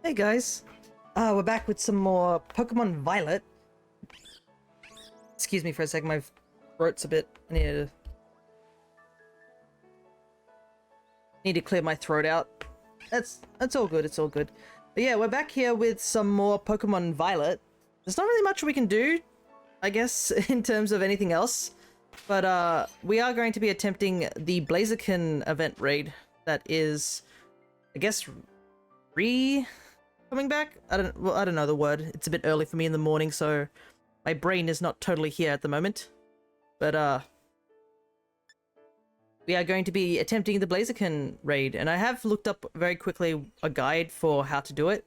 Hey guys, we're back with some more Pokemon Violet. Excuse me for a second, my throat's a bit... I need to clear my throat out. That's all good, it's all good. But yeah, we're back here with some more Pokemon Violet. There's not really much we can do, I guess, in terms of anything else. But we are going to be attempting the Blaziken event raid that is, I guess, coming back? I don't know the word. It's a bit early for me in the morning, so my brain is not totally here at the moment. But we are going to be attempting the Blaziken raid, and I have looked up very quickly a guide for how to do it,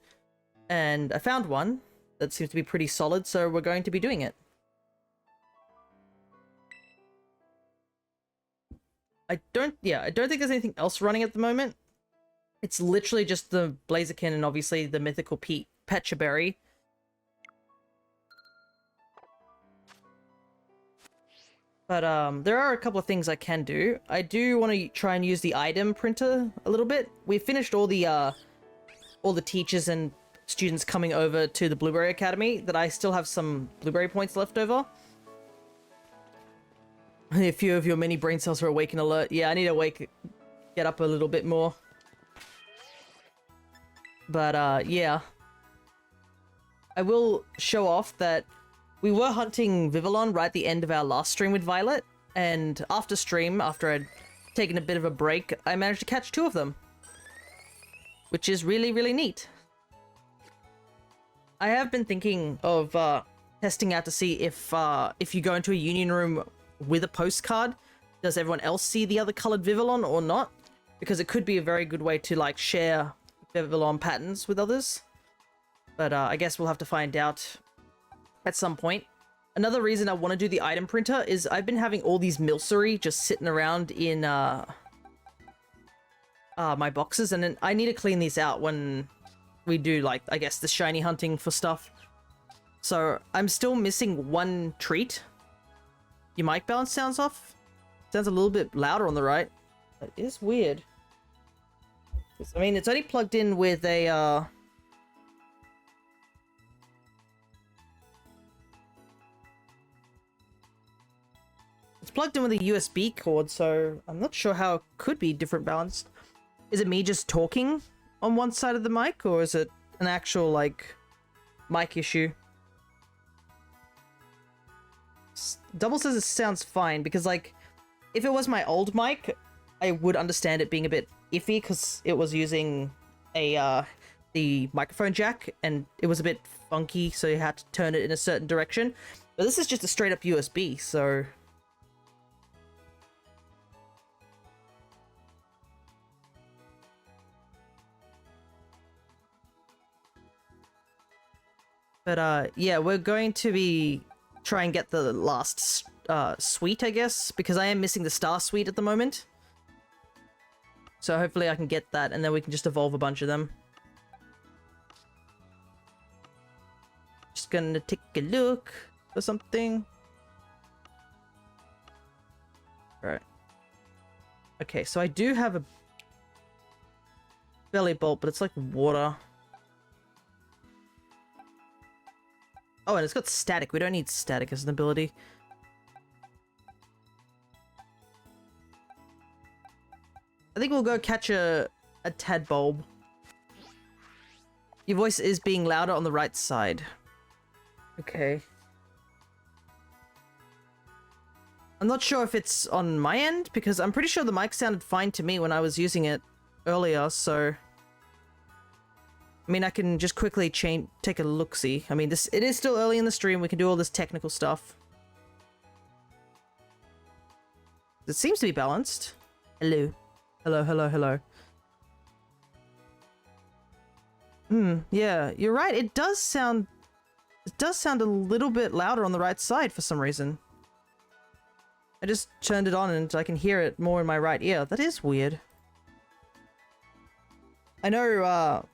and I found one that seems to be pretty solid, so we're going to be doing it. I don't think there's anything else running at the moment. It's literally just the Blaziken and obviously the mythical Pecha Berry. But there are a couple of things I can do. I do want to try and use the item printer a little bit. We've finished all the teachers and students coming over to the Blueberry Academy. That I still have some Blueberry points left over. A few of your mini brain cells are awake and alert. Yeah, I need to get up a little bit more. But yeah, I will show off that we were hunting Vivillon right at the end of our last stream with Violet, and after stream, after I'd taken a bit of a break, I managed to catch 2 of them, which is really, really neat. I have been thinking of testing out to see if you go into a union room with a postcard, does everyone else see the other colored Vivillon or not? Because it could be a very good way to like share Vivillon patterns with others. But I guess we'll have to find out at some point. Another reason I want to do the item printer is I've been having all these Milcery just sitting around in my boxes, and then I need to clean these out when we do, like, I guess the shiny hunting for stuff. So I'm still missing 1 treat. Your mic balance sounds off. Sounds a little bit louder on the right. That is weird. I mean, it's only plugged in with a, It's plugged in with a USB cord, so I'm not sure how it could be different balanced. Is it me just talking on one side of the mic, or is it an actual, like, mic issue? Double says it sounds fine, because, like, if it was my old mic, I would understand it being a bit iffy, because it was using the microphone jack, and it was a bit funky, so you had to turn it in a certain direction. But this is just a straight up USB, so... But yeah, we're going to be try and get the last suite, I guess, because I am missing the Star Suite at the moment. So hopefully I can get that, and then we can just evolve a bunch of them. Just gonna take a look for something. Alright. Okay, so I do have a belly bolt, but it's like water. Oh, and it's got static. We don't need static as an ability. I think we'll go catch a Tadbulb. Your voice is being louder on the right side. Okay. I'm not sure if it's on my end, because I'm pretty sure the mic sounded fine to me when I was using it earlier, so... I mean, I can just quickly take a look-see. I mean, it is still early in the stream. We can do all this technical stuff. It seems to be balanced. Hello. Hello, hello, hello. Yeah, you're right. It does sound a little bit louder on the right side for some reason. I just turned it on and I can hear it more in my right ear. That is weird. I know,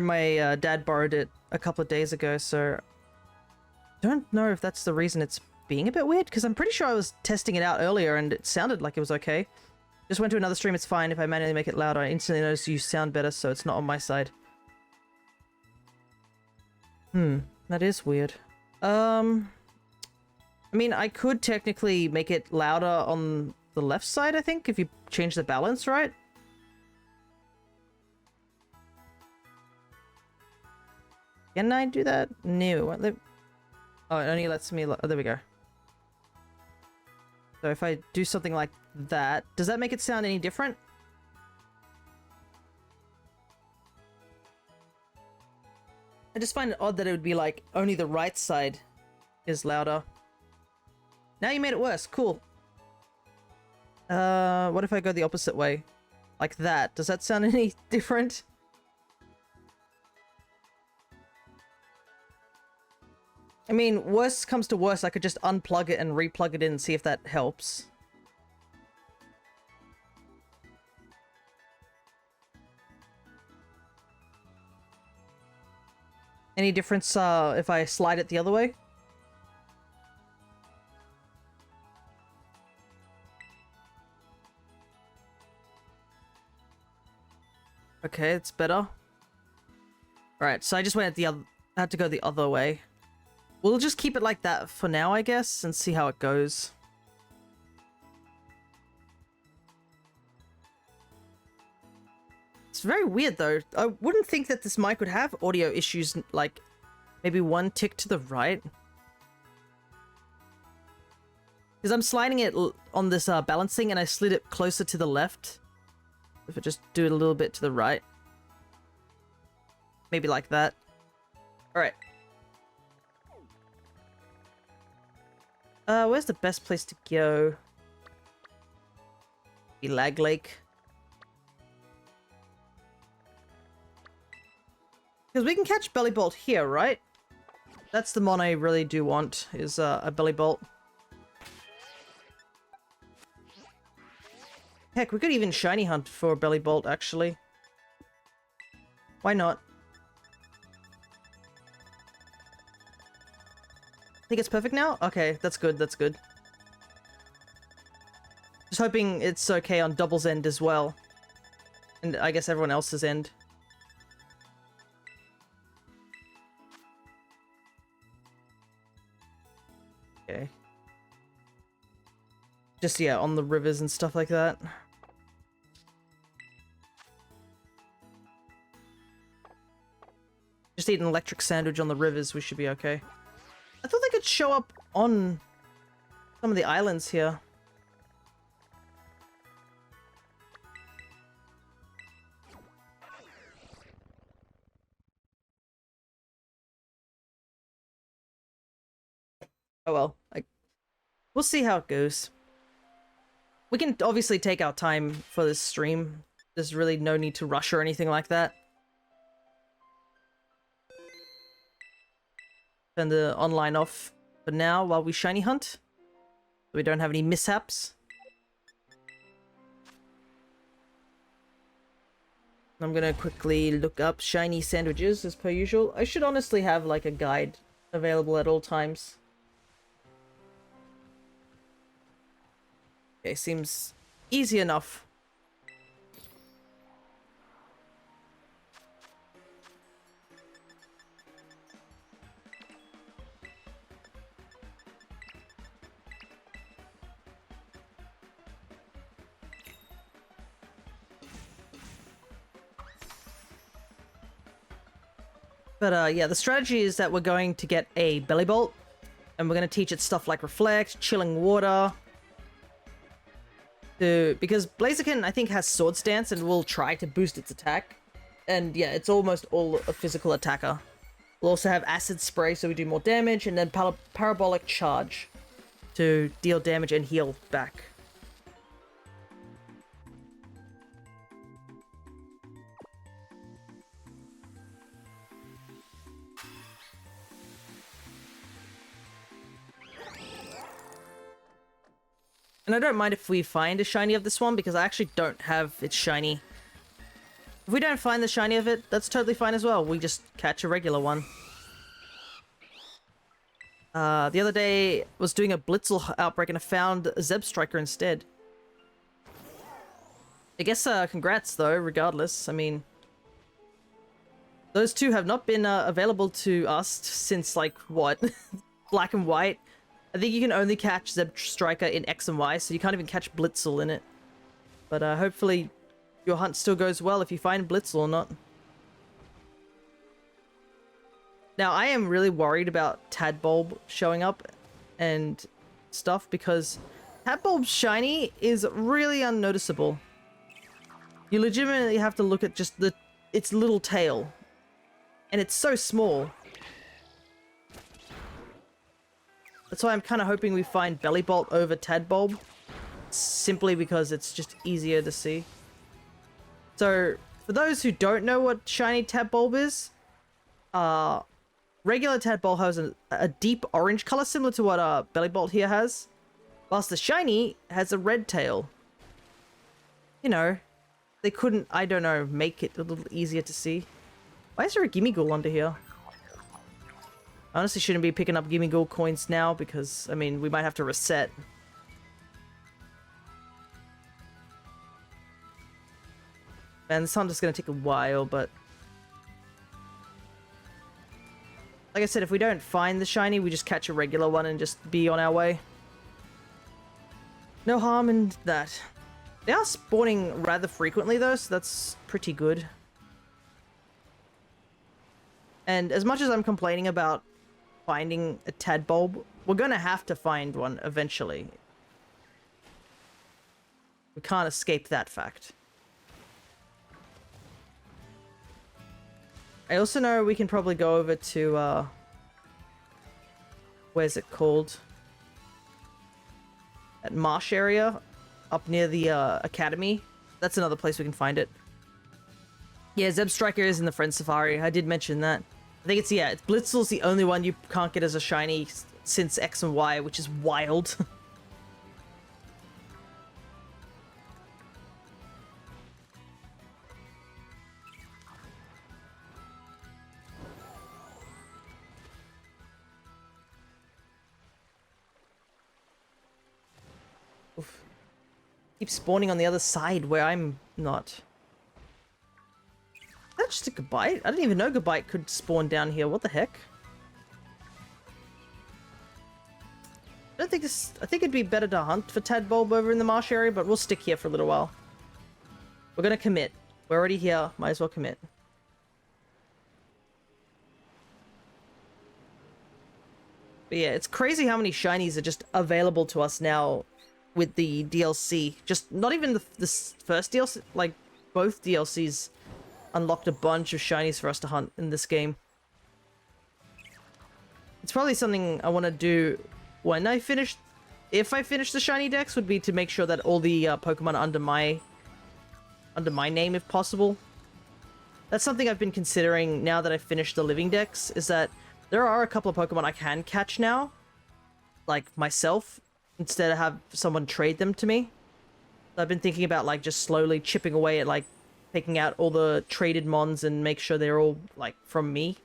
my dad borrowed it a couple of days ago, so I don't know if that's the reason it's being a bit weird, because I'm pretty sure I was testing it out earlier and it sounded like it was okay. Just went to another stream, it's fine. If I manually make it louder, I instantly notice you sound better, so it's not on my side. That is weird. I mean, I could technically make it louder on the left side, I think, if you change the balance, right? Can I do that? No. Oh, it only lets me... Oh, there we go. So if I do something like that, does that make it sound any different? I just find it odd that it would be like only the right side is louder. Now you made it worse. Cool. What if I go the opposite way? Like that. Does that sound any different? I mean, worst comes to worst, I could just unplug it and replug it in and see if that helps. Any difference if I slide it the other way? Okay, it's better. Alright, so I just went the other... I had to go the other way. We'll just keep it like that for now, I guess, and see how it goes. It's very weird, though. I wouldn't think that this mic would have audio issues, like, maybe one tick to the right. Because I'm sliding it on this balancing, and I slid it closer to the left. If I just do it a little bit to the right. Maybe like that. Alright. Where's the best place to go? The Lag Lake. Because we can catch Belly Bolt here, right? That's the mon I really do want, is a Belly Bolt. Heck, we could even shiny hunt for a Belly Bolt, actually. Why not? Think it's perfect now? Okay, that's good, that's good. Just hoping it's okay on Double's end as well. And I guess everyone else's end. Okay. Just, yeah, on the rivers and stuff like that. Just eat an electric sandwich on the rivers, we should be okay. I thought they could show up on some of the islands here. Oh well, we'll see how it goes. We can obviously take our time for this stream. There's really no need to rush or anything like that. Turn the online off for now while we shiny hunt. So we don't have any mishaps. I'm gonna quickly look up shiny sandwiches as per usual. I should honestly have like a guide available at all times. Okay, seems easy enough. But yeah, the strategy is that we're going to get a Belly Bolt, and we're going to teach it stuff like Reflect, Chilling Water. Because Blaziken, I think, has Sword Stance, and will try to boost its attack. And yeah, it's almost all a physical attacker. We'll also have Acid Spray, so we do more damage, and then Parabolic Charge to deal damage and heal back. And I don't mind if we find a shiny of this one, because I actually don't have its shiny. If we don't find the shiny of it, that's totally fine as well. We just catch a regular one. The other day, I was doing a Blitzel outbreak and I found a Zeb Striker instead. I guess congrats though, regardless. I mean, those two have not been available to us since like what? Black and White. I think you can only catch Zeb Striker in X and Y, so you can't even catch Blitzel in it. But hopefully your hunt still goes well if you find Blitzel or not. Now, I am really worried about Tadbulb showing up and stuff because Tadbulb's shiny is really unnoticeable. You legitimately have to look at just its little tail. And it's so small. That's why I'm kind of hoping we find Bellybolt over Tadbulb. Simply because it's just easier to see. So, for those who don't know what shiny Tadbulb is, regular Tadbulb has a deep orange color similar to what Bellybolt here has. Whilst the shiny has a red tail. You know, they couldn't, I don't know, make it a little easier to see. Why is there a Gimmighoul under here? I honestly shouldn't be picking up Gimmighoul coins now because, I mean, we might have to reset. Man, this hunt is going to take a while, but... like I said, if we don't find the shiny, we just catch a regular one and just be on our way. No harm in that. They are spawning rather frequently though, so that's pretty good. And as much as I'm complaining about finding a Tadbulb, we're gonna have to find one eventually. We can't escape that fact. I also know we can probably go over to, where's it called? That marsh area up near the academy. That's another place we can find it. Yeah, Zeb Striker is in the Friend Safari. I did mention that. I think it's, yeah, Blitzel's the only one you can't get as a shiny since X and Y, which is wild. Oof. Keep spawning on the other side where I'm not. That's just a Gabite? I didn't even know Gabite could spawn down here. What the heck? I don't think this... I think it'd be better to hunt for Tadbulb over in the marsh area, but we'll stick here for a little while. We're gonna commit. We're already here. Might as well commit. But yeah, it's crazy how many shinies are just available to us now with the DLC. Just not even the first DLC, like both DLCs unlocked a bunch of shinies for us to hunt in this game. It's probably something I want to do when I finish, if I finish the shiny decks, would be to make sure that all the Pokemon are under my name if possible. That's something I've been considering now that I've finished the living decks, is that there are a couple of Pokemon I can catch now, like myself, instead of have someone trade them to me. So I've been thinking about like just slowly chipping away at like taking out all the traded mons and make sure they're all like from me.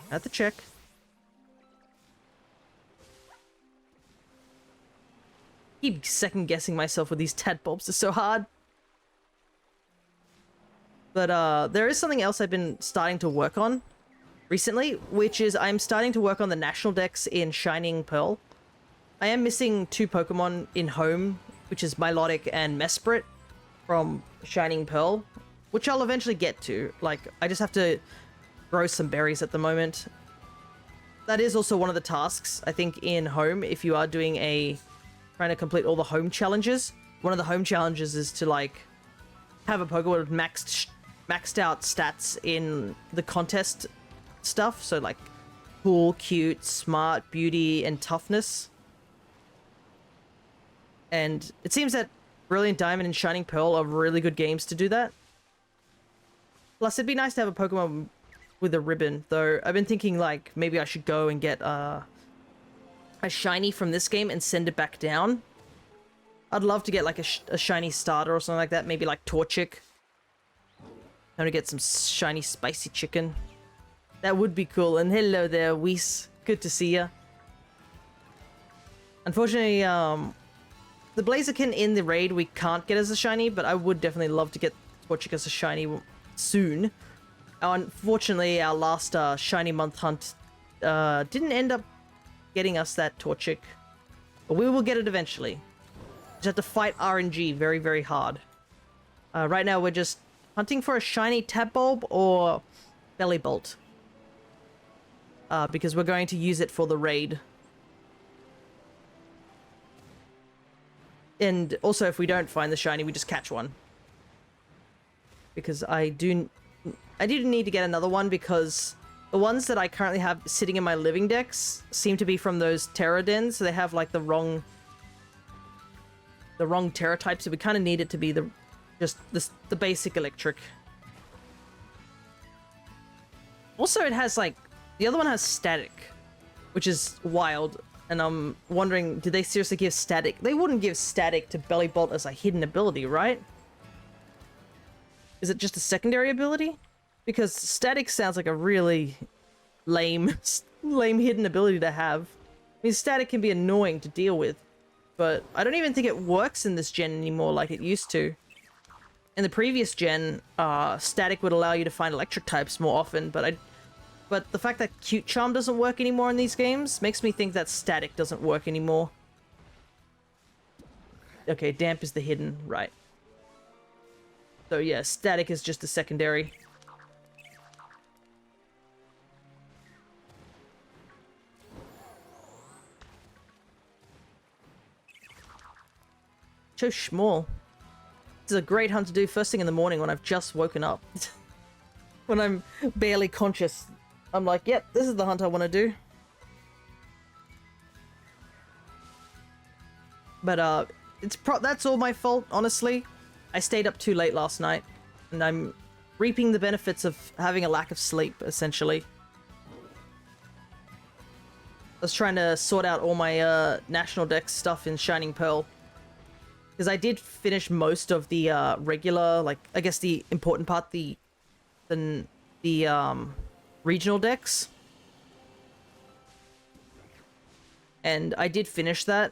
At the check. Keep second guessing myself with these Tadbulbs. It's so hard. But there is something else I've been starting to work on recently, which is I'm starting to work on the national decks in Shining Pearl. I am missing two Pokemon in home, which is Milotic and Mesprit from Shining Pearl, which I'll eventually get to. Like, I just have to grow some berries at the moment. That is also one of the tasks, I think, in home, if you are doing trying to complete all the home challenges. One of the home challenges is to, like, have a Pokemon with maxed out stats in the contest stuff. So, like, cool, cute, smart, beauty, and toughness. And it seems that Brilliant Diamond and Shining Pearl are really good games to do that. Plus, it'd be nice to have a Pokemon with a ribbon, though I've been thinking, like, maybe I should go and get a shiny from this game and send it back down. I'd love to get, like, a shiny starter or something like that, maybe, like, Torchic. I'm gonna get some shiny spicy chicken. That would be cool. And hello there, Whis. Good to see ya. Unfortunately, the Blaziken in the raid we can't get as a shiny, but I would definitely love to get Torchic as a shiny soon. Unfortunately, our last shiny month hunt didn't end up getting us that Torchic, but we will get it eventually. Just have to fight RNG very, very hard. Right now, we're just hunting for a shiny Tap Bulb or Belly Bolt. Because we're going to use it for the raid. And also, if we don't find the shiny, we just catch one. Because I do need to get another one, because the ones that I currently have sitting in my living decks seem to be from those Terra dens, so they have like the wrong Terra type, so we kind of need it to be the basic electric. Also, it has like, the other one has static, which is wild, and I'm wondering, did they seriously give static? They wouldn't give static to Belly Bolt as a hidden ability, right? Is it just a secondary ability? Because static sounds like a really lame hidden ability to have. I mean, static can be annoying to deal with, but I don't even think it works in this gen anymore like it used to. In the previous gen, static would allow you to find electric types more often, but the fact that Cute Charm doesn't work anymore in these games makes me think that static doesn't work anymore. Okay, damp is the hidden, right. So yeah, static is just a secondary. So small. This is a great hunt to do first thing in the morning when I've just woken up. When I'm barely conscious. I'm like, yep, this is the hunt I want to do. But that's all my fault, honestly. I stayed up too late last night, and I'm reaping the benefits of having a lack of sleep, essentially. I was trying to sort out all my National Dex stuff in Shining Pearl. Because I did finish most of the regular, like, I guess the important part, the regional decks. And I did finish that.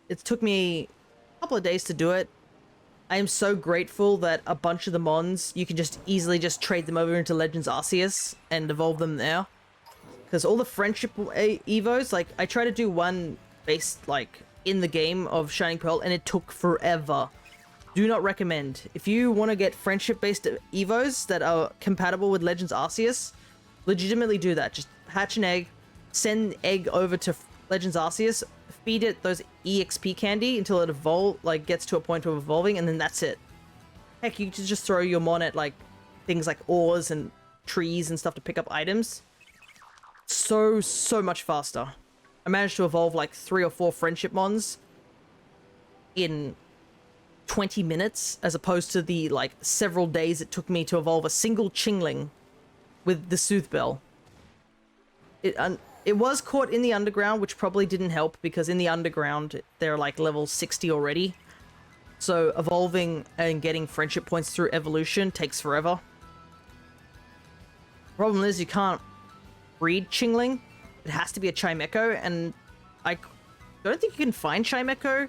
It took me a couple of days to do it. I am so grateful that a bunch of the mons, you can just easily just trade them over into Legends Arceus and evolve them there. Because all the friendship evos, like, I tried to do one based, like, in the game of Shining Pearl, and it took forever. Do not recommend. If you want to get friendship-based evos that are compatible with Legends Arceus, legitimately do that. Just hatch an egg, send egg over to Legends Arceus, feed it those EXP candy until it gets to a point of evolving, and then that's it. Heck, you can just throw your mon at like things like ores and trees and stuff to pick up items. So much faster. I managed to evolve like 3 or 4 friendship mons in 20 minutes, as opposed to the like several days it took me to evolve a single Chingling with the Sooth Bell. It was caught in the underground, which probably didn't help, because in the underground they're like level 60 already. So evolving and getting friendship points through evolution takes forever. Problem is, you can't breed Chingling. It has to be a Chimecho, and I don't think you can find Chimecho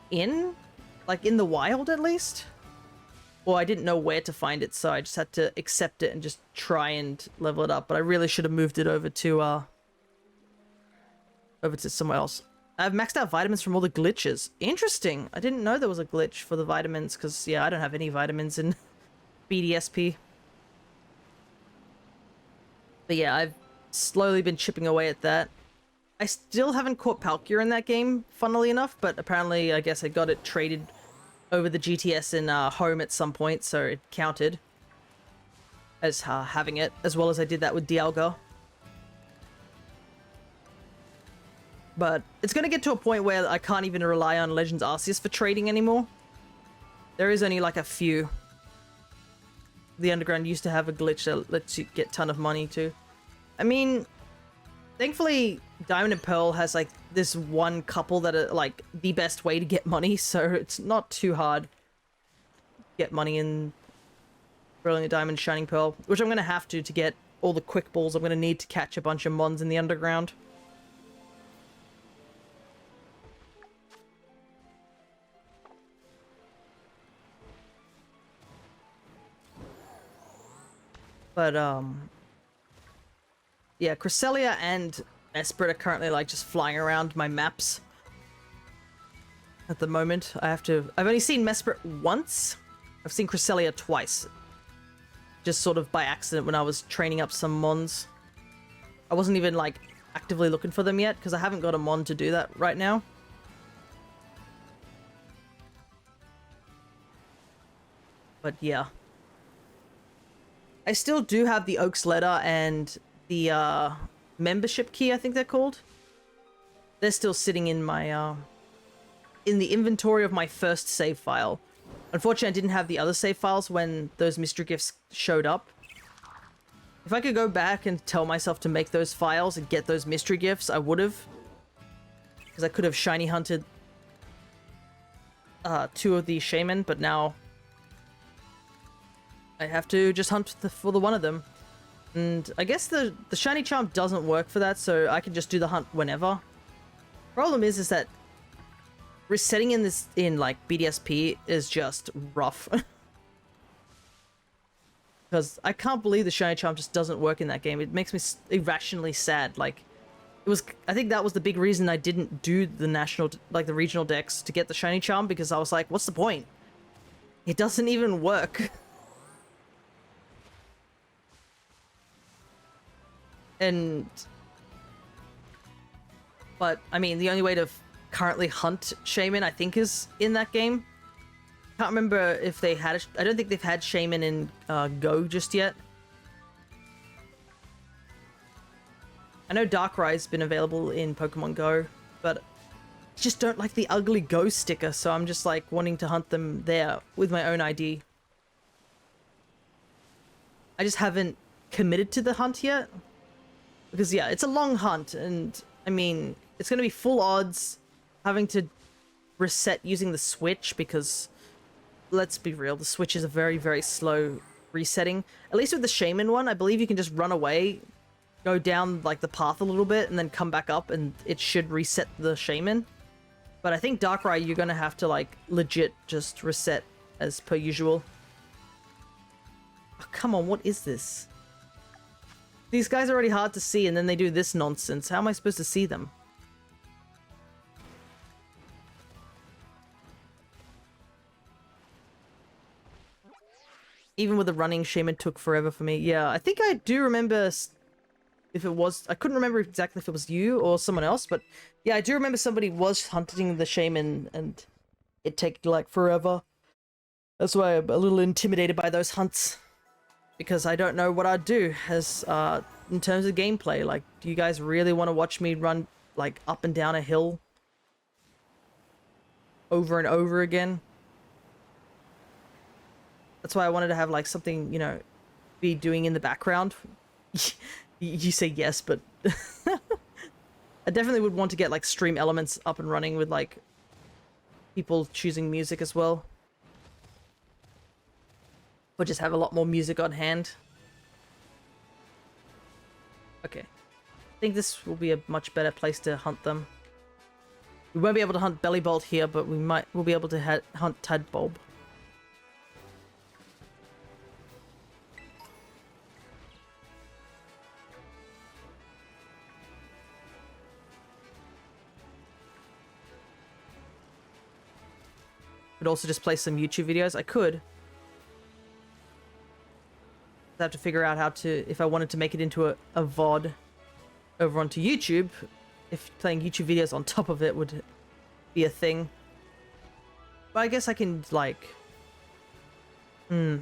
in the wild, at least. Well, I didn't know where to find it, so I just had to accept it and just try and level it up. But I really should have moved it over to somewhere else. I've maxed out vitamins from all the glitches. Interesting. I didn't know there was a glitch for the vitamins, because, yeah, I don't have any vitamins in BDSP. But yeah, I've slowly been chipping away at that. I still haven't caught Palkia in that game, funnily enough, but apparently I guess I got it traded over the GTS in home at some point, so it counted as having it, as well as I did that with Dialga. But it's going to get to a point where I can't even rely on Legends Arceus for trading anymore. There is only like a few. The Underground used to have a glitch that lets you get a ton of money too. I mean, thankfully Diamond and Pearl has like this one couple that are like the best way to get money, so it's not too hard to get money in Brilliant Diamond, Shining Pearl, which I'm going to have to get all the quick balls. I'm going to need to catch a bunch of mons in the Underground. But, yeah, Cresselia and Esprit are currently, like, just flying around my maps. At the moment, I've only seen Mesprit once. I've seen Cresselia twice. Just sort of by accident when I was training up some mons. I wasn't even, like, actively looking for them yet, because I haven't got a mon to do that right now. But yeah. I still do have the Oak's letter and the membership key, I think they're called. They're still sitting in my in the inventory of my first save file. Unfortunately, I didn't have the other save files when those mystery gifts showed up. If I could go back and tell myself to make those files and get those mystery gifts, I would have. Because I could have shiny hunted 2 of the shaman, but now I have to just hunt for the one of them. And I guess the shiny charm doesn't work for that, so I can just do the hunt whenever. Problem is that resetting in like BDSP is just rough. Because I can't believe the shiny charm just doesn't work in that game. It makes me irrationally sad. Like, I think that was the big reason I didn't do the the regional decks to get the shiny charm, because I was like, what's the point? It doesn't even work. But, I mean, the only way to currently hunt Shaman, I think, is in that game. Can't remember if they had I don't think they've had Shaman in Go just yet. I know Darkrai's been available in Pokemon Go, but I just don't like the ugly Go sticker, so I'm just like wanting to hunt them there with my own ID. I just haven't committed to the hunt yet. Because yeah, it's a long hunt, and I mean, it's going to be full odds, having to reset using the Switch, because let's be real, the Switch is a very, very slow resetting. At least with the Shaman one, I believe you can just run away, go down like the path a little bit, and then come back up, and it should reset the Shaman. But I think Darkrai, you're going to have to like legit just reset as per usual. Oh, come on, what is this? These guys are already hard to see, and then they do this nonsense. How am I supposed to see them? Even with the running, Shaman took forever for me. Yeah, I think I do remember if it was... I couldn't remember exactly if it was you or someone else, but yeah, I do remember somebody was hunting the Shaman, and it took like forever. That's why I'm a little intimidated by those hunts. Because I don't know what I'd do as in terms of gameplay. Like, do you guys really want to watch me run like up and down a hill over and over again? That's why I wanted to have like something, you know, be doing in the background. You say yes, but I definitely would want to get like stream elements up and running with like people choosing music as well. Or just have a lot more music on hand. Okay. I think this will be a much better place to hunt them. We won't be able to hunt Bellibolt here, but we'll be able to hunt Tadbulb. Could also just play some YouTube videos. I could. I have to figure out how to, if I wanted to make it into a VOD over onto YouTube, if playing YouTube videos on top of it would be a thing. But I guess I can, like...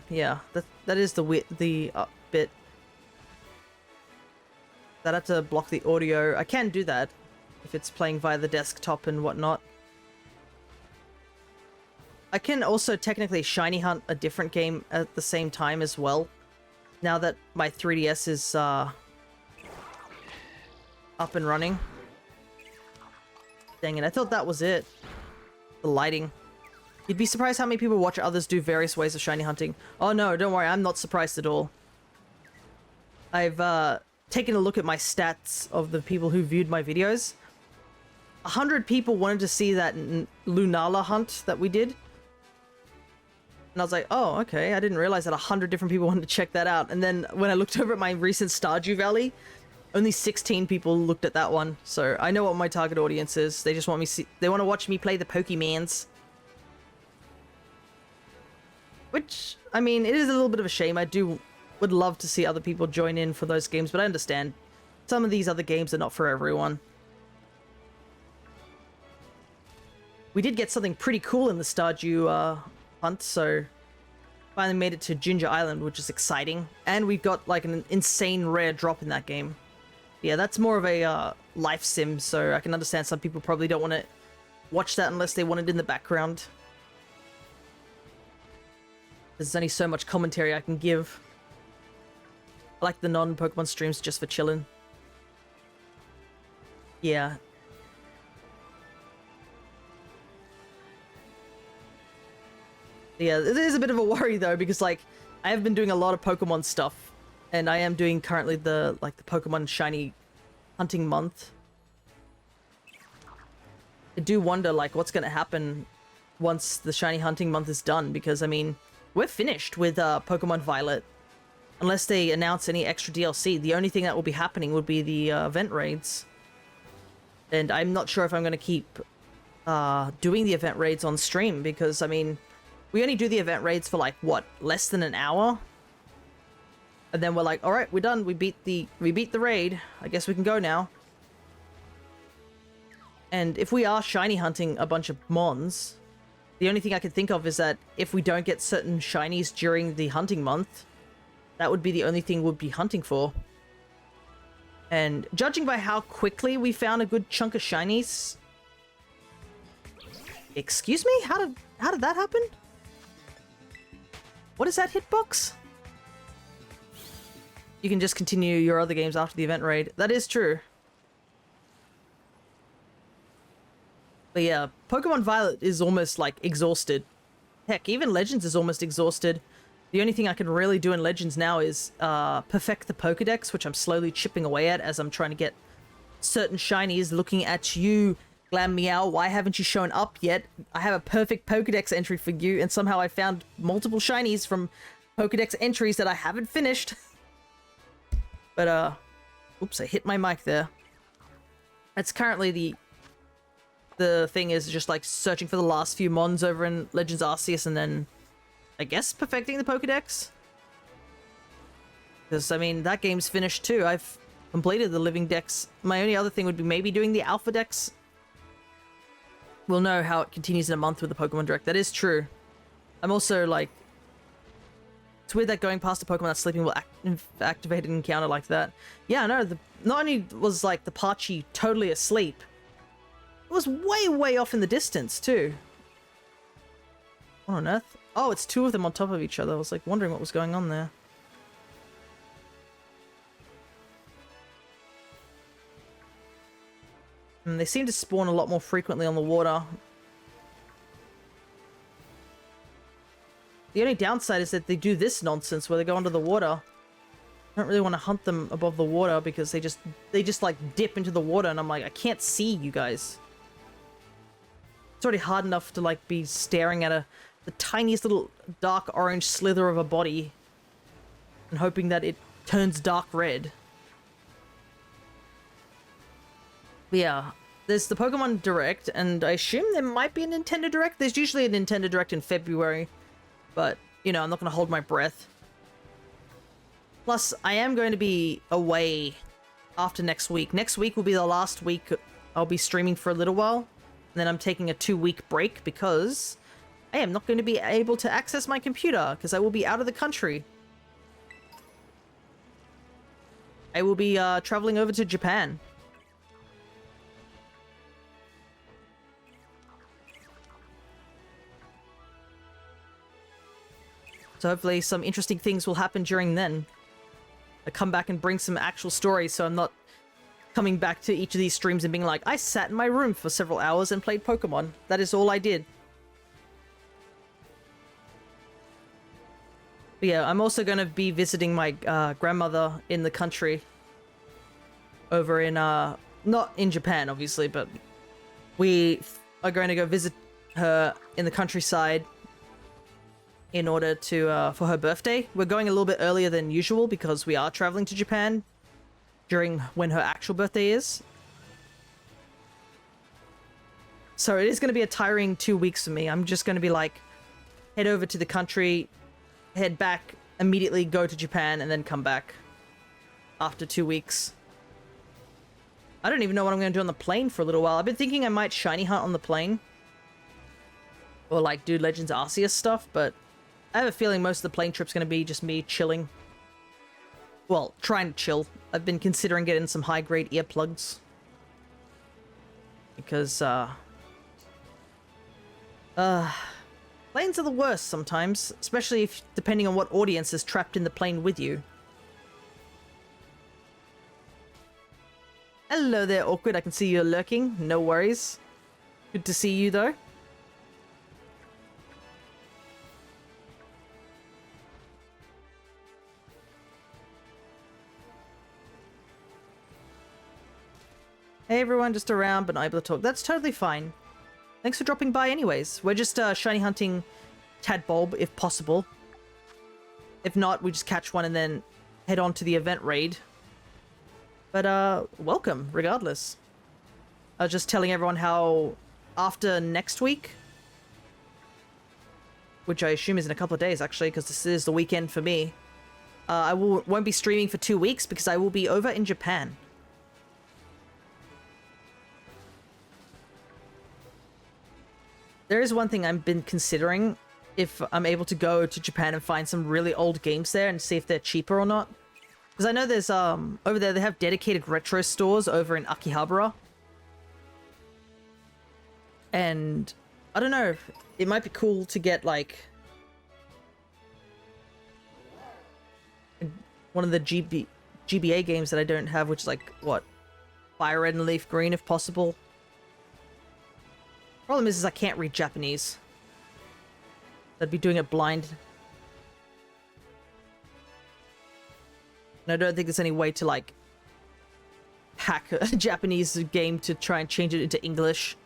yeah, that is the bit. I'd have to block the audio. I can do that if it's playing via the desktop and whatnot. I can also technically shiny hunt a different game at the same time as well. Now that my 3DS is up and running. Dang it, I thought that was it. The lighting. You'd be surprised how many people watch others do various ways of shiny hunting. Oh no, don't worry, I'm not surprised at all. I've taken a look at my stats of the people who viewed my videos. 100 people wanted to see that Lunala hunt that we did. And I was like, oh, okay, I didn't realize that 100 different people wanted to check that out. And then when I looked over at my recent Stardew Valley, only 16 people looked at that one. So I know what my target audience is. They just want me they want to watch me play the Pokemans. Which, I mean, it is a little bit of a shame. I would love to see other people join in for those games, but I understand some of these other games are not for everyone. We did get something pretty cool in the Stardew hunt, so finally made it to Ginger Island, which is exciting. And we got like an insane rare drop in that game. Yeah, that's more of a life sim, so I can understand some people probably don't want to watch that unless they want it in the background. There's only so much commentary I can give. I like the non-Pokemon streams just for chilling. Yeah. Yeah, it is a bit of a worry though, because like I have been doing a lot of Pokemon stuff, and I am doing currently the Pokemon shiny hunting month. I do wonder like what's gonna happen once the shiny hunting month is done, because I mean we're finished with Pokemon Violet. Unless they announce any extra DLC, the only thing that will be happening would be the event raids. And I'm not sure if I'm gonna keep doing the event raids on stream, because I mean we only do the event raids for like what, less than an hour, and then we're like, all right, we're done. We beat the raid. I guess we can go now. And if we are shiny hunting a bunch of mons, the only thing I can think of is that if we don't get certain shinies during the hunting month, that would be the only thing we'd be hunting for. And judging by how quickly we found a good chunk of shinies, excuse me, how did that happen? What is that hitbox? You can just continue your other games after the event raid. That is true. But yeah, Pokemon Violet is almost like exhausted. Heck, even Legends is almost exhausted. The only thing I can really do in Legends now is perfect the Pokedex, which I'm slowly chipping away at as I'm trying to get certain shinies. Looking at you, Glam Meow, why haven't you shown up yet? I have a perfect Pokedex entry for you, and somehow I found multiple shinies from Pokedex entries that I haven't finished. But, oops, I hit my mic there. That's currently the thing, is just like searching for the last few mons over in Legends Arceus, and then I guess perfecting the Pokedex. Because, I mean, that game's finished too. I've completed the Living Dex. My only other thing would be maybe doing the Alpha Dex. We'll know how it continues in a month with the Pokemon Direct. That is true. I'm also, like... It's weird that going past a Pokemon that's sleeping will activate an encounter like that. Yeah, no, not only was, like, the Parchi totally asleep, it was way, way off in the distance, too. What on earth? Oh, it's two of them on top of each other. I was, like, wondering what was going on there. And they seem to spawn a lot more frequently on the water. The only downside is that they do this nonsense where they go under the water. I don't really want to hunt them above the water because they just like dip into the water, and I'm like, I can't see you guys. It's already hard enough to like be staring at the tiniest little dark orange slither of a body and hoping that it turns dark red. But yeah, there's the Pokemon Direct, and I assume there might be a Nintendo Direct. There's usually a Nintendo Direct in February, but, you know, I'm not going to hold my breath. Plus, I am going to be away after next week. Next week will be the last week I'll be streaming for a little while, and then I'm taking a 2-week break because I am not going to be able to access my computer because I will be out of the country. I will be traveling over to Japan. So hopefully some interesting things will happen during then. I come back and bring some actual stories, so I'm not coming back to each of these streams and being like, I sat in my room for several hours and played Pokemon. That is all I did. But yeah, I'm also going to be visiting my grandmother in the country. Over in, not in Japan, obviously, but we are going to go visit her in the countryside in order to for her birthday. We're going a little bit earlier than usual because we are traveling to Japan during when her actual birthday is. So it is going to be a tiring 2 weeks for me. I'm just going to be like, head over to the country, head back, immediately go to Japan, and then come back after 2 weeks. I don't even know what I'm going to do on the plane for a little while. I've been thinking I might shiny hunt on the plane. Or like do Legends Arceus stuff, but I have a feeling most of the plane trip's going to be just me chilling. Well, trying to chill. I've been considering getting some high-grade earplugs. Because, planes are the worst sometimes, especially if depending on what audience is trapped in the plane with you. Hello there, Awkward. I can see you're lurking. No worries. Good to see you, though. Hey everyone, just around, but not able to talk. That's totally fine. Thanks for dropping by anyways. We're just shiny hunting Tadbulb, if possible. If not, we just catch one and then head on to the event raid. But, welcome, regardless. I was just telling everyone how after next week, which I assume is in a couple of days, actually, because this is the weekend for me, I won't be streaming for 2 weeks because I will be over in Japan. There is one thing I've been considering, if I'm able to go to Japan and find some really old games there and see if they're cheaper or not. Because I know there's, over there they have dedicated retro stores over in Akihabara. And, I don't know, it might be cool to get, like, one of the GBA games that I don't have, which is, like, what? Fire Red and Leaf Green, if possible. Problem is I can't read Japanese. I'd be doing it blind. And I don't think there's any way to, like, hack a Japanese game to try and change it into English.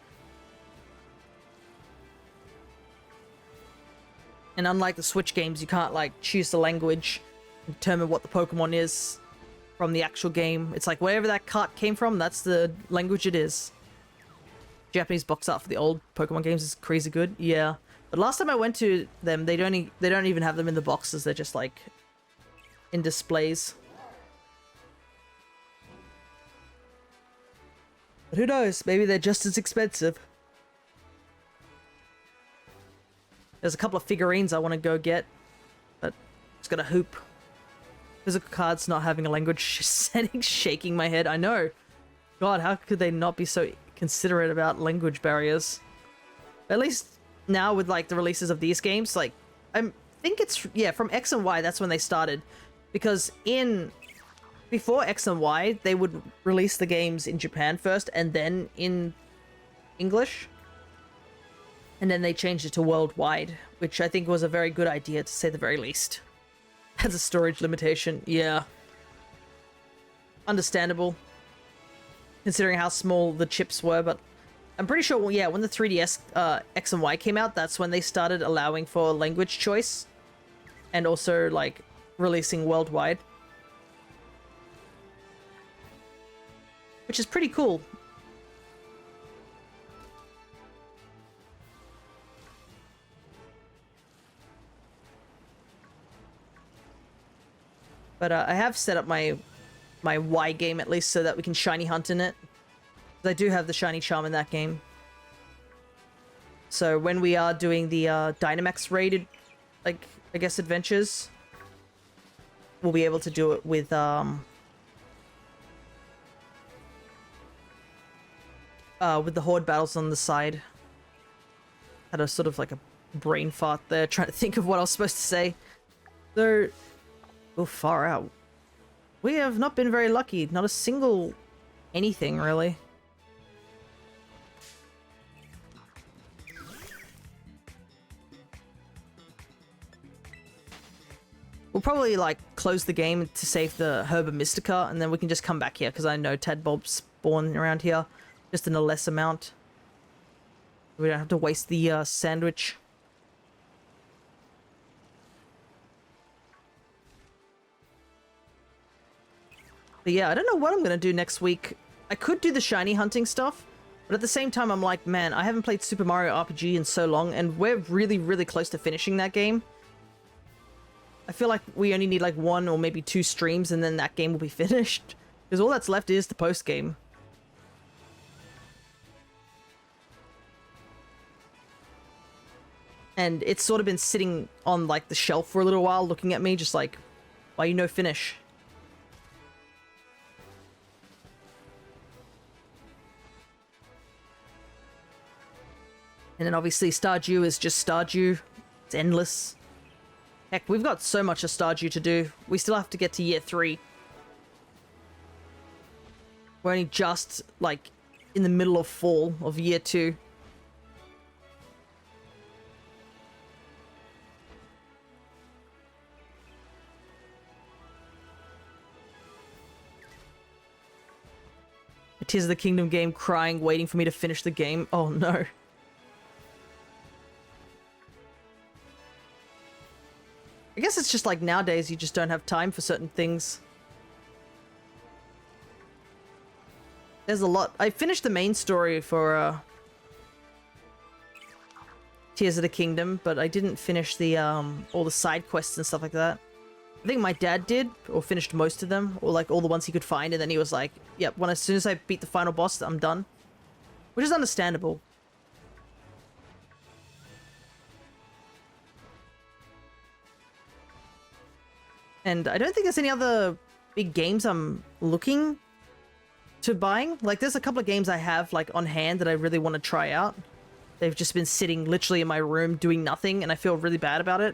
And unlike the Switch games, you can't, like, choose the language and determine what the Pokemon is from the actual game. It's like, wherever that cart came from, that's the language it is. Japanese box art for the old Pokemon games is crazy good. Yeah. But last time I went to them, they don't even have them in the boxes. They're just, like, in displays. But who knows? Maybe they're just as expensive. There's a couple of figurines I want to go get, but it's got a hoop. Physical cards not having a language setting, shaking my head. I know. God, how could they not be so considerate about language barriers? At least now with, like, the releases of these games, like, I think it's, yeah, from X and Y, that's when they started. Because before X and Y, they would release the games in Japan first and then in English. And then they changed it to worldwide, which I think was a very good idea, to say the very least. Has a storage limitation, yeah. Understandable, considering how small the chips were, but I'm pretty sure, well, yeah, when the 3DS X and Y came out, that's when they started allowing for language choice. And also, like, releasing worldwide. Which is pretty cool. But I have set up my Y game at least so that we can shiny hunt in it. 'Cause I do have the shiny charm in that game. So when we are doing the Dynamax rated, like, I guess, adventures, we'll be able to do it with the horde battles on the side. Had a sort of like a brain fart there, trying to think of what I was supposed to say. So, oh, far out. We have not been very lucky. Not a single anything, really. We'll probably, like, close the game to save the Herba Mystica, and then we can just come back here, because I know Tadbulb's spawn around here, just in a less amount. We don't have to waste the sandwich. But yeah, I don't know what I'm gonna do next week. I could do the shiny hunting stuff, but at the same time, I'm like, man, I haven't played Super Mario RPG in so long, and we're really, really close to finishing that game. I feel like we only need like 1 or maybe 2 streams, and then that game will be finished. Because all that's left is the post game. And it's sort of been sitting on like the shelf for a little while, looking at me, just like, why you no finish? And then obviously Stardew is just Stardew. It's endless. Heck, we've got so much of Stardew to do. We still have to get to year 3. We're only just, like, in the middle of fall of year 2. Tears of the Kingdom game, crying, waiting for me to finish the game. Oh no. I guess it's just like nowadays you just don't have time for certain things. There's a lot. I finished the main story for Tears of the Kingdom, but I didn't finish the all the side quests and stuff like that. I think my dad did, or finished most of them, or like all the ones he could find, and then he was like, yep, as soon as I beat the final boss, I'm done. Which is understandable. And I don't think there's any other big games I'm looking to buying. Like, there's a couple of games I have, like, on hand that I really want to try out. They've just been sitting literally in my room doing nothing, and I feel really bad about it.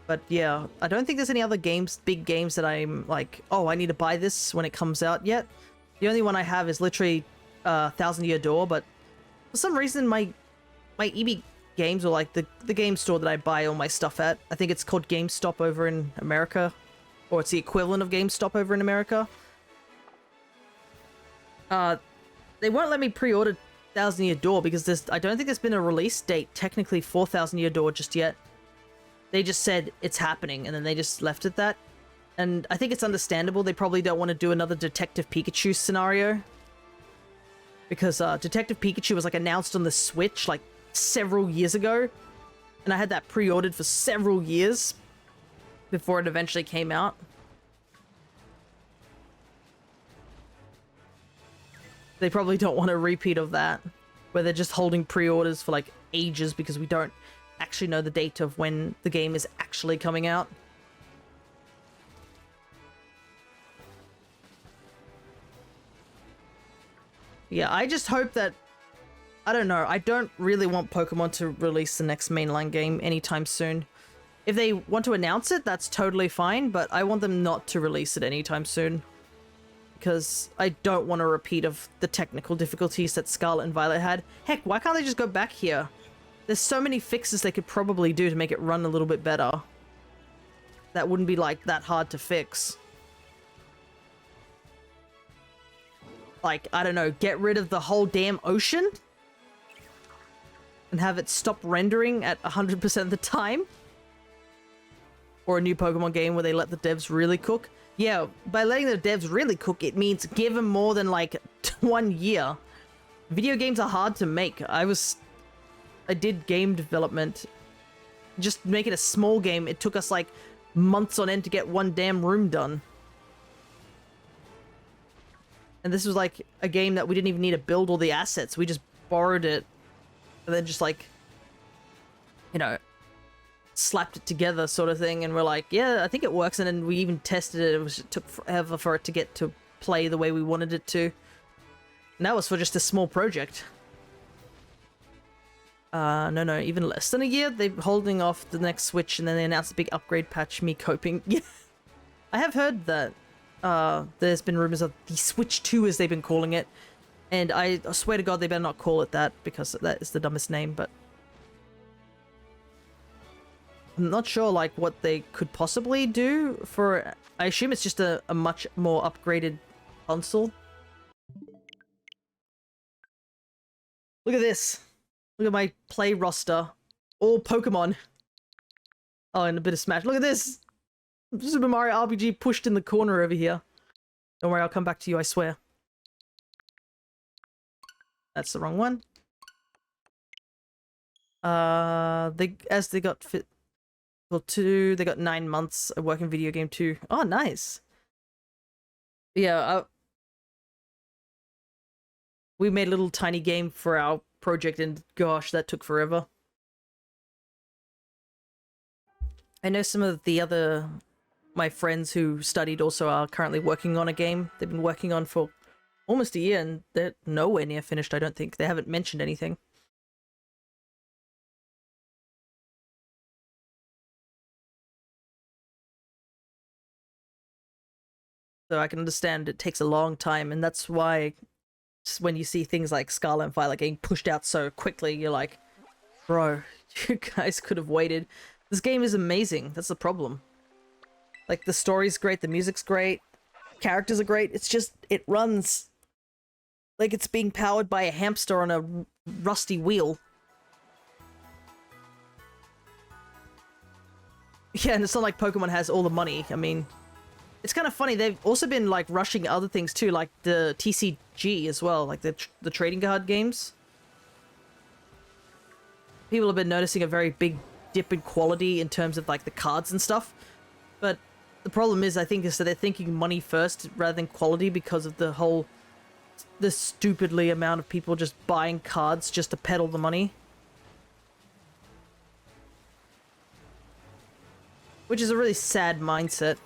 But yeah, I don't think there's any other games, big games that I'm like, oh, I need to buy this when it comes out yet. The only one I have is literally Thousand Year Door, but for some reason my EB Games, or like the game store that I buy all my stuff at, I think it's called GameStop over in America, or it's the equivalent of GameStop over in America. They won't let me pre-order Thousand Year Door because I don't think there's been a release date technically for Thousand Year Door just yet. They just said it's happening, and then they just left it that. And I think it's understandable. They probably don't want to do another Detective Pikachu scenario. Because Detective Pikachu was like announced on the Switch like several years ago. And I had that pre-ordered for several years before it eventually came out. They probably don't want a repeat of that, where they're just holding pre-orders for like ages because we don't actually know the date of when the game is actually coming out. Yeah, I just hope that... I don't know, I don't really want Pokemon to release the next mainline game anytime soon. If they want to announce it, that's totally fine, but I want them not to release it anytime soon. Because I don't want a repeat of the technical difficulties that Scarlet and Violet had. Heck, why can't they just go back here? There's so many fixes they could probably do to make it run a little bit better. That wouldn't be, like, that hard to fix. Like, I don't know, get rid of the whole damn ocean? And have it stop rendering at 100% of the time? Or a new Pokemon game where they let the devs really cook? Yeah, by letting the devs really cook, it means give them more than, like, 1 year. Video games are hard to make. I did game development. Just make it a small game. It took us like months on end to get one damn room done. And this was like a game that we didn't even need to build all the assets. We just borrowed it and then just like, you know, slapped it together sort of thing. And we're like, yeah, I think it works. And then we even tested it. It took forever for it to get to play the way we wanted it to. And that was for just a small project. No, even less than a year. They're holding off the next Switch, and then they announced a big upgrade patch, me coping. Yeah. I have heard that there's been rumors of the Switch 2, as they've been calling it, and I swear to God they better not call it that, because that is the dumbest name, but I'm not sure like what they could possibly do for... I assume it's just a much more upgraded console. Look at this. Look at my play roster. All Pokemon. Oh, and a bit of Smash. Look at this! Super Mario RPG pushed in the corner over here. Don't worry, I'll come back to you, I swear. That's the wrong one. They got fit. Well, they got 9 months of working video game too. Oh, nice. Yeah, we made a little tiny game for our project, and gosh, that took forever. I know some of my friends who studied also are currently working on a game they've been working on for almost a year, and they're nowhere near finished, I don't think. They haven't mentioned anything. So I can understand it takes a long time, and that's why when you see things like Scarlet and Violet getting pushed out so quickly, you're like, bro, you guys could have waited. This game is amazing. That's the problem. Like, the story's great, the music's great, characters are great. It's just, it runs like it's being powered by a hamster on a rusty wheel. Yeah, and it's not like Pokemon has all the money. I mean, it's kind of funny. They've also been like rushing other things too, like the TCG as well, like the trading card games. People have been noticing a very big dip in quality in terms of like the cards and stuff. But the problem is, I think, is that they're thinking money first rather than quality because of the stupidly amount of people just buying cards just to peddle the money. Which is a really sad mindset.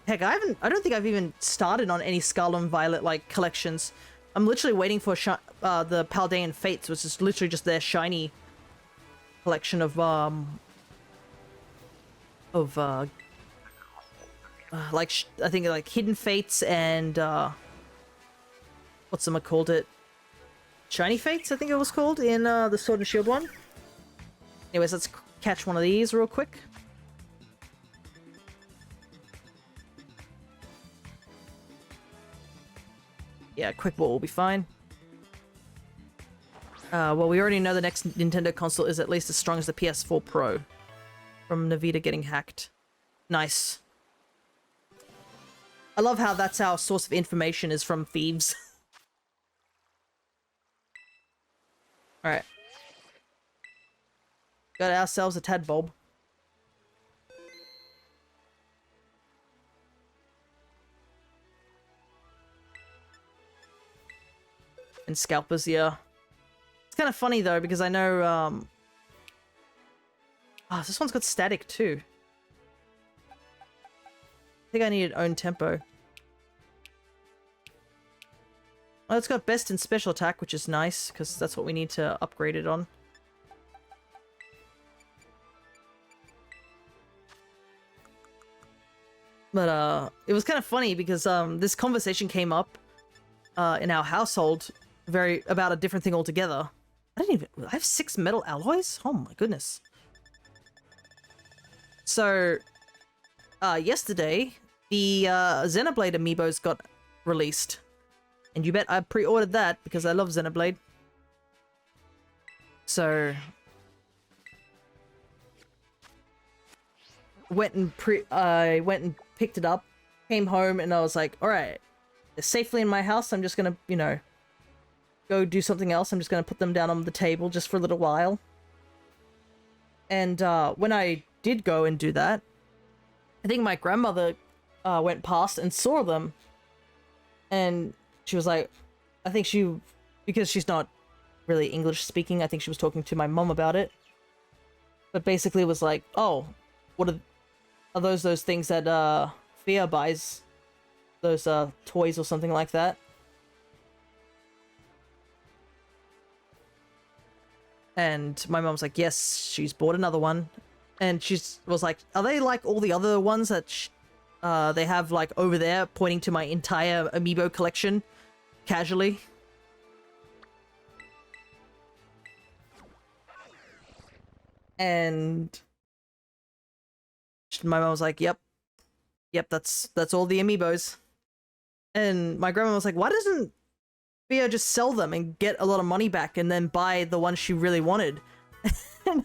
Heck, I don't think I've even started on any Scarlet and Violet like collections. I'm literally waiting for the Paldean Fates, which is literally just their shiny collection of like I think like Hidden Fates and what's them called it? Shiny Fates, I think it was called in the Sword and Shield one. Anyways, let's catch one of these real quick. Yeah, quick ball will be fine. Well, we already know the next Nintendo console is at least as strong as the PS4 Pro. From Navita getting hacked. Nice. I love how that's our source of information is from thieves. Alright. Got ourselves a Tadbulb. And Scalpers, yeah. It's kind of funny though, because I know, oh, this one's got static too. I think I needed own tempo. Oh, it's got best in special attack, which is nice, because that's what we need to upgrade it on. But, it was kind of funny because, this conversation came up, in our household about a different thing altogether. I have 6 metal alloys? Oh my goodness. So, yesterday, the Xenoblade amiibos got released. And you bet I pre-ordered that because I love Xenoblade. So, I went and picked it up, came home, and I was like, alright, they're safely in my house. I'm just gonna, you know, go do something else. I'm just gonna put them down on the table just for a little while. And when I did go and do that, I think my grandmother went past and saw them. And she was like, I think because she's not really English speaking, I think she was talking to my mom about it. But basically it was like, oh, what are those things that Fia buys? Those toys or something like that? And my mom's like, yes, she's bought another one. And she was like, are they like all the other ones that they have like over there, pointing to my entire amiibo collection casually? And my mom was like, yep, that's all the amiibos. And my grandma was like, why doesn't But yeah, just sell them and get a lot of money back and then buy the one she really wanted. And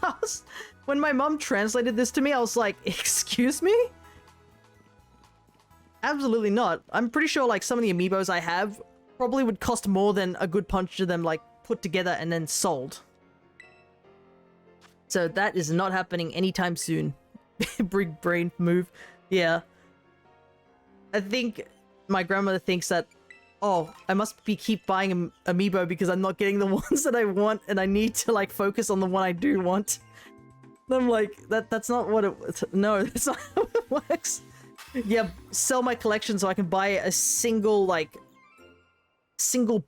when my mom translated this to me, I was like, excuse me? Absolutely not. I'm pretty sure like some of the amiibos I have probably would cost more than a good bunch of them like put together and then sold. So that is not happening anytime soon. Big brain move. Yeah. I think my grandmother thinks that, oh, I must keep buying amiibo because I'm not getting the ones that I want and I need to like focus on the one I do want. And I'm like, that's not what it... No, that's not how it works. Yeah, sell my collection so I can buy a single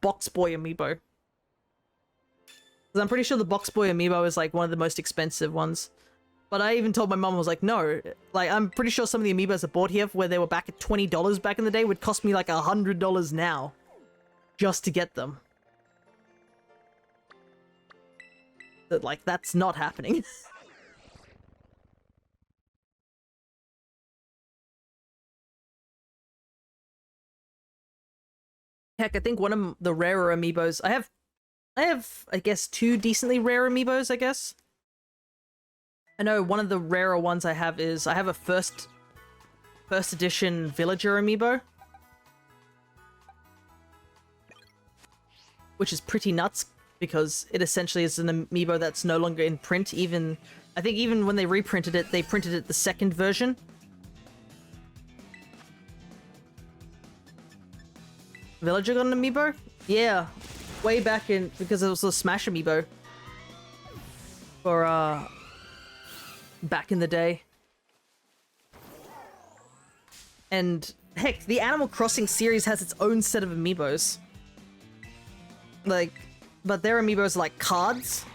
box boy amiibo. Because I'm pretty sure the box boy amiibo is like one of the most expensive ones. But I even told my mom, I was like, no, like I'm pretty sure some of the amiibos I bought here where they were back at $20 back in the day would cost me like $100 now. Just to get them. But like, that's not happening. Heck, I think one of the rarer amiibos... I have, I guess, 2 decently rare amiibos, I guess. I know one of the rarer ones I have is... I have a first edition villager amiibo. Which is pretty nuts, because it essentially is an amiibo that's no longer in print. Even... I think even when they reprinted it, they printed it the 2nd version. Villager got an amiibo? Yeah. Way back in... because it was a Smash amiibo. For, back in the day. And, heck, the Animal Crossing series has its own set of amiibos. Like, but their amiibos are like cards.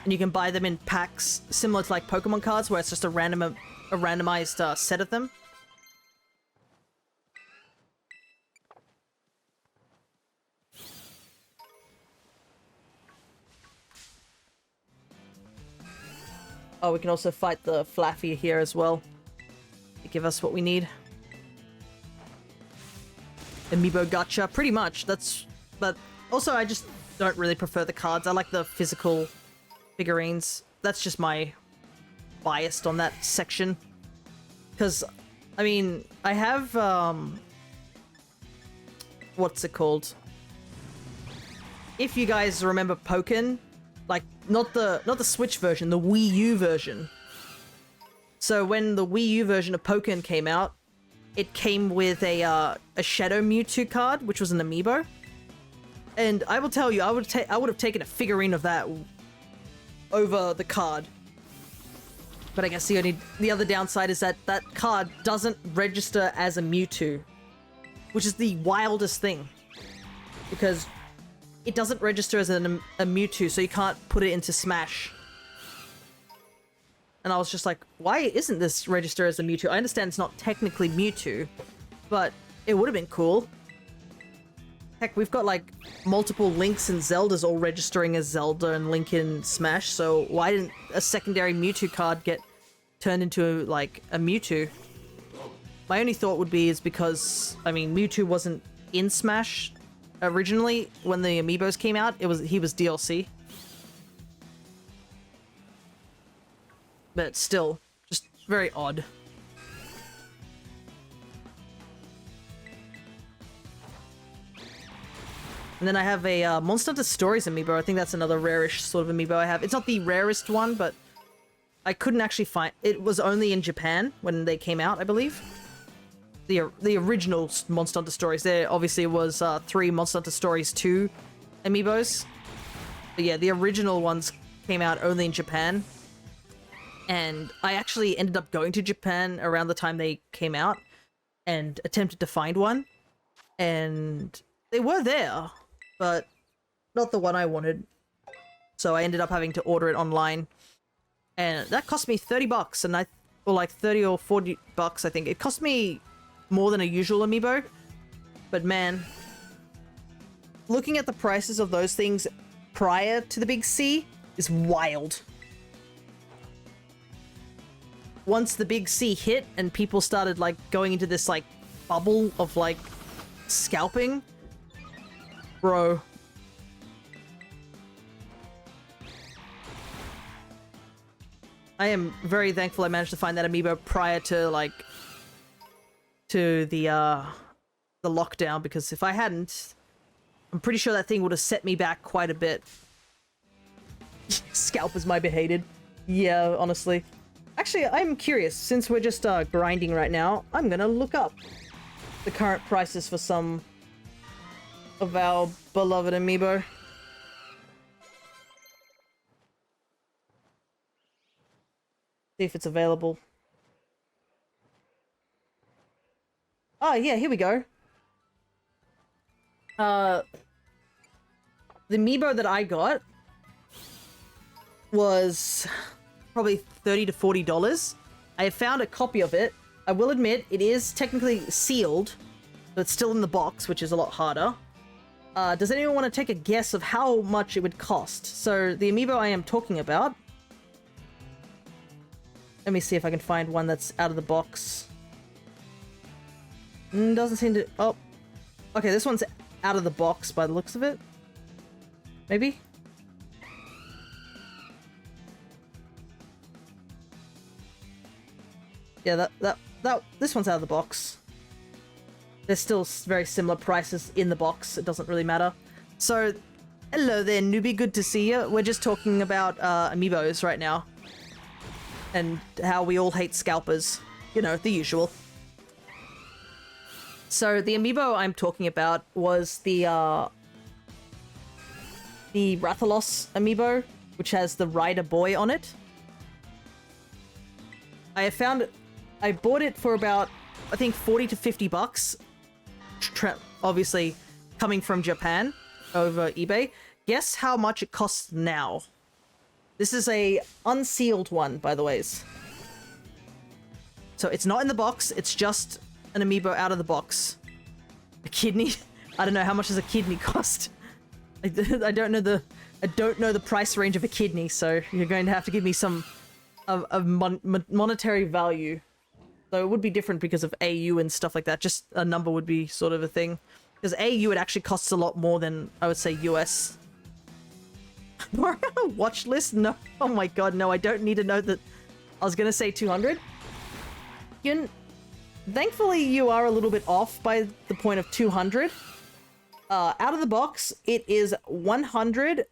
And you can buy them in packs, similar to like Pokemon cards, where it's just a randomized set of them. Oh, we can also fight the Flaffy here as well. To give us what we need. Amiibo gacha, pretty much. That's... but also I just don't really prefer the cards. I like the physical figurines. That's just my bias on that section. Because, I mean, I have, what's it called? If you guys remember Pokken, like, not the Switch version, the Wii U version. So when the Wii U version of Pokken came out, it came with a Shadow Mewtwo card, which was an amiibo. And I will tell you, I would have taken a figurine of that over the card. But I guess the other downside is that that card doesn't register as a Mewtwo, which is the wildest thing. Because it doesn't register as a Mewtwo, so you can't put it into Smash. And I was just like, why isn't this register as a Mewtwo? I understand it's not technically Mewtwo, but it would have been cool. Heck, we've got like multiple Links and Zeldas all registering as Zelda and Link in Smash, so why didn't a secondary Mewtwo card get turned into like a Mewtwo? My only thought would be is because, I mean, Mewtwo wasn't in Smash originally when the amiibos came out. He was DLC. But still, just very odd. And then I have a Monster Hunter Stories amiibo. I think that's another rarish sort of amiibo I have. It's not the rarest one, but I couldn't actually find... It was only in Japan when they came out, I believe. The original Monster Hunter Stories. There obviously was 3 Monster Hunter Stories 2 amiibos. But yeah, the original ones came out only in Japan. And I actually ended up going to Japan around the time they came out and attempted to find one. And they were there, but not the one I wanted. So I ended up having to order it online. And that cost me $30, and or like 30 or 40 bucks, I think. It cost me more than a usual amiibo. But man, looking at the prices of those things prior to the Big C is wild. Once the Big C hit and people started like going into this like bubble of like scalping, Bro. I am very thankful I managed to find that amiibo prior to, like, to the lockdown, because if I hadn't, I'm pretty sure that thing would have set me back quite a bit. Scalpers might be hated. Yeah, honestly. Actually, I'm curious, since we're just grinding right now, I'm gonna look up the current prices for some of our beloved amiibo. See if it's available. Oh, yeah, here we go. The amiibo that I got was probably $30 to $40. I have found a copy of it. I will admit, it is technically sealed, but it's still in the box, which is a lot harder. Does anyone want to take a guess of how much it would cost? So, the amiibo I am talking about... Let me see if I can find one that's out of the box. Doesn't seem to... Oh. Okay, this one's out of the box by the looks of it. Maybe? Yeah, this one's out of the box. There's still very similar prices in the box. It doesn't really matter. So, hello there, newbie. Good to see you. We're just talking about amiibos right now. And how we all hate scalpers. You know, the usual. So, the amiibo I'm talking about was the Rathalos amiibo, which has the Rider Boy on it. I bought it for about, I think, 40 to 50 bucks. Obviously, coming from Japan over eBay. Guess how much it costs now? This is a unsealed one, by the ways. So it's not in the box. It's just an amiibo out of the box. A kidney? I don't know, how much does a kidney cost? I don't know the price range of a kidney, so you're going to have to give me some of monetary value. So it would be different because of AU and stuff like that. Just a number would be sort of a thing. Because AU, it actually costs a lot more than, I would say, US. More on a watch list? No. Oh my god, no, I don't need to know that. I was going to say 200. Thankfully, you are a little bit off by the point of 200. Out of the box, it is $120.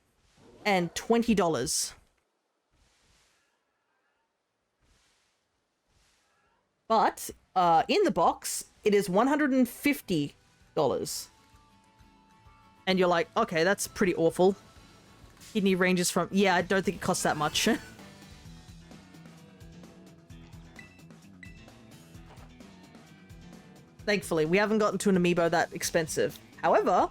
But, in the box, it is $150. And you're like, okay, that's pretty awful. Kidney ranges from... Yeah, I don't think it costs that much. Thankfully, we haven't gotten to an amiibo that expensive. However,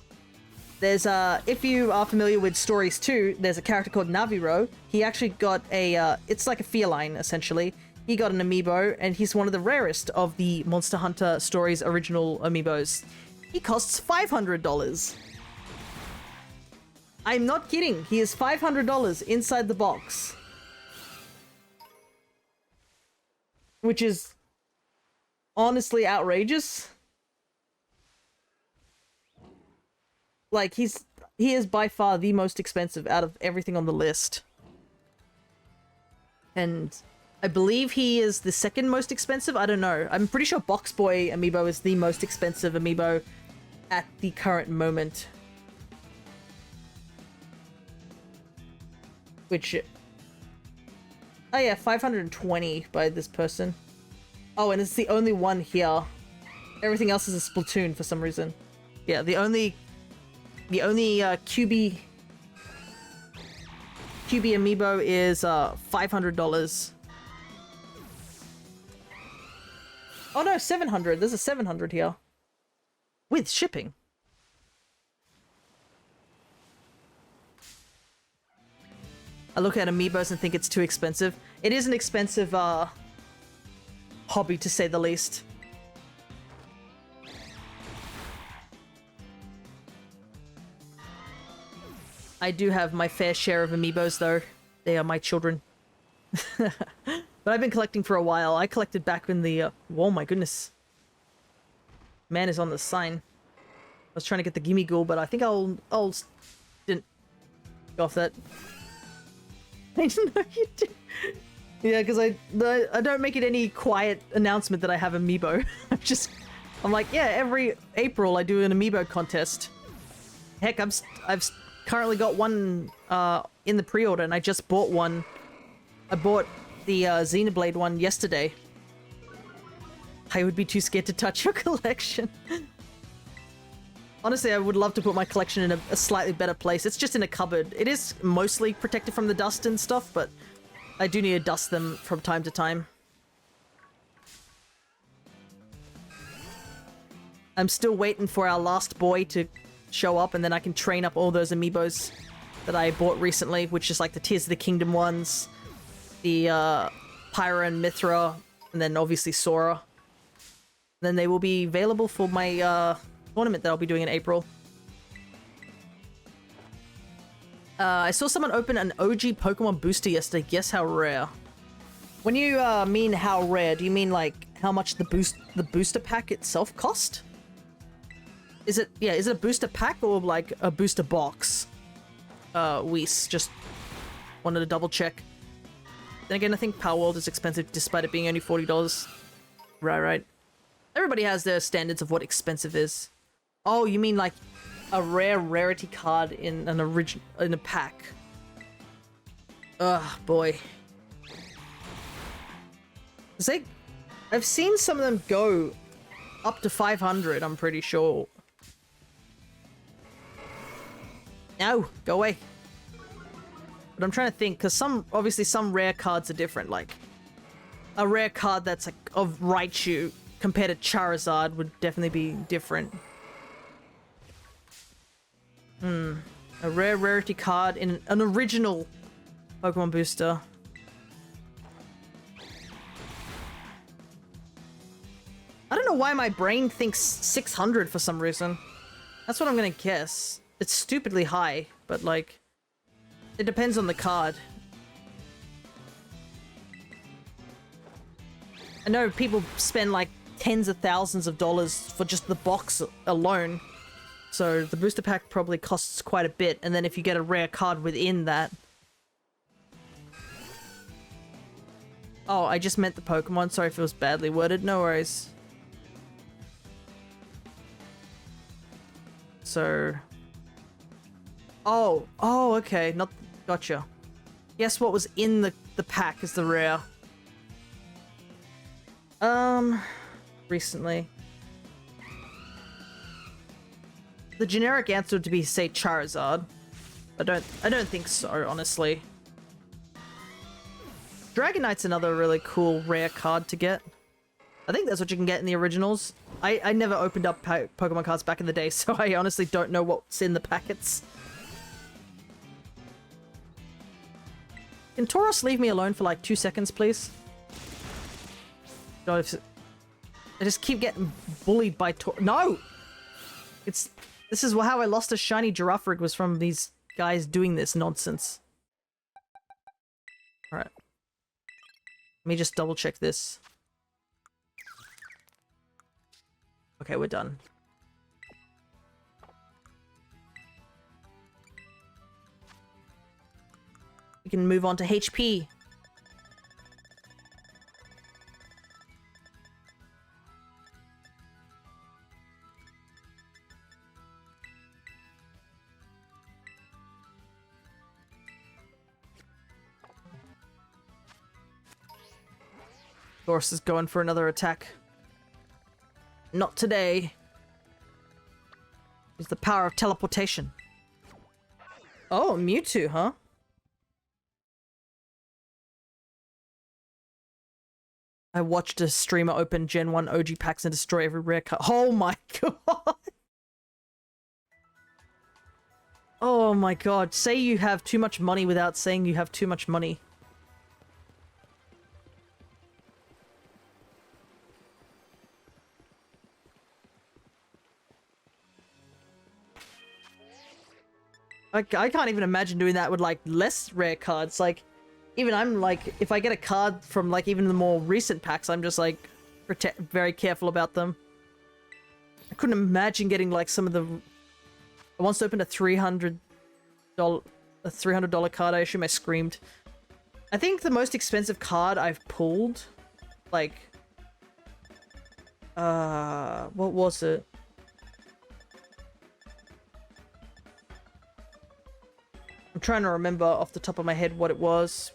there's if you are familiar with Stories 2, there's a character called Naviro. He actually got a... it's like a feline, essentially. He got an amiibo, and he's one of the rarest of the Monster Hunter Stories original amiibos. He costs $500. I'm not kidding. He is $500 inside the box. Which is honestly outrageous. Like, he is by far the most expensive out of everything on the list. And I believe he is the second most expensive. I don't know. I'm pretty sure Box Boy amiibo is the most expensive amiibo at the current moment. Which... Oh yeah, 520 by this person. Oh, and it's the only one here. Everything else is a Splatoon for some reason. Yeah, the only QB amiibo is $500. Oh no, 700. There's a 700 here. With shipping. I look at amiibos and think it's too expensive. It is an expensive hobby, to say the least. I do have my fair share of amiibos, though. They are my children. But I've been collecting for a while. I collected back in the... oh my goodness. Man is on the sign. was trying to get the Gimme Ghoul, but I think I'll didn't go off that. I didn't know you did. Yeah, because I don't make it any quiet announcement that I have Amiibo. I'm like, yeah, every April I do an Amiibo contest. Heck, I've currently got one in the pre-order, and I just bought one. I bought the Xenoblade one yesterday. I would be too scared to touch your collection. Honestly, I would love to put my collection in a slightly better place. It's just in a cupboard. It is mostly protected from the dust and stuff, but I do need to dust them from time to time. I'm still waiting for our last boy to show up, and then I can train up all those amiibos that I bought recently, which is like the Tears of the Kingdom ones, the Pyra and Mithra, and then obviously Sora. Then they will be available for my tournament that I'll be doing in April. I saw someone open an OG Pokemon booster yesterday. Guess how rare? When you mean how rare, do you mean like how much the booster pack itself cost? Is it a booster pack or like a booster box? Weiss, just wanted to double check. Then again, I think Power World is expensive despite it being only $40. Right. Everybody has their standards of what expensive is. Oh, you mean like a rarity card in an in a pack? Ugh, boy. I've seen some of them go up to 500, I'm pretty sure. No, go away. But I'm trying to think, because obviously some rare cards are different. Like, a rare card that's like of Raichu compared to Charizard would definitely be different. A rarity card in an original Pokemon booster. I don't know why my brain thinks 600 for some reason. That's what I'm gonna guess. It's stupidly high, but like, it depends on the card. I know people spend like tens of thousands of dollars for just the box alone. So the booster pack probably costs quite a bit, and then if you get a rare card within that... Oh, I just meant the Pokemon. Sorry if it was badly worded. No worries. So... Oh, okay. Gotcha. Guess what was in the pack is the rare. Recently. The generic answer would be, say, Charizard. I don't think so, honestly. Dragonite's another really cool rare card to get. I think that's what you can get in the originals. I never opened up Pokemon cards back in the day, so I honestly don't know what's in the packets. Can Tauros leave me alone for like 2 seconds, please? God, I just keep getting bullied by No! This is how I lost a shiny Girafarig, was from these guys doing this nonsense. Alright. Let me just double check this. Okay, we're done. We can move on to HP. Doris is going for another attack. Not today. Use the power of teleportation. Oh, Mewtwo, huh? I watched a streamer open Gen 1 OG packs and destroy every rare card. Oh my god! Oh my god. Say you have too much money without saying you have too much money. I can't even imagine doing that with, like, less rare cards. Like, even I'm, like, if I get a card from, like, even the more recent packs, I'm just, like, very careful about them. I couldn't imagine getting like some of the... I once opened a $300 card. I assume I screamed. I think the most expensive card I've pulled, like, what was it? I'm trying to remember off the top of my head what it was,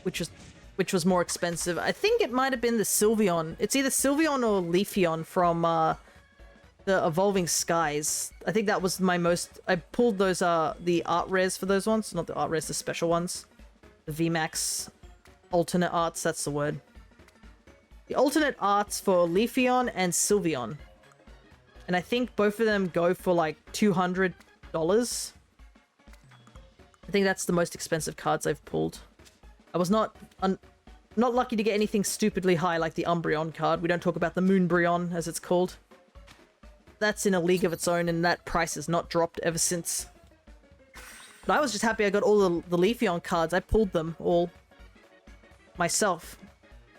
which was more expensive. I think it might have been the Sylveon. It's either Sylveon or Leafeon from the Evolving Skies. I think that was my most... I pulled those, the art rares for those ones. Not the art rares, the special ones. The VMAX alternate arts, that's the word. The alternate arts for Leafeon and Sylveon. And I think both of them go for like $200. I think that's the most expensive cards I've pulled. I was not lucky to get anything stupidly high like the Umbreon card. We don't talk about the Moonbreon, as it's called. That's in a league of its own, and that price has not dropped ever since. But I was just happy I got all the Leafeon cards. I pulled them all myself.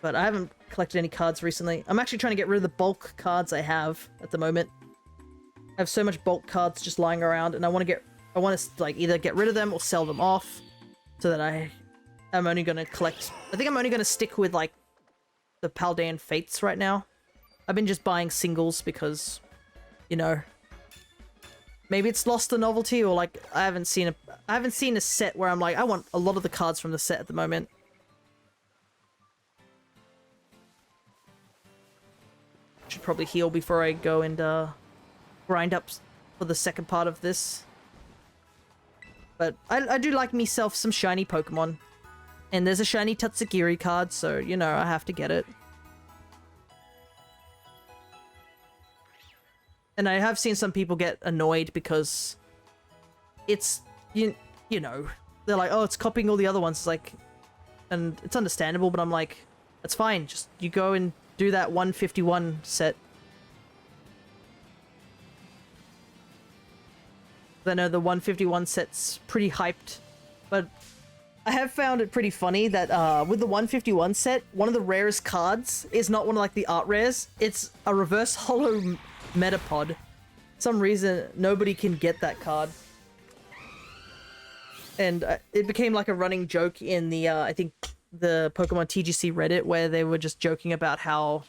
But I haven't collected any cards recently. I'm actually trying to get rid of the bulk cards I have at the moment. I have so much bulk cards just lying around, and I want to like either get rid of them or sell them off, so that I'm only going to collect... I think I'm only going to stick with, like, the Paldean Fates right now. I've been just buying singles because, you know, maybe it's lost the novelty, or, like, I haven't seen a set where I'm like, I want a lot of the cards from the set at the moment. Should probably heal before I go and, grind up for the second part of this. But I do like myself some shiny Pokemon. And there's a shiny Tatsugiri card, so, you know, I have to get it. And I have seen some people get annoyed because it's, you know, they're like, oh, it's copying all the other ones. It's like, and it's understandable, but I'm like, that's fine. Just, you go and do that 151 set. I know the 151 set's pretty hyped, but I have found it pretty funny that with the 151 set, one of the rarest cards is not one of like the art rares. It's a reverse holo Metapod. For some reason, nobody can get that card. And it became like a running joke in the, I think, the Pokemon TGC Reddit, where they were just joking about how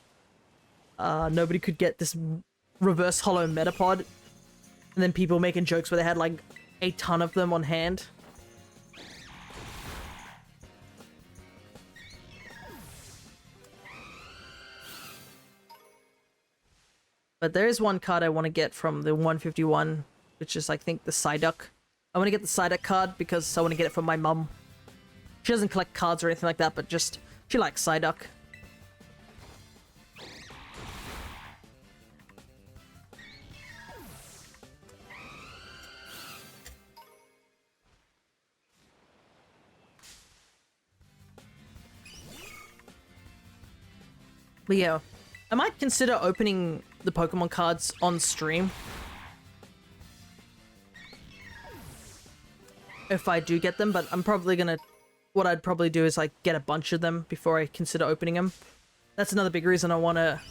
nobody could get this reverse holo Metapod. And then people making jokes where they had like a ton of them on hand. But there is one card I want to get from the 151, which is, I think, the Psyduck. I want to get the Psyduck card because I want to get it from my mum. She doesn't collect cards or anything like that, but just, she likes Psyduck. But yeah, I might consider opening the Pokemon cards on stream. If I do get them, but I'm probably gonna... What I'd probably do is, like, get a bunch of them before I consider opening them. That's another big reason I want to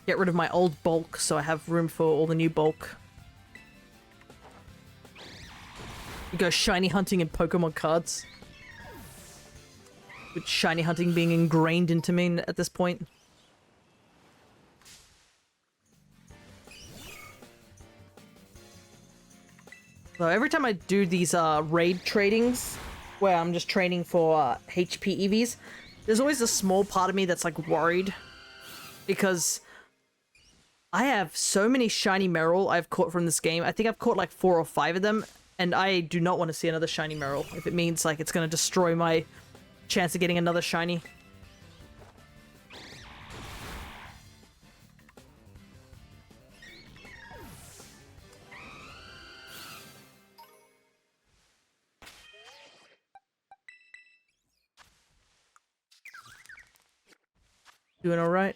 get rid of my old bulk, so I have room for all the new bulk. You go shiny hunting in Pokemon cards. With shiny hunting being ingrained into me at this point. So every time I do these raid tradings, where I'm just trading for HP EVs, there's always a small part of me that's like worried, because I have so many shiny Meryl I've caught from this game. I think I've caught like 4 or 5 of them, and I do not want to see another shiny Meryl if it means like it's going to destroy my chance of getting another shiny. Doing all right.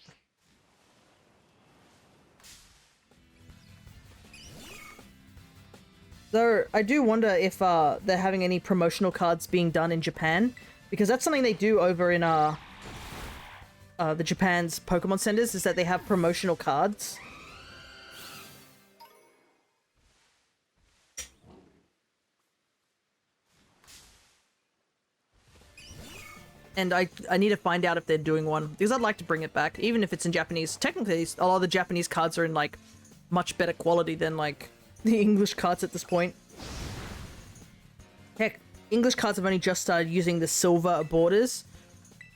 Though I do wonder if they're having any promotional cards being done in Japan, because that's something they do over in the Japan's Pokemon centers is that they have promotional cards. And I need to find out if they're doing one, because I'd like to bring it back, even if it's in Japanese. Technically, a lot of the Japanese cards are in, like, much better quality than, like, the English cards at this point. Heck, English cards have only just started using the silver borders.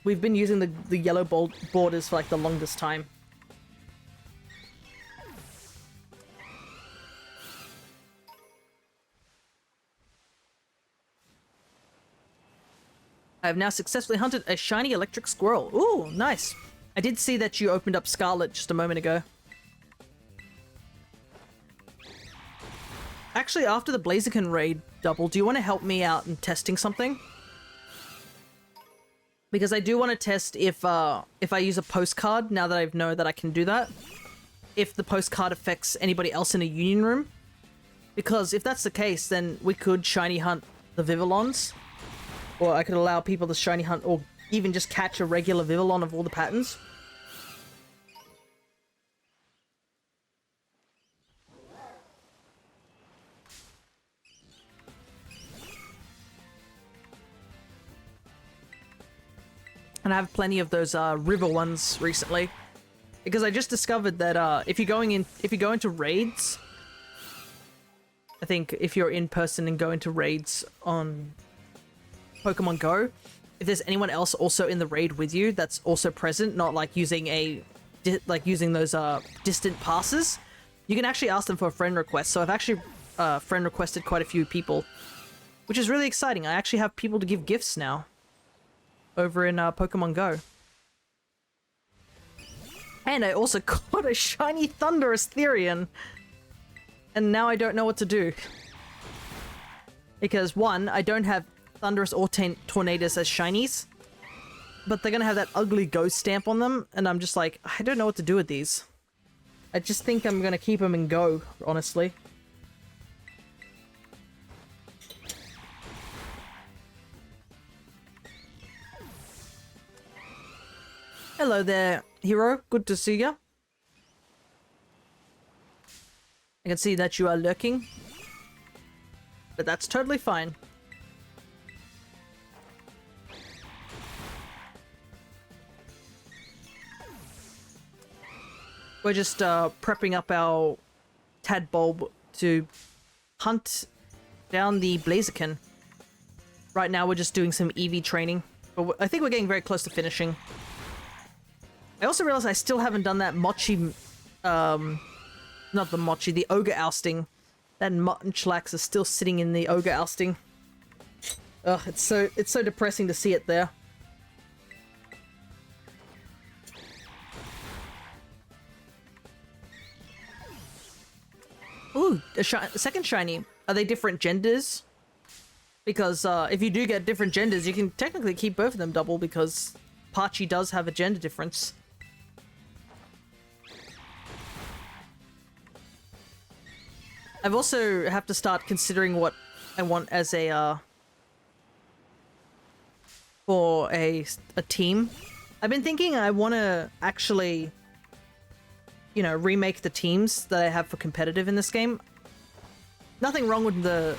We've been using the yellow borders for, like, the longest time. I have now successfully hunted a shiny electric squirrel. Ooh, nice. I did see that you opened up Scarlet just a moment ago. Actually, after the Blaziken raid double, do you want to help me out in testing something? Because I do want to test if I use a postcard, now that I know that I can do that, if the postcard affects anybody else in a union room. Because if that's the case, then we could shiny hunt the Vivillons. Or I could allow people to shiny hunt, or even just catch a regular Vivillon of all the patterns. And I have plenty of those river ones recently, because I just discovered that if you go into raids, I think if you're in person and go into raids on Pokemon Go, if there's anyone else also in the raid with you that's also present, not like using those distant passes, you can actually ask them for a friend request. So I've actually friend requested quite a few people, which is really exciting. I actually have people to give gifts now over in Pokemon Go. And I also caught a shiny Thunderous Therian, and now I don't know what to do. Because one, I don't have Thunderous or Tornadus as shinies, but they're gonna have that ugly ghost stamp on them, and I'm just like, I don't know what to do with these. I just think I'm gonna keep them in Go, honestly. Hello there, hero. Good to see you. I can see that you are lurking, but that's totally fine. We're just prepping up our Tadbulb to hunt down the Blaziken. Right now we're just doing some EV training, but I think we're getting very close to finishing. I also realized I still haven't done that Mochi, not the Mochi, the Ogre ousting. That Munchlax is still sitting in the Ogre ousting. Ugh, it's so depressing to see it there. Ooh, a second shiny. Are they different genders? Because if you do get different genders, you can technically keep both of them double, because Pachi does have a gender difference. I've also have to start considering what I want as a for a team. I've been thinking I want to actually, you know, remake the teams that I have for competitive in this game. Nothing wrong with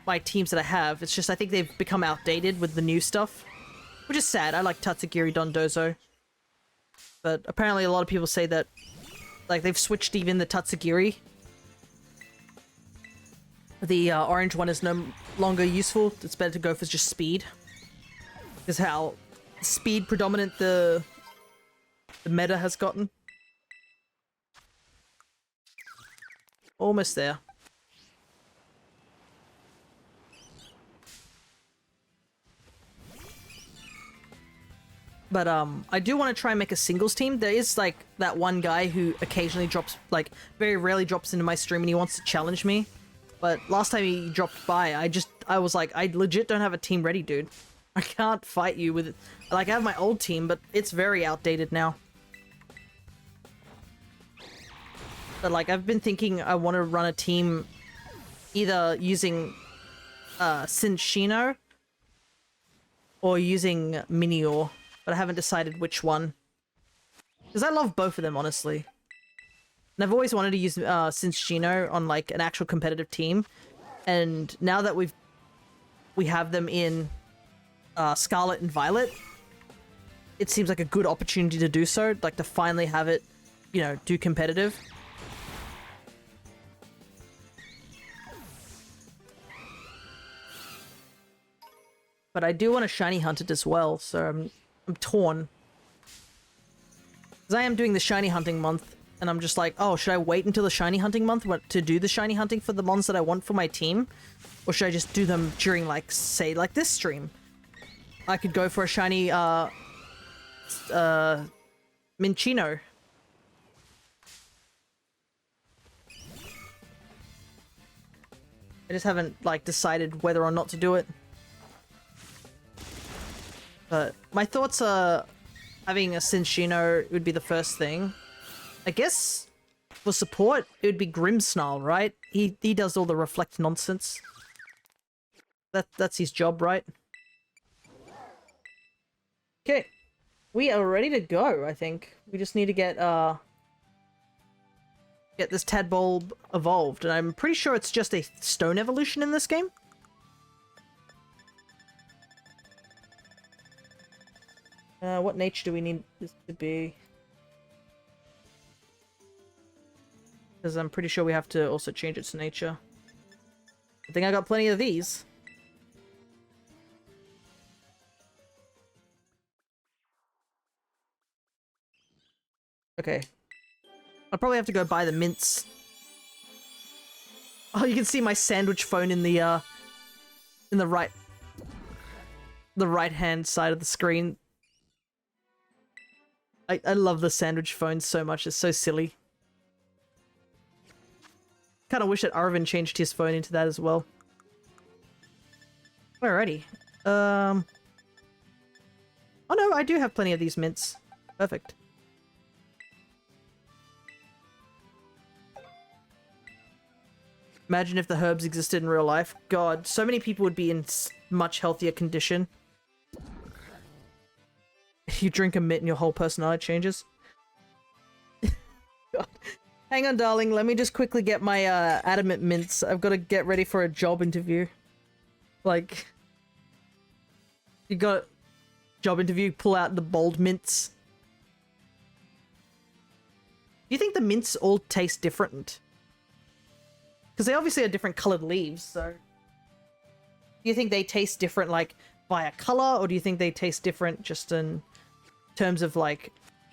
my teams that I have. It's just I think they've become outdated with the new stuff, which is sad. I like Tatsugiri Dondozo, but apparently a lot of people say that like they've switched even the Tatsugiri. The orange one is no longer useful. It's better to go for just speed. Because how speed predominant the meta has gotten. Almost there. But I do want to try and make a singles team. There is like that one guy who occasionally drops, like very rarely drops into my stream, and he wants to challenge me. But last time he dropped by, I was like, I legit don't have a team ready, dude. I can't fight you with, like, I have my old team, but it's very outdated now. But like, I've been thinking I want to run a team either using Cinccino or using Minior, but I haven't decided which one. Because I love both of them, honestly. And I've always wanted to use Cinccino on like an actual competitive team. And now that we have them in Scarlet and Violet, it seems like a good opportunity to do so. Like to finally have it, you know, do competitive. But I do want to shiny hunt it as well, so I'm torn. Because I am doing the shiny hunting month, and I'm just like, oh, should I wait until the shiny hunting month to do the shiny hunting for the mons that I want for my team? Or should I just do them during, like, say, like this stream? I could go for a shiny, Minccino. I just haven't, like, decided whether or not to do it. But my thoughts are having a Cinccino would be the first thing. I guess for support, it would be Grimmsnarl, right? He does all the reflect nonsense. That's his job, right? Okay. We are ready to go, I think. We just need to get this Tadbulb evolved, and I'm pretty sure it's just a stone evolution in this game. What nature do we need this to be? Because I'm pretty sure we have to also change its nature. I think I got plenty of these. Okay. I'll probably have to go buy the mints. Oh, you can see my sandwich phone in the right-hand side of the screen. I love the sandwich phone so much, it's so silly. Kinda wish that Arvin changed his phone into that as well. Alrighty. Oh no, I do have plenty of these mints. Perfect. Imagine if the herbs existed in real life. God, so many people would be in much healthier condition. You drink a mint and your whole personality changes. God. Hang on, darling. Let me just quickly get my adamant mints. I've got to get ready for a job interview. Like, you got job interview, pull out the bold mints. Do you think the mints all taste different? Because they obviously are different colored leaves, so... Do you think they taste different, like, by a color, or do you think they taste different just in terms of, like,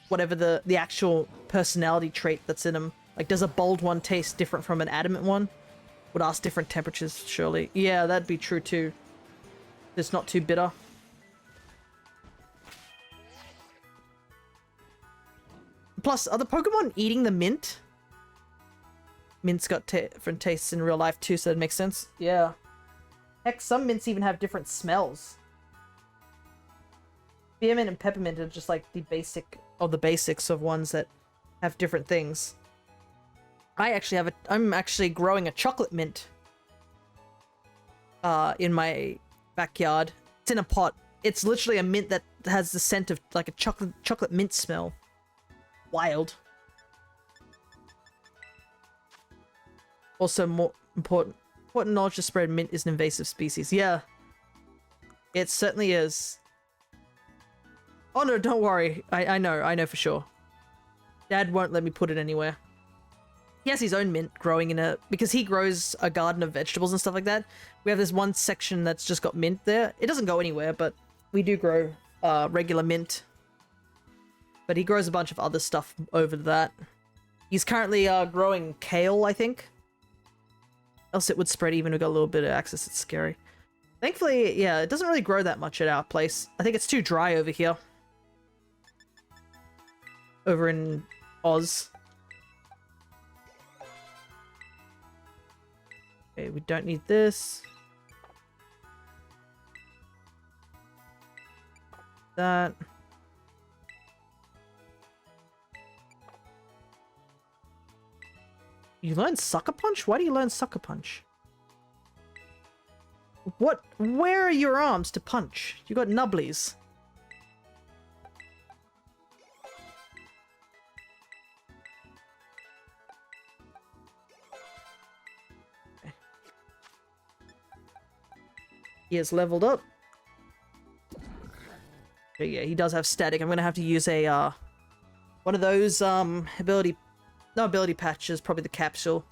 whatever the actual personality trait that's in them? Like, does a bold one taste different from an adamant one? Would ask different temperatures, surely. Yeah, that'd be true too. It's not too bitter. Plus, are the Pokemon eating the mint? Mint's got different tastes in real life too, so that makes sense. Yeah. Heck, some mints even have different smells. Spearmint and peppermint are just like the basic of the basics of ones that have different things. I'm actually growing a chocolate mint in my backyard. It's in a pot. It's literally a mint that has the scent of like a chocolate mint smell. Wild. Also, more important knowledge to spread, mint is an invasive species. Yeah. It certainly is. Oh no, don't worry. I know for sure. Dad won't let me put it anywhere. He has his own mint growing in because he grows a garden of vegetables and stuff like that. We have this one section that's just got mint there. It doesn't go anywhere, but we do grow regular mint. But he grows a bunch of other stuff over that. He's currently growing kale, I think. Else it would spread even if we got a little bit of access. It's scary. Thankfully, yeah, it doesn't really grow that much at our place. I think it's too dry over here. Over in Oz. Okay, we don't need this. That. You learn Sucker Punch? Why do you learn Sucker Punch? What? Where are your arms to punch? You got nubblies. He is leveled up. But yeah, he does have static. I'm gonna have to use a one of those ability patches, probably the capsule.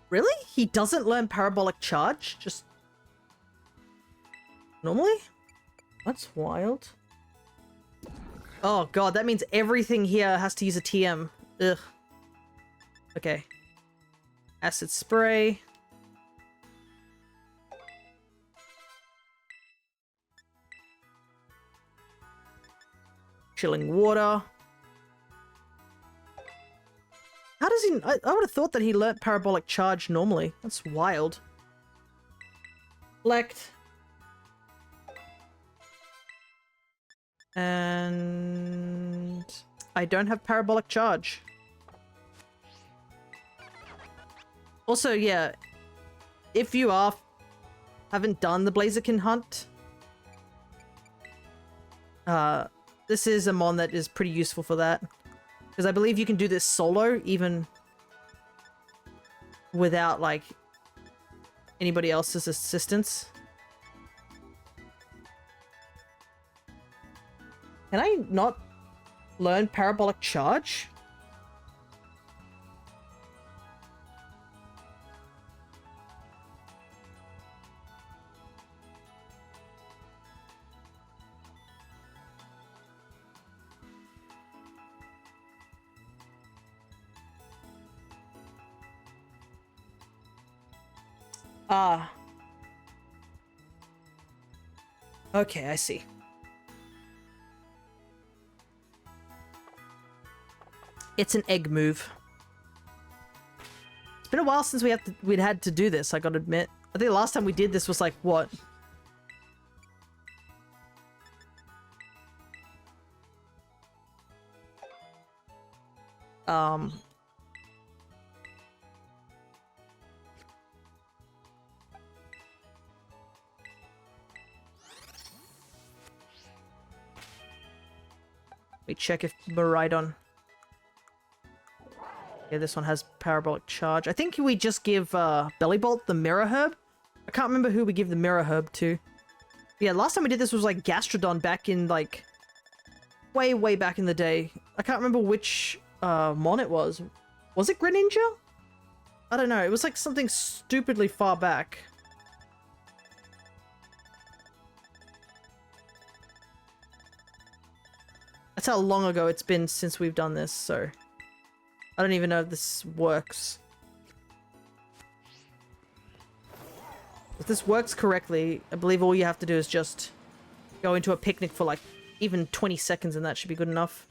Really? He doesn't learn parabolic charge? Just normally? That's wild. Oh god, that means everything here has to use a TM. Ugh. Okay. Acid spray. Chilling water. How does he... I would have thought that he learnt parabolic charge normally. That's wild. Select. And... I don't have parabolic charge. Also, yeah. If you haven't done the Blaziken hunt... this is a mon that is pretty useful for that. Because I believe you can do this solo, even without, like, anybody else's assistance. Can I not learn parabolic charge? Ah. Okay, I see. It's an egg move. It's been a while since we'd had to do this, I gotta admit. I think the last time we did this was like, what? Let me check if Maridon... Yeah, this one has parabolic charge. I think we just give Bellybolt the Mirror Herb. I can't remember who we give the Mirror Herb to. Yeah, last time we did this was like Gastrodon back in like... way back in the day. I can't remember which mon it was. Was it Greninja? I don't know. It was like something stupidly far back. That's how long ago it's been since we've done this, so... I don't even know if this works. If this works correctly, I believe all you have to do is just go into a picnic for like even 20 seconds and that should be good enough.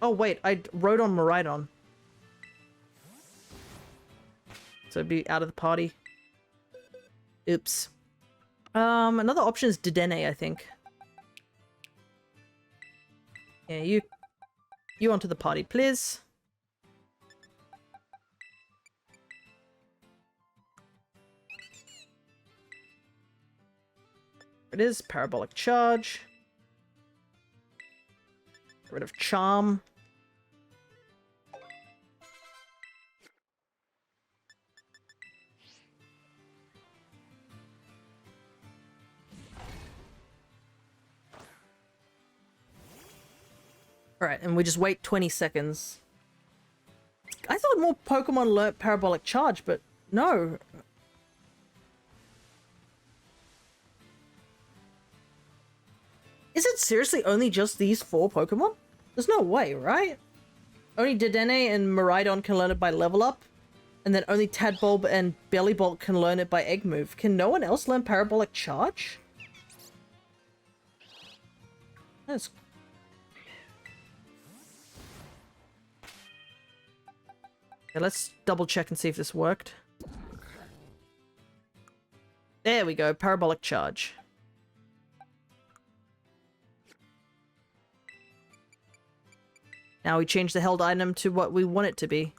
Oh wait, I rode on Maridon. So it'd be out of the party. Oops. Another option is Dedenne, I think. Yeah, you onto the party, please. It is parabolic charge. Get rid of charm. Alright, and we just wait 20 seconds. I thought more Pokemon learnt parabolic charge, but no. Is it seriously only just these 4 Pokemon? There's no way, right? Only Dedenne and Maridon can learn it by level up, and then only Tadbulb and Bellybolt can learn it by egg move. Can no one else learn parabolic charge? That's... Okay, let's double check and see if this worked. There we go, parabolic charge. Now we change the held item to what we want it to be.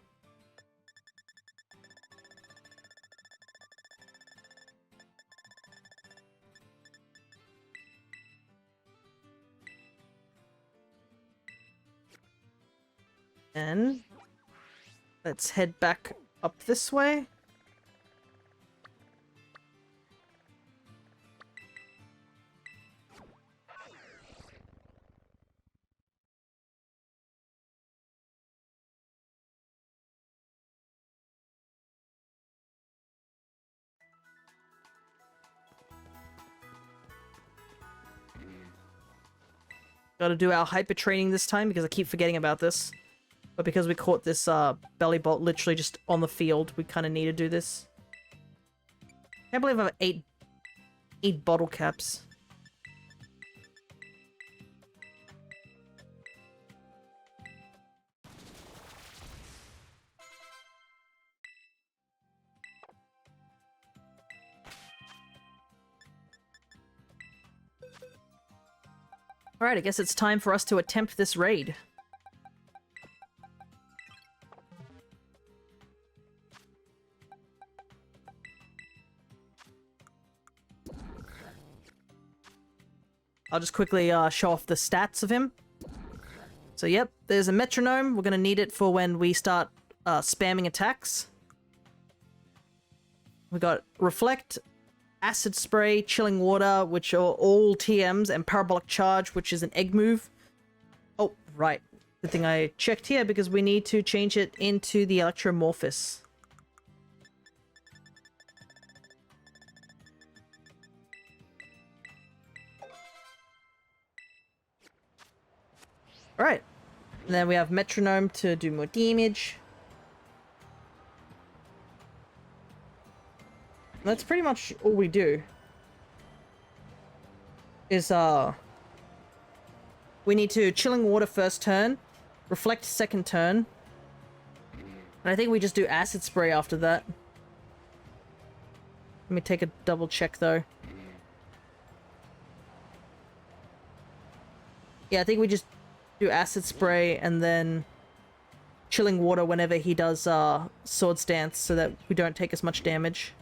And let's head back up this way. Gotta do our hyper training this time because I keep forgetting about this. But because we caught this belly bolt literally just on the field, we kind of need to do this. Can't believe I have eight bottle caps. Alright, I guess it's time for us to attempt this raid. I'll just quickly show off the stats of him. So yep, there's a metronome. We're going to need it for when we start spamming attacks. We got Reflect, Acid Spray, Chilling Water, which are all TMs, and Parabolic Charge, which is an egg move. Oh, right. Good thing I checked here because we need to change it into the Electromorphous. Alright. And then we have Metronome to do more damage. That's pretty much all we do. Is, we need to Chilling Water first turn, Reflect second turn, and I think we just do Acid Spray after that. Let me take a double check though. Yeah, I think we just do Acid Spray and then Chilling Water whenever he does Swords Dance so that we don't take as much damage.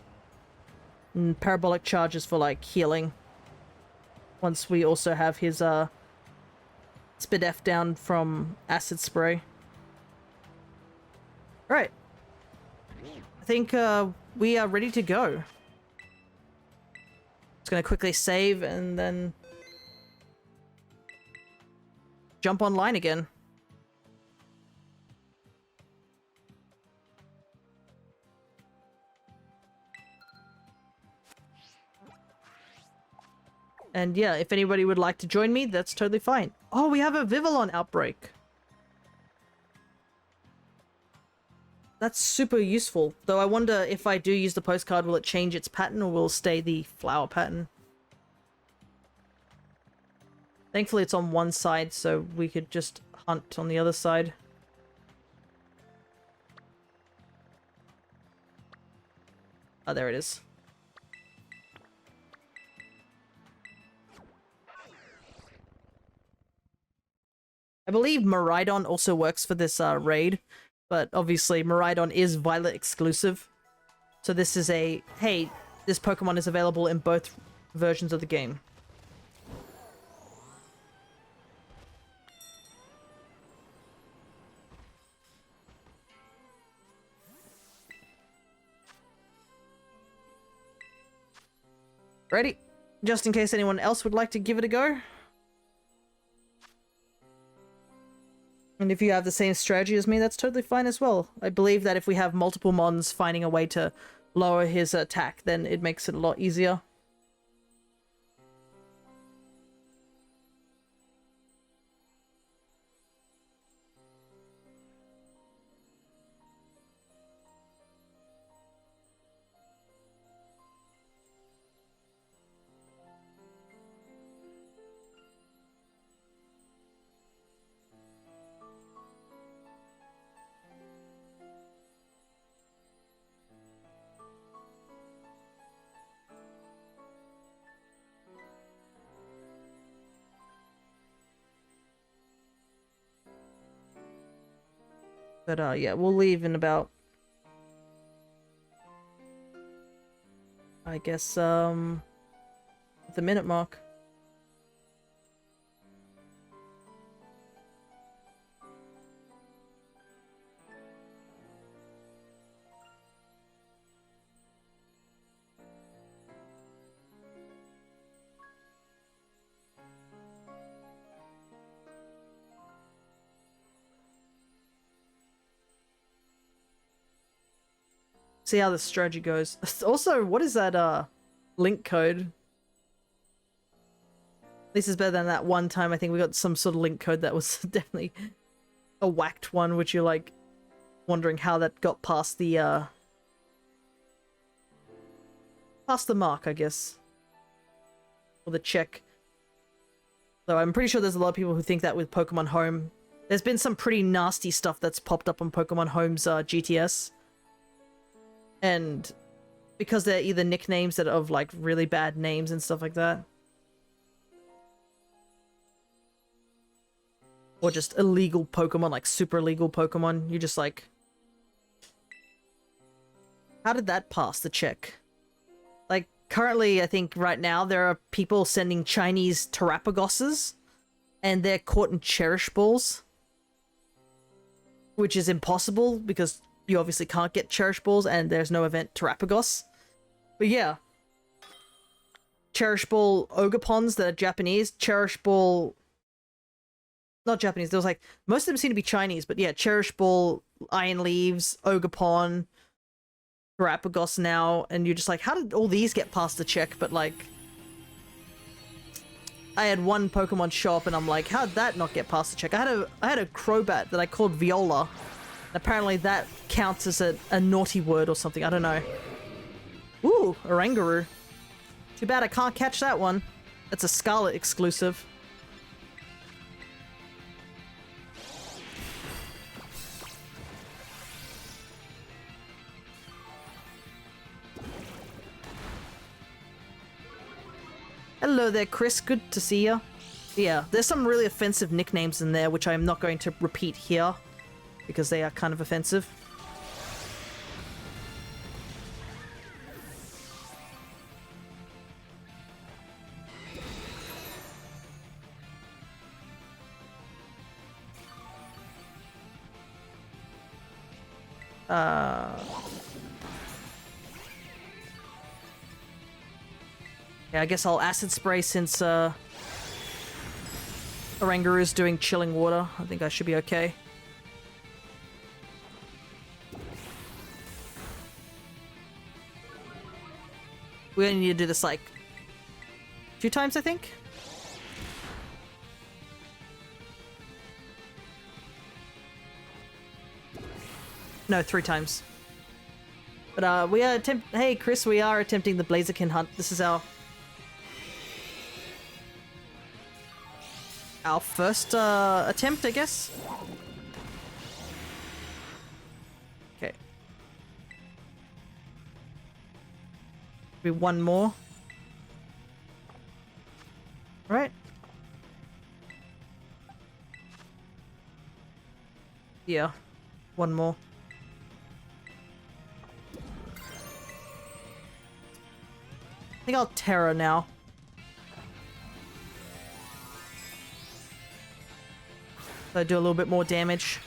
And Parabolic Charges for like healing. Once we also have his Spid F down from Acid Spray. Right. I think we are ready to go. Just gonna quickly save and then jump online again. And yeah, if anybody would like to join me, that's totally fine. Oh, we have a Vivillon outbreak. That's super useful. Though I wonder if I do use the postcard, will it change its pattern or will it stay the flower pattern? Thankfully it's on one side, so we could just hunt on the other side. Oh, there it is. I believe Miraidon also works for this raid, but obviously Miraidon is Violet exclusive. So this is a, hey, this Pokemon is available in both versions of the game. Ready? Just in case anyone else would like to give it a go. And if you have the same strategy as me, that's totally fine as well. I believe that if we have multiple mons finding a way to lower his attack, then it makes it a lot easier. But yeah, we'll leave in about, I guess, the minute mark. See how the strategy goes. Also, what is that link code? At least it's better than that one time I think we got some sort of link code that was definitely a whacked one, which you're like wondering how that got past the mark, I guess. Or the check. So I'm pretty sure there's a lot of people who think that with Pokemon Home. There's been some pretty nasty stuff that's popped up on Pokemon Home's GTS. And because they're either nicknames that are of like really bad names and stuff like that. Or just illegal Pokemon, like super illegal Pokemon. You're just like, how did that pass the check? Like, currently, I think right now, there are people sending Chinese Terrapagosses, and they're caught in Cherish Balls. Which is impossible, because you obviously can't get Cherish Balls, and there's no event Terrapagos. But yeah. Cherish Ball Ogapons that are Japanese, Cherish Ball... Not Japanese, there was like... Most of them seem to be Chinese, but yeah, Cherish Ball, Iron Leaves, Ogapon... Terrapagos now, and you're just like, how did all these get past the check? But like, I had one Pokemon show up, and I'm like, how did that not get past the check? I had a Crobat that I called Viola. And apparently that counts as a naughty word or something. I don't know. Ooh, Oranguru. Too bad I can't catch that one. That's a Scarlet exclusive. Hello there, Chris. Good to see you. Yeah, there's some really offensive nicknames in there, which I'm not going to repeat here, because they are kind of offensive. Yeah, I guess I'll Acid Spray since Oranguru is doing Chilling Water. I think I should be okay. We only need to do this like 2 times, I think. No, 3 times. But we are hey Chris, we are attempting the Blaziken hunt. This is our first attempt, I guess. Okay. Be one more. Right. Yeah. One more. I think I'll Terra now. So I do a little bit more damage.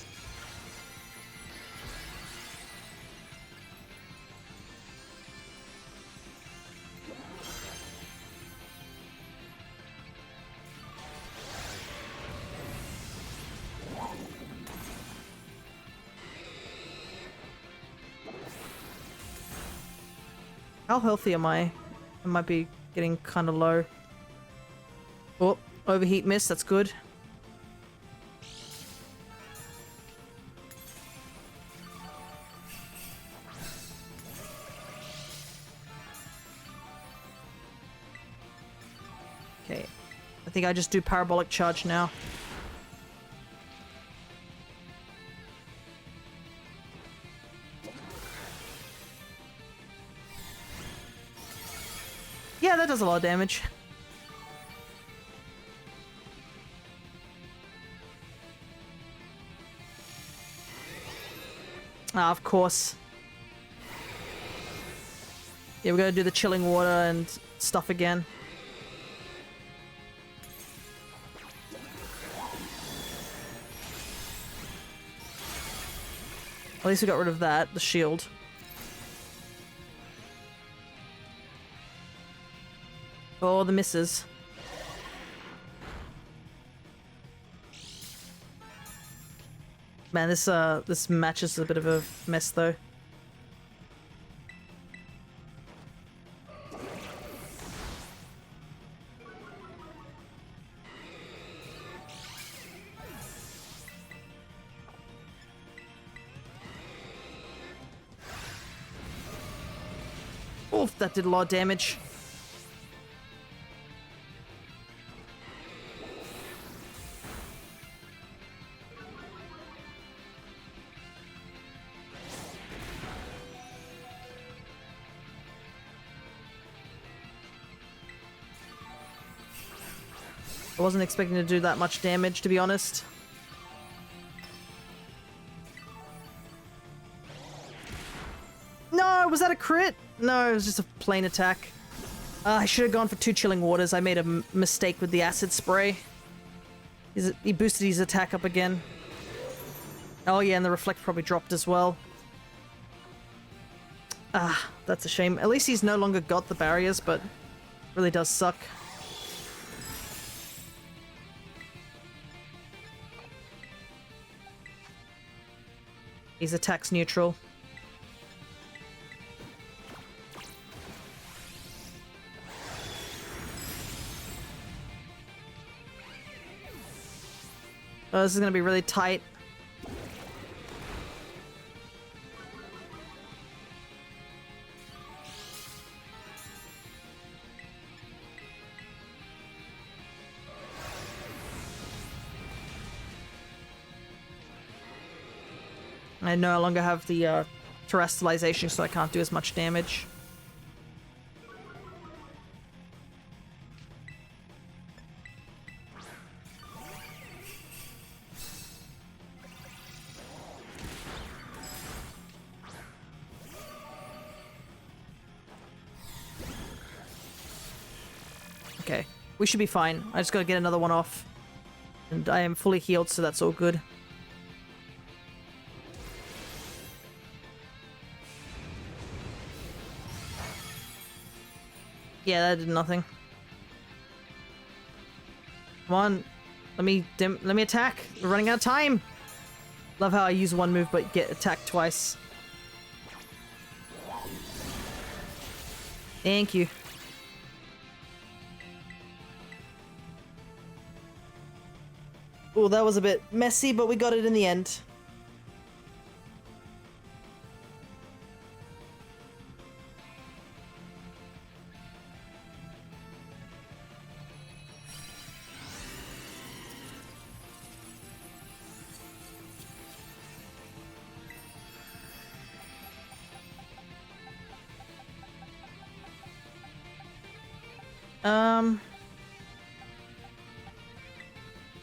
How healthy am I? I might be getting kind of low. Oh, overheat miss, that's good. Okay, I think I just do Parabolic Charge now. Yeah, that does a lot of damage. Ah, of course. Yeah, we're gonna do the Chilling Water and stuff again. At least we got rid of that, the shield. Oh, the misses. Man, this match is a bit of a mess though. Oof, that did a lot of damage. I wasn't expecting to do that much damage, to be honest. No, was that a crit? No, it was just a plain attack. I should have gone for 2 chilling waters. I made a mistake with the acid spray. He boosted his attack up again. Oh yeah, and the reflect probably dropped as well. Ah, that's a shame. At least he's no longer got the barriers, but really does suck. His attack's neutral. Oh, this is gonna be really tight. I no longer have the terrestrialization, so I can't do as much damage. Okay, we should be fine. I just gotta get another one off. And I am fully healed, so that's all good. Yeah, that did nothing. Come on. Let me attack. We're running out of time. Love how I use one move but get attacked twice. Thank you. Oh, that was a bit messy, but we got it in the end.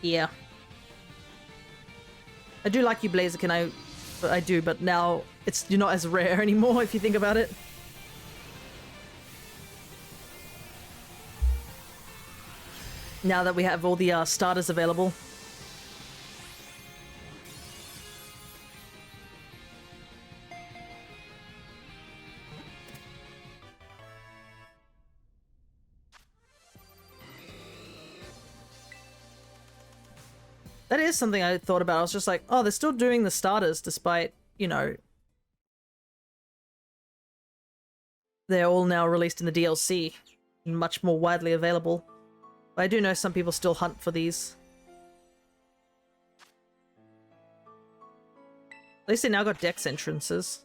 Yeah. I do like you, Blaziken, I do, but now you're not as rare anymore if you think about it. Now that we have all the starters available. That is something I thought about. I was just like, oh, they're still doing the starters despite, you know, they're all now released in the DLC and much more widely available. But I do know some people still hunt for these. At least they now got Dex entrances.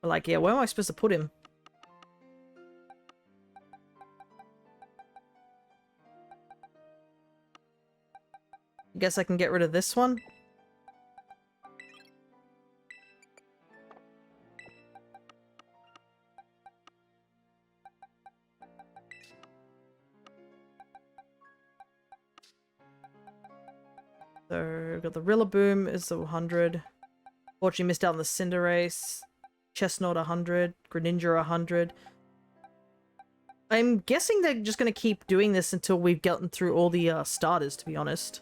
But like, yeah, where am I supposed to put him? I guess I can get rid of this one. So, we've got the Rillaboom is the 100. Fortunately missed out on the Cinderace. Chestnut 100. Greninja 100. I'm guessing they're just going to keep doing this until we've gotten through all the starters, to be honest.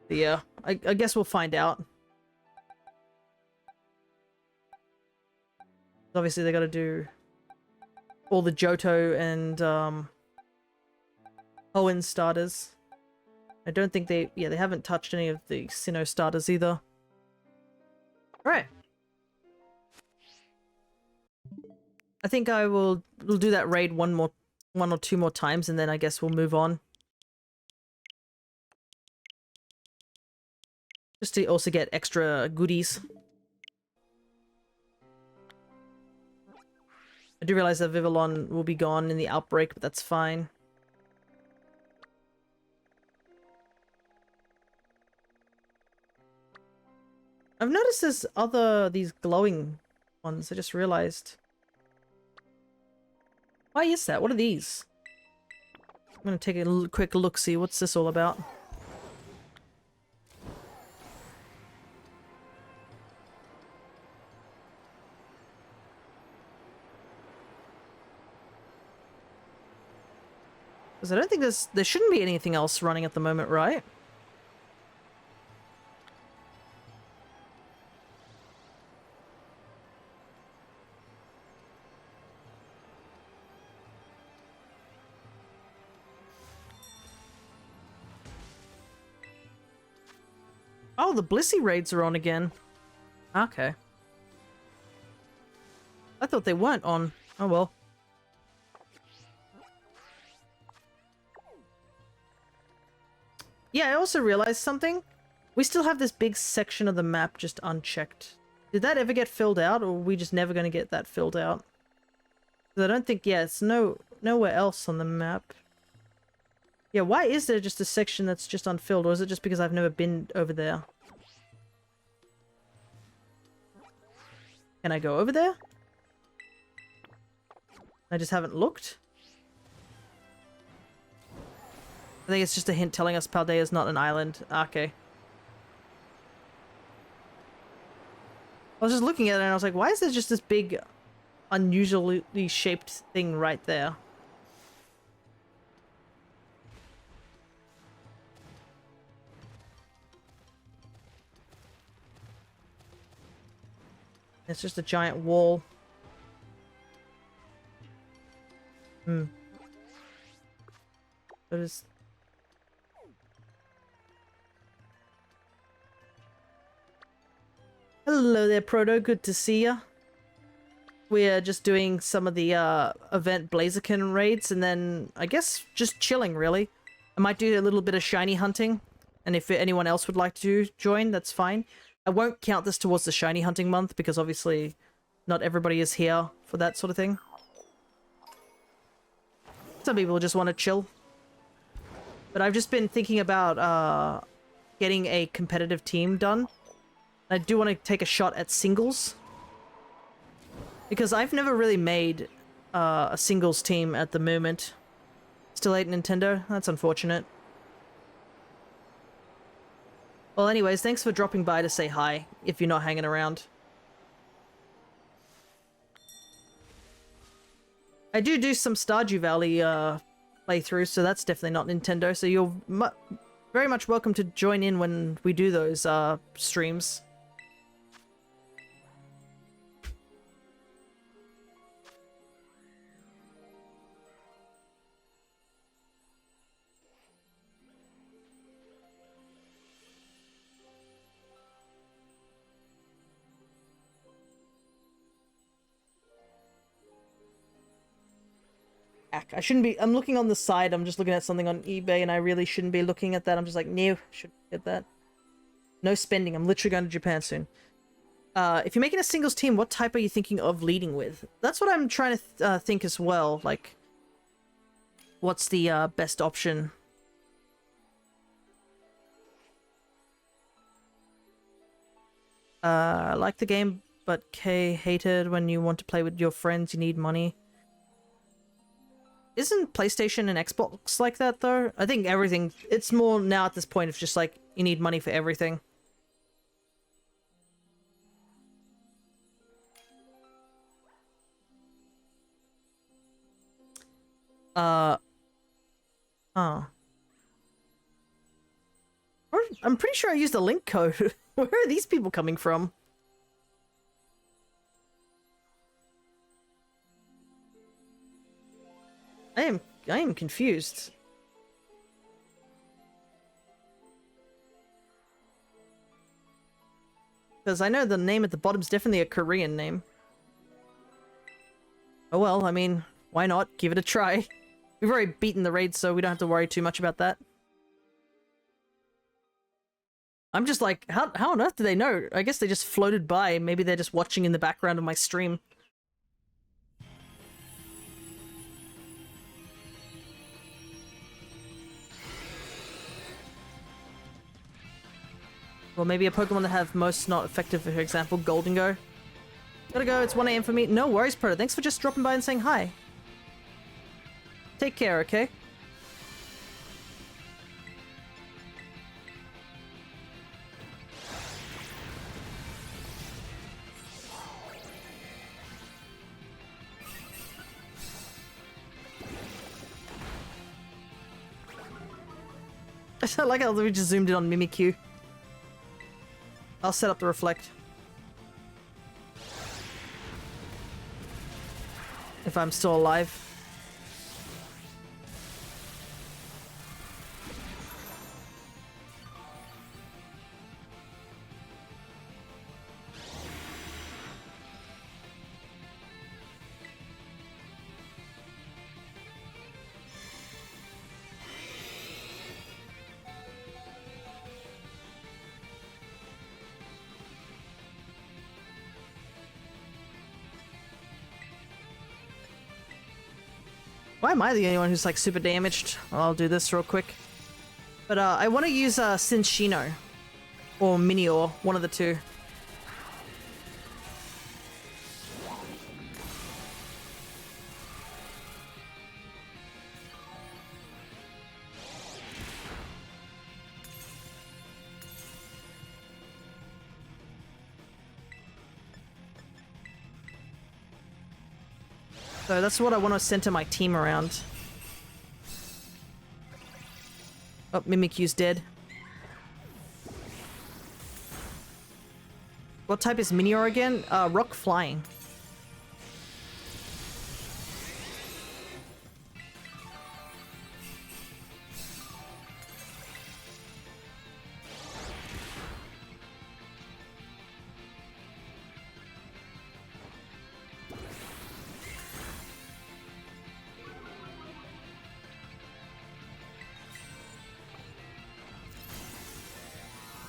But yeah, I guess we'll find out. Obviously, they got to do all the Johto and Hoenn starters. I don't think they haven't touched any of the Sinnoh starters either. Right. I think we'll do that raid one or two more times, and then I guess we'll move on. Just to also get extra goodies. I do realize that Vivillon will be gone in the outbreak, but that's fine. I've noticed there's these glowing ones, I just realized. Why is that? What are these? I'm gonna take a quick look, see what's this all about. Because I don't think there shouldn't be anything else running at the moment, right? Oh, the Blissey raids are on again. Okay. I thought they weren't on. Oh well. Yeah, I also realized something. We still have this big section of the map just unchecked. Did that ever get filled out, or are we just never going to get that filled out? Because I don't think, yeah, it's nowhere else on the map. Yeah, why is there just a section that's just unfilled, or is it just because I've never been over there? Can I go over there? I just haven't looked. I think it's just a hint telling us Paldea is not an island. Okay. I was just looking at it and I was like, why is there just this big, unusually shaped thing right there? It's just a giant wall. Hmm. It is... Hello there, Proto. Good to see ya. We're just doing some of the event Blaziken raids, and then I guess just chilling, really. I might do a little bit of shiny hunting, and if anyone else would like to join, that's fine. I won't count this towards the shiny hunting month, because obviously not everybody is here for that sort of thing. Some people just want to chill. But I've just been thinking about getting a competitive team done. I do want to take a shot at singles. Because I've never really made a singles team at the moment. Still hate Nintendo? That's unfortunate. Well, anyways, thanks for dropping by to say hi, if you're not hanging around. I do some Stardew Valley playthroughs, so that's definitely not Nintendo, so you're very much welcome to join in when we do those streams. I shouldn't be... I'm looking on the side, I'm just looking at something on eBay, and I really shouldn't be looking at that. I'm just like, no, shouldn't get that. No spending, I'm literally going to Japan soon. If you're making a singles team, what type are you thinking of leading with? That's what I'm trying to think as well, like... What's the best option? I like the game, but K hated when you want to play with your friends, you need money. Isn't PlayStation and Xbox like that, though? I think everything... It's more now at this point of just like, you need money for everything. Oh. I'm pretty sure I used a link code. Where are these people coming from? I am confused. Because I know the name at the bottom is definitely a Korean name. Oh well, I mean, why not? Give it a try. We've already beaten the raid, so we don't have to worry too much about that. I'm just like, how on earth do they know? I guess they just floated by. Maybe they're just watching in the background of my stream. Well, maybe a Pokemon that have most not effective, for example, Golden Go. Gotta go, it's 1 AM for me. No worries, Predator. Thanks for just dropping by and saying hi. Take care, okay? I like how we just zoomed in on Mimikyu. I'll set up the reflect. If I'm still alive. Why am I the only one who's like super damaged? I'll do this real quick. But I want to use Cinccino or Minior, one of the two. So that's what I want to center my team around. Oh, Mimikyu's dead. What type is Minior again? Rock Flying.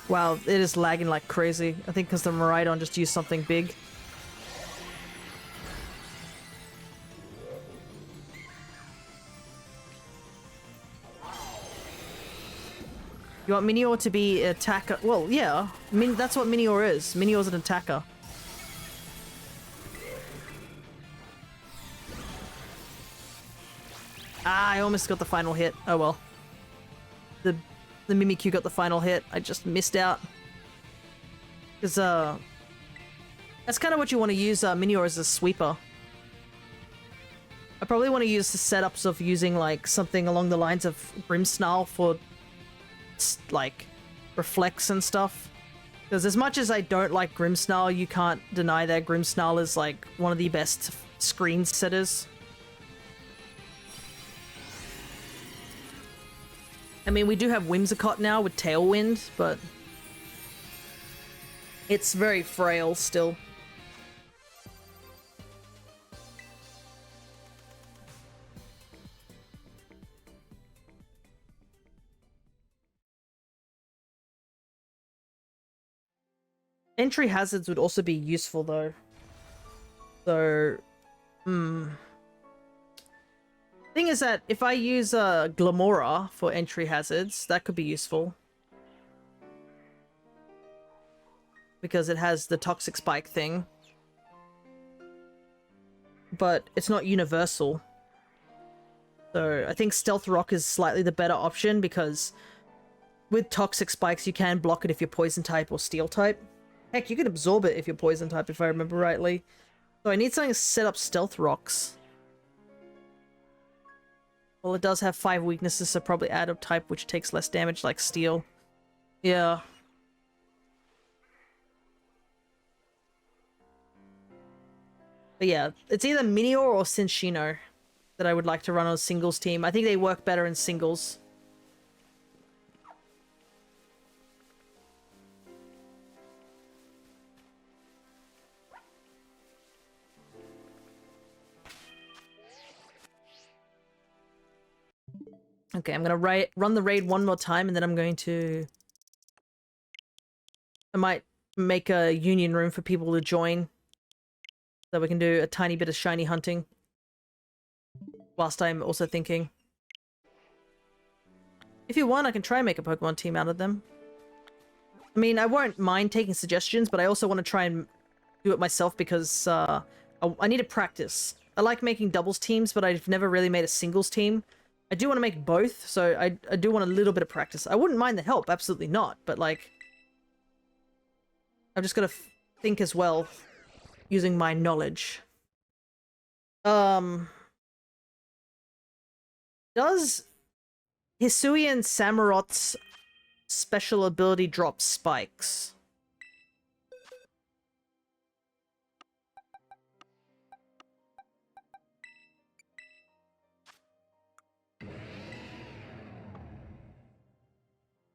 Wow, it is lagging like crazy. I think because the Miraidon just used something big. You want Minior to be an attacker? Well, yeah. That's what Minior is. Minior's an attacker. Ah, I almost got the final hit. Oh well. The Mimikyu got the final hit. I just missed out. Because, that's kind of what you want to use Minior as a sweeper. I probably want to use the setups of using, like, something along the lines of Grimmsnarl for, like, reflex and stuff. Because as much as I don't like Grimmsnarl, you can't deny that Grimmsnarl is, like, one of the best screen setters. I mean, we do have Whimsicott now with Tailwind, but it's very frail still. Entry hazards would also be useful though. So, thing is that if I use Glamora for entry hazards, that could be useful. Because it has the toxic spike thing. But it's not universal. So I think Stealth Rock is slightly the better option because with toxic spikes you can block it if you're poison type or steel type. Heck, you can absorb it if you're poison type if I remember rightly. So I need something to set up Stealth Rocks. Well, it does have 5 weaknesses, so probably add a type which takes less damage, like steel. Yeah. But yeah, it's either Minior or Cinccino that I would like to run on a singles team. I think they work better in singles. Okay, I'm gonna run the raid one more time, and then I'm going to... I might make a union room for people to join, so we can do a tiny bit of shiny hunting. Whilst I'm also thinking. If you want, I can try and make a Pokemon team out of them. I mean, I won't mind taking suggestions, but I also want to try and do it myself because I need to practice. I like making doubles teams, but I've never really made a singles team. I do want to make both, so I do want a little bit of practice. I wouldn't mind the help, absolutely not, but like... I've just got to think as well, using my knowledge. Does Hisuian Samurot's special ability drop spikes?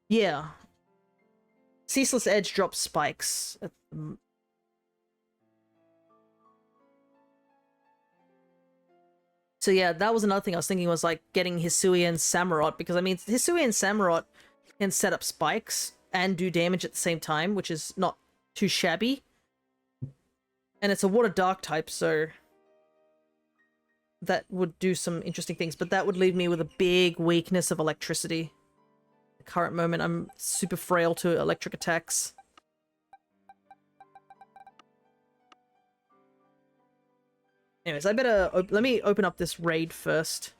Yeah. Ceaseless Edge drops spikes. So yeah, that was another thing I was thinking, was like getting Hisuian Samurott, because I mean, Hisuian Samurott can set up spikes and do damage at the same time, which is not too shabby. And it's a water dark type, so that would do some interesting things, but that would leave me with a big weakness of electricity. At the current moment, I'm super frail to electric attacks. Anyways, I better... let me open up this raid first.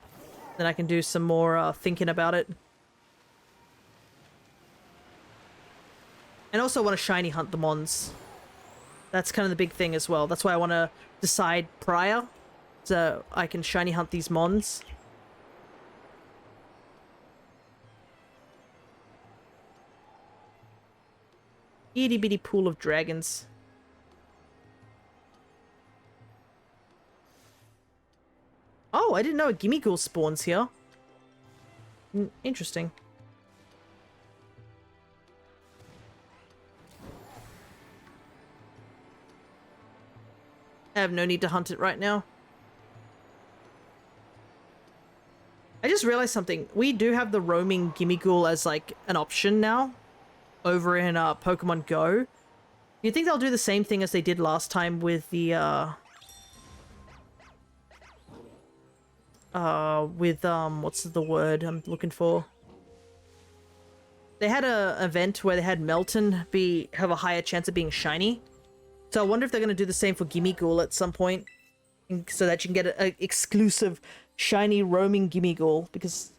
Then I can do some more thinking about it. And also want to shiny hunt the Mons. That's kind of the big thing as well. That's why I want to decide prior, so I can shiny hunt these Mons. Itty bitty pool of dragons. Oh, I didn't know a Gimmighoul spawns here. Interesting. I have no need to hunt it right now. I just realized something. We do have the roaming Gimmighoul as like an option now over in Pokemon Go. You think they'll do the same thing as they did last time with the what's the word I'm looking for? They had a event where they had Melton have a higher chance of being shiny. So I wonder if they're going to do the same for Gimmighoul at some point, so that you can get an exclusive shiny roaming Gimmighoul, because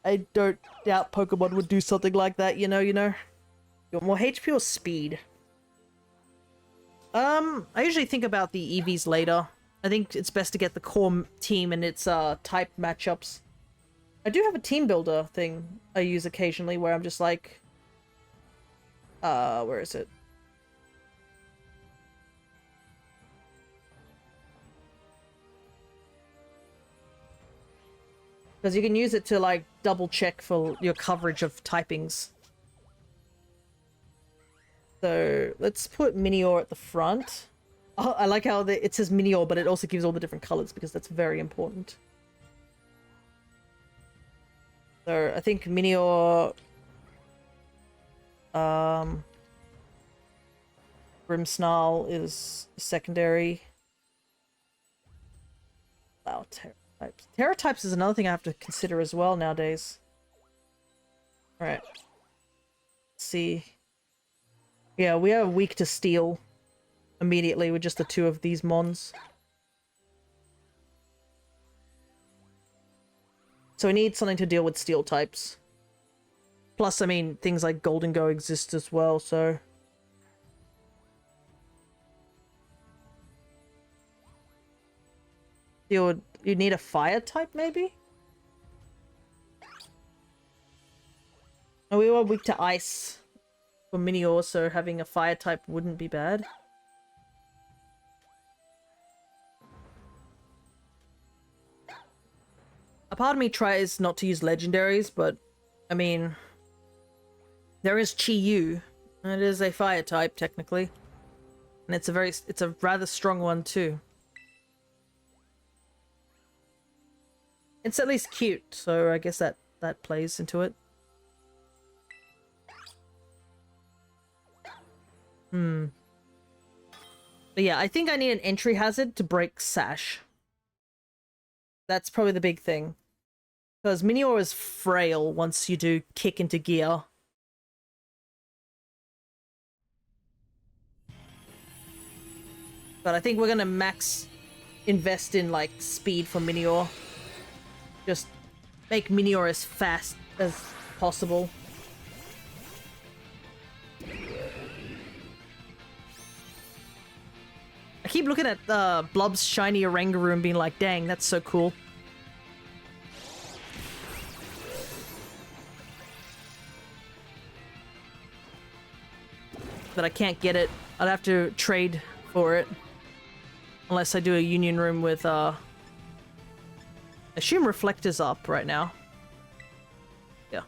I don't doubt Pokemon would do something like that, you know? You want more HP or speed? I usually think about the EVs later. I think it's best to get the core team and its type matchups. I do have a team builder thing I use occasionally where I'm just like... where is it? Because you can use it to, like, double check for your coverage of typings. So, let's put Minior at the front. Oh, I like how it says Minior, but it also gives all the different colors, because that's very important. So, I think Minior... Grimmsnarl is secondary. Wow, Terra-types. Terra-types is another thing I have to consider as well nowadays. Alright. Let's see. Yeah, we are weak to steel immediately with just the two of these mons. So we need something to deal with steel types. Plus, I mean, things like Golden Go exist as well, so... You need a fire type, maybe? And we were weak to ice for Minior, so having a fire type wouldn't be bad. A part of me tries not to use legendaries, but I mean, there is Chi-Yu, and it is a fire type technically, and it's a rather strong one too. It's at least cute, so I guess that that plays into it. But yeah, I think I need an entry hazard to break Sash. That's probably the big thing. Because Minior is frail once you do kick into gear. But I think we're gonna max invest in, like, speed for Minior. Just make Minior as fast as possible. I keep looking at Blob's shiny Oranguru and being like, dang, that's so cool. But I can't get it. I'd have to trade for it. Unless I do a union room with, assume Reflector's up right now. Yeah.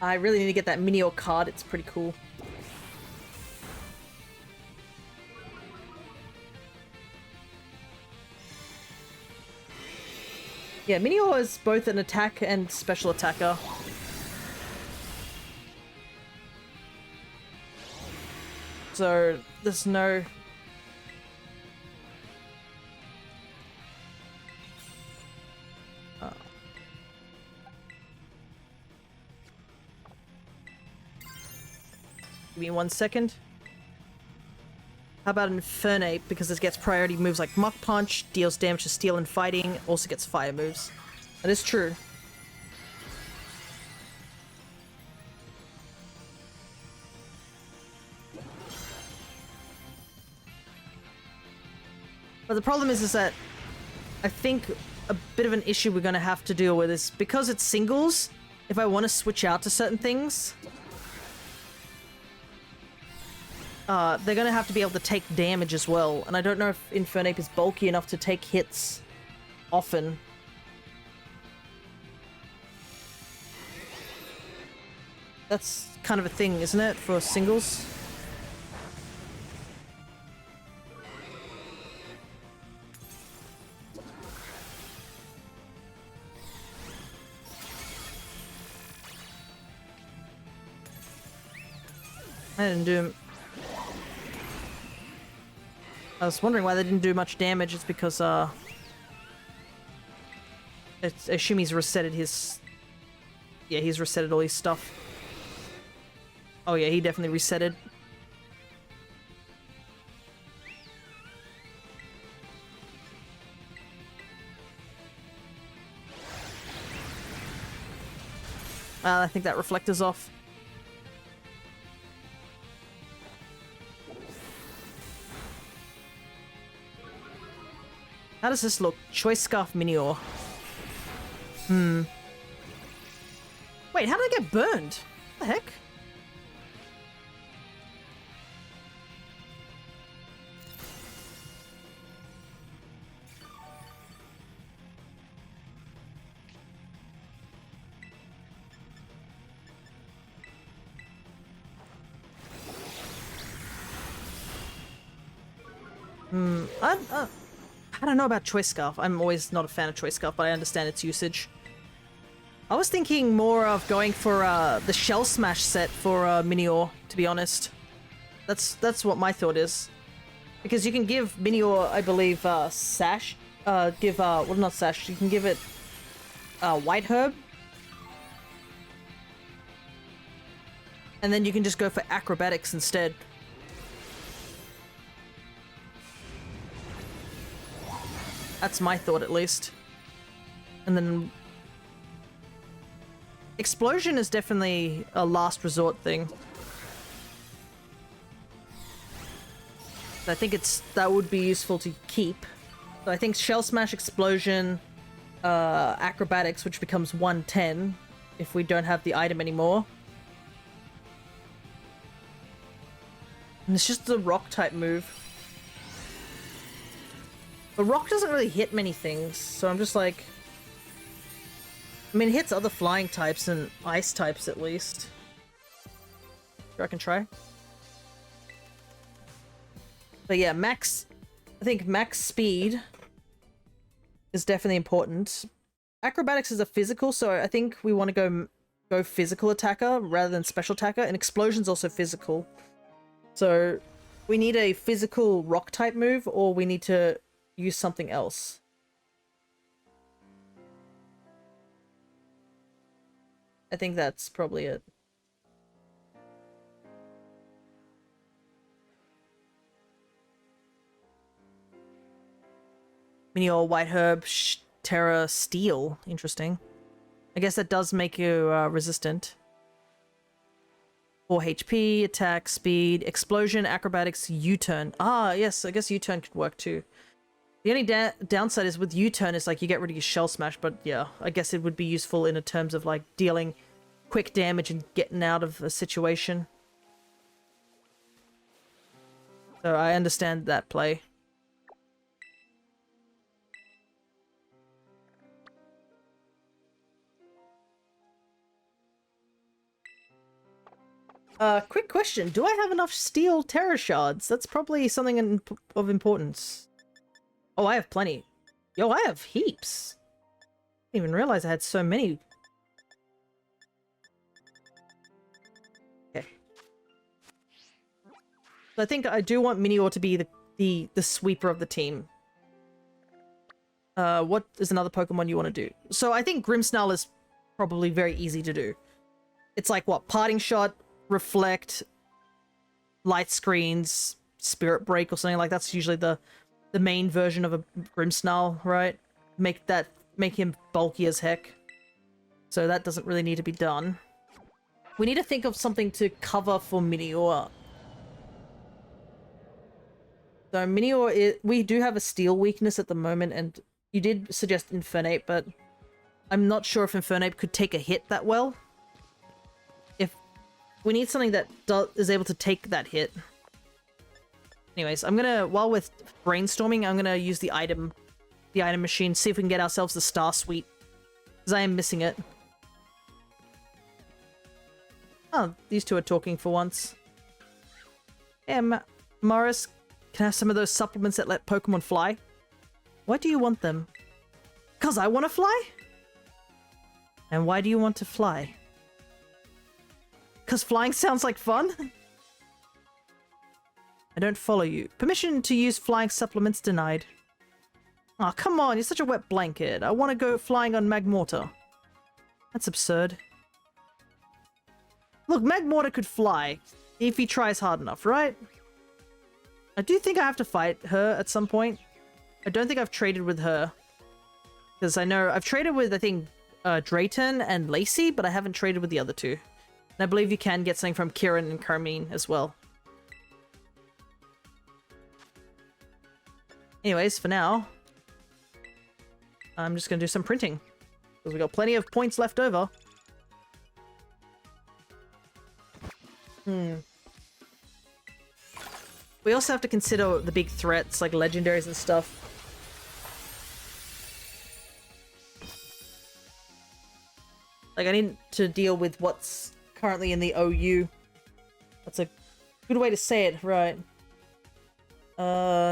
I really need to get that Minior card, it's pretty cool. Yeah, Minior is both an attack and special attacker. So, there's no... Give me 1 second. How about Infernape, because this gets priority moves like Muck Punch, deals damage to Steel and Fighting, also gets fire moves. That is true. But the problem is that I think a bit of an issue we're going to have to deal with is because it's singles, if I want to switch out to certain things, they're going to have to be able to take damage as well. And I don't know if Infernape is bulky enough to take hits often. That's kind of a thing, isn't it, for singles? I didn't do... I was wondering why they didn't do much damage. It's because, I assume he's resetted his... Yeah, he's resetted all his stuff. Oh yeah, he definitely resetted. I think that reflector's off. How does this look? Choice Scarf Minior. Wait, how did I get burned? What the heck? I don't know about Choice Scarf. I'm always not a fan of Choice Scarf, but I understand its usage. I was thinking more of going for the Shell Smash set for Minior, to be honest. That's what my thought is. Because you can give Minior, I believe, Sash. Well, not Sash. You can give it White Herb. And then you can just go for Acrobatics instead. That's my thought, at least. And then... Explosion is definitely a last resort thing. I think that would be useful to keep. So I think Shell Smash, Explosion, acrobatics, which becomes 110 if we don't have the item anymore. And it's just the rock type move. But rock doesn't really hit many things, so I'm just like... I mean, it hits other flying types and ice types at least. Sure, I can try. But yeah, max... I think max speed is definitely important. Acrobatics is a physical, so I think we want to go physical attacker rather than special attacker, and explosion's also physical. So we need a physical rock type move, or we need to use something else. I think that's probably it. Meteor, White Herb, Terra, Steel. Interesting. I guess that does make you resistant. 4 HP, attack, speed, explosion, acrobatics, U-turn. Ah, yes, I guess U-turn could work too. The only downside is with U-turn is like you get rid of your shell smash, but yeah, I guess it would be useful in terms of like dealing quick damage and getting out of a situation. So I understand that play. Quick question. Do I have enough steel terror shards? That's probably something of importance. Oh, I have plenty. Yo, I have heaps. Didn't even realize I had so many. Okay. So I think I do want Minior to be the sweeper of the team. What is another Pokemon you want to do? So I think Grimmsnarl is probably very easy to do. It's like, what? Parting Shot, Reflect, Light Screens, Spirit Break or something like that's usually the main version of a Grimmsnarl, right? Make him bulky as heck. So that doesn't really need to be done. We need to think of something to cover for Minior. So Minior, we do have a steel weakness at the moment, and you did suggest Infernape, but I'm not sure if Infernape could take a hit that well. We need something that is able to take that hit. Anyways, I'm gonna, while we're brainstorming, I'm gonna use the item machine, see if we can get ourselves the Star Suite. Because I am missing it. Oh, these two are talking for once. Yeah, Morris, can I have some of those supplements that let Pokemon fly? Why do you want them? 'Cause I want to fly? And why do you want to fly? 'Cause flying sounds like fun? I don't follow you. Permission to use flying supplements denied. Aw, oh, come on, you're such a wet blanket. I want to go flying on Magmortar. That's absurd. Look, Magmortar could fly if he tries hard enough, right? I do think I have to fight her at some point. I don't think I've traded with her. Because I know I've traded with, I think, Drayton and Lacey, but I haven't traded with the other two. And I believe you can get something from Kieran and Carmine as well. Anyways, for now, I'm just going to do some printing. Because we got plenty of points left over. We also have to consider the big threats, like legendaries and stuff. Like, I need to deal with what's currently in the OU. That's a good way to say it, right?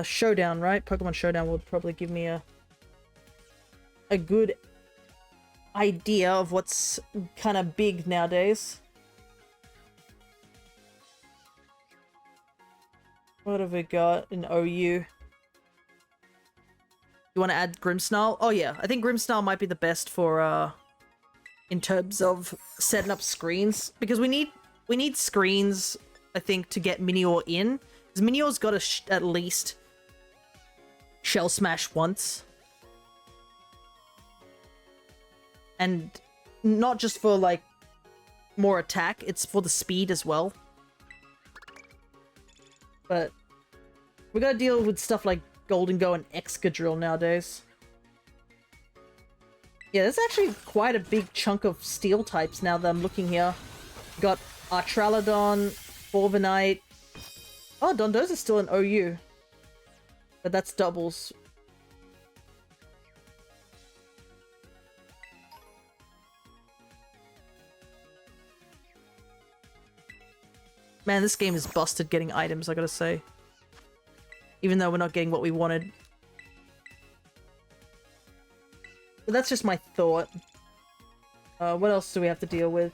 Showdown, right? Pokemon Showdown would probably give me a good idea of what's kind of big nowadays. What have we got in OU? You want to add Grimmsnarl? Oh yeah, I think Grimmsnarl might be the best for in terms of setting up screens, because we need screens, I think, to get Minior in. Because Minior's got to at least Shell Smash once. And not just for, like, more attack, it's for the speed as well. But we gotta deal with stuff like Golden Go and Excadrill nowadays. Yeah, there's actually quite a big chunk of steel types now that I'm looking here. Got Artralodon, Corviknight. Oh, Dondoza's still an OU. But that's doubles. Man, this game is busted getting items, I gotta say. Even though we're not getting what we wanted. But that's just my thought. What else do we have to deal with?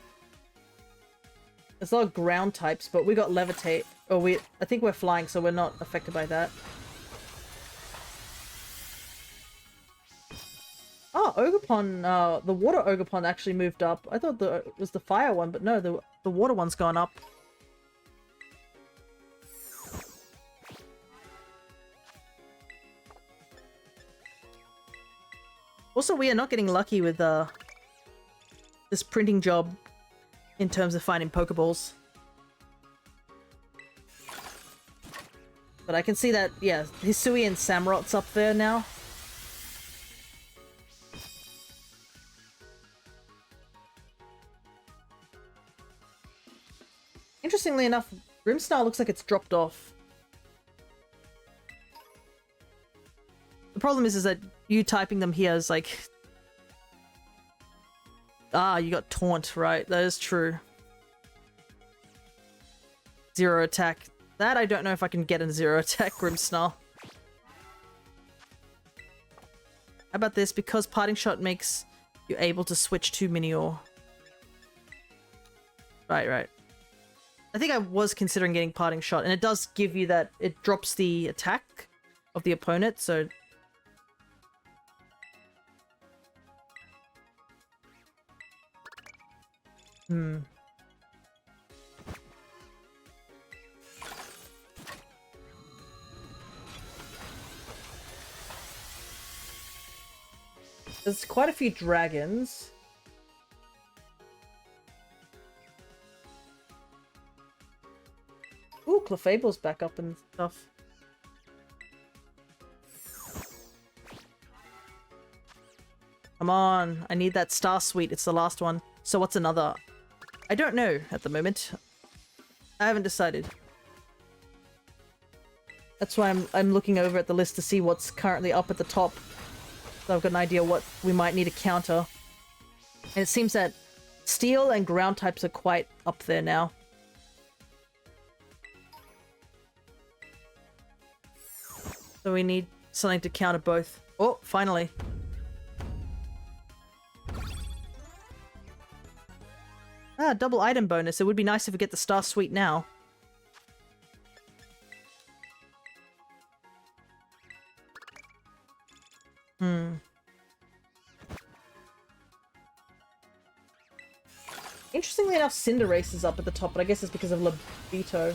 There's a lot of ground types, but we got Levitate. Oh, I think we're flying, so we're not affected by that. Oh, Ogerpon, the water Ogerpon actually moved up. I thought it was the fire one, but no, the water one's gone up. Also, we are not getting lucky with this printing job in terms of finding Pokeballs. But I can see that, yeah, Hisui and Samurot's up there now. Interestingly enough, Grimmsnarl looks like it's dropped off. The problem is that you typing them here is like... Ah, you got Taunt, right? That is true. Zero attack. That I don't know if I can get in zero attack Grimmsnarl. How about this? Because Parting Shot makes you able to switch to Minior. Right. I think I was considering getting Parting Shot, and it does give you that... It drops the attack of the opponent, so... There's quite a few dragons. Ooh, Clefable's back up and stuff. Come on, I need that Star Suite. It's the last one. So what's another? I don't know at the moment. I haven't decided. That's why I'm looking over at the list to see what's currently up at the top. So I've got an idea what we might need to counter. And it seems that steel and ground types are quite up there now. So we need something to counter both. Oh, finally. Ah, double item bonus. It would be nice if we get the Star Suite now. Interestingly enough, Cinderace is up at the top, but I guess it's because of Lobito.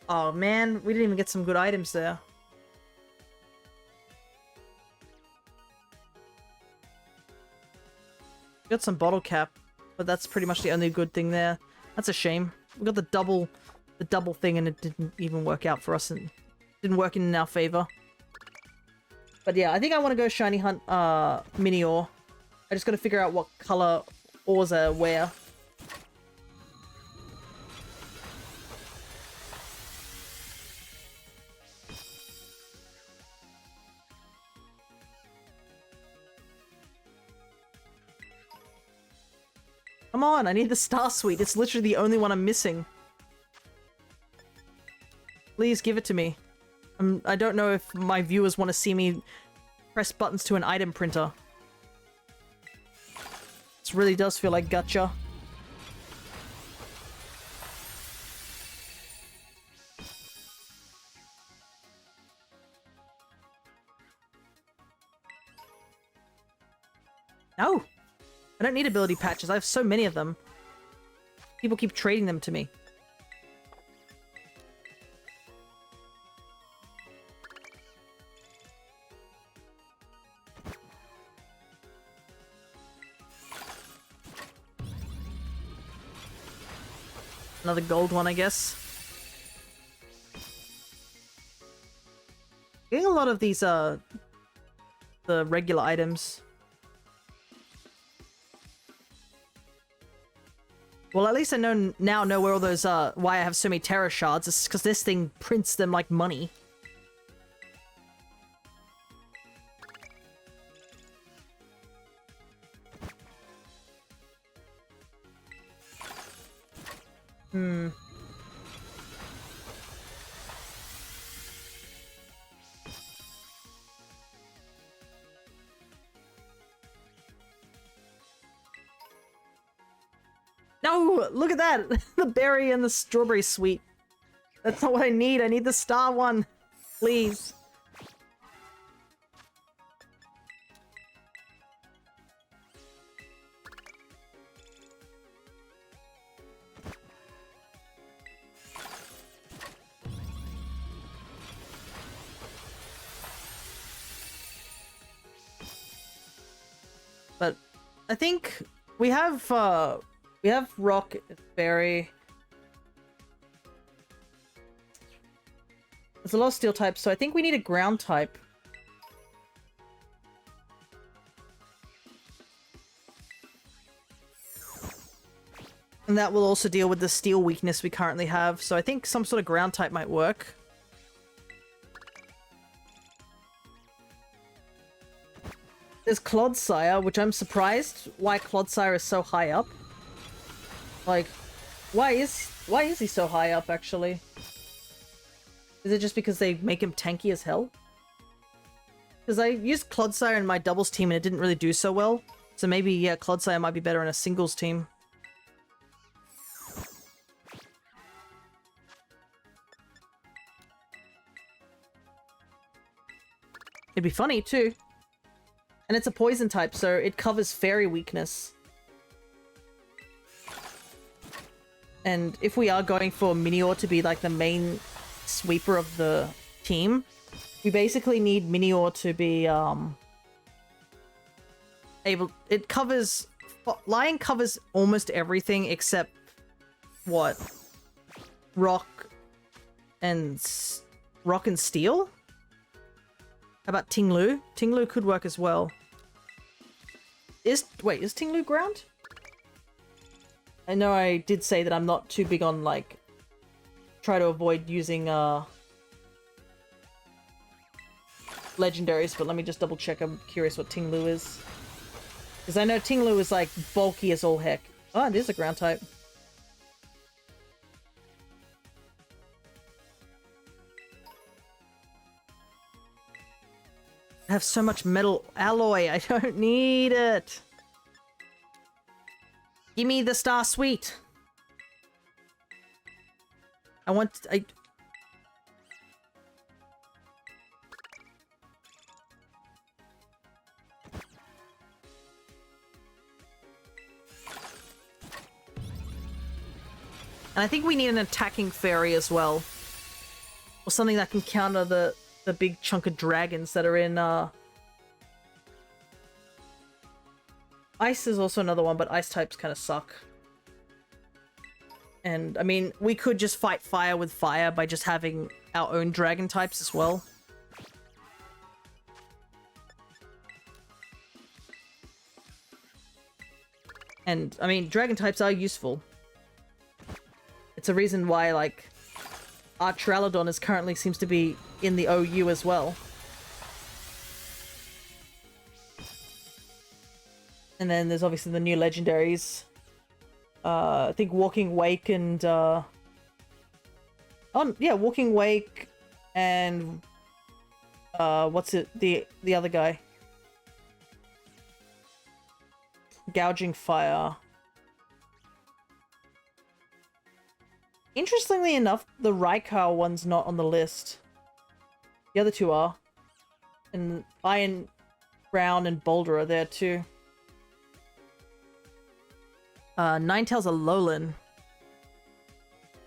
Oh man, we didn't even get some good items there. Got some bottle cap, but that's pretty much the only good thing there. That's a shame. We got the double thing and it didn't even work out for us and didn't work in our favor. But yeah, I think I want to go shiny hunt Minior. I just got to figure out what color ores are where. Come on, I need the Star Suite. It's literally the only one I'm missing. Please give it to me. I don't know if my viewers want to see me press buttons to an item printer. This really does feel like gacha. No! I don't need ability patches. I have so many of them. People keep trading them to me. Another gold one, I guess. a lot of these, the regular items. Well, at least I now know where all those, why I have so many terror shards. It's because this thing prints them like money. Hmm. No! Look at that! The berry and the strawberry sweet. That's not what I need. I need the star one. Please. But I think we have rock, berry. There's a lot of steel types, so I think we need a ground type. And that will also deal with the steel weakness we currently have, so I think some sort of ground type might work. There's Clodsire, which I'm surprised why Clodsire is so high up. Like, why is he so high up, actually? Is it just because they make him tanky as hell? Because I used Clodsire in my doubles team and it didn't really do so well. So maybe, yeah, Clodsire might be better in a singles team. It'd be funny, too. And it's a poison type, so it covers fairy weakness. And if we are going for Minior to be like the main sweeper of the team, we basically need Minior to be able... It covers... Lion covers almost everything except... What? Rock and steel? How about Tinglu? Tinglu could work as well. Wait, is Tinglu ground? I know I did say that I'm not too big on, like, try to avoid using, legendaries, but let me just double check. I'm curious what Tinglu is. Because I know Tinglu is, like, bulky as all heck. Oh, it is a ground type. I have so much metal alloy, I don't need it. Give me the star sweet. And I think we need an attacking fairy as well. Or something that can counter the big chunk of dragons that are in, Ice is also another one, but ice types kind of suck. And, I mean, we could just fight fire with fire by just having our own dragon types as well. And, I mean, dragon types are useful. It's a reason why, like, Artralodon is currently seems to be in the OU as well. And then there's obviously the new legendaries. I think Walking Wake and... Oh, yeah, Walking Wake and... what's it? The other guy. Gouging Fire. Interestingly enough, the Rykar one's not on the list. The other two are. And Iron Crown and Boulder are there too. Ninetales Alolan.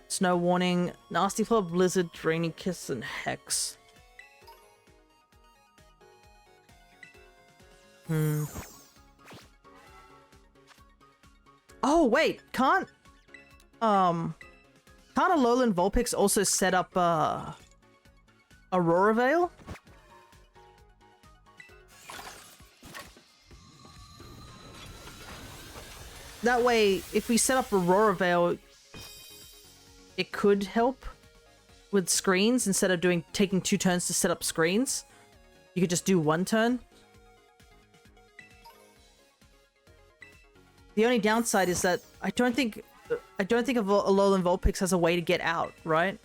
Snow Warning, Nasty Claw, Blizzard, Rainy Kiss, and Hex. Oh, wait, can't Alolan Vulpix also set up, Aurora Veil? that way, if we set up Aurora Veil, it could help with screens instead of taking 2 turns to set up screens. You could just do 1 turn. The only downside is that I don't think Alolan Vulpix has a way to get out, right?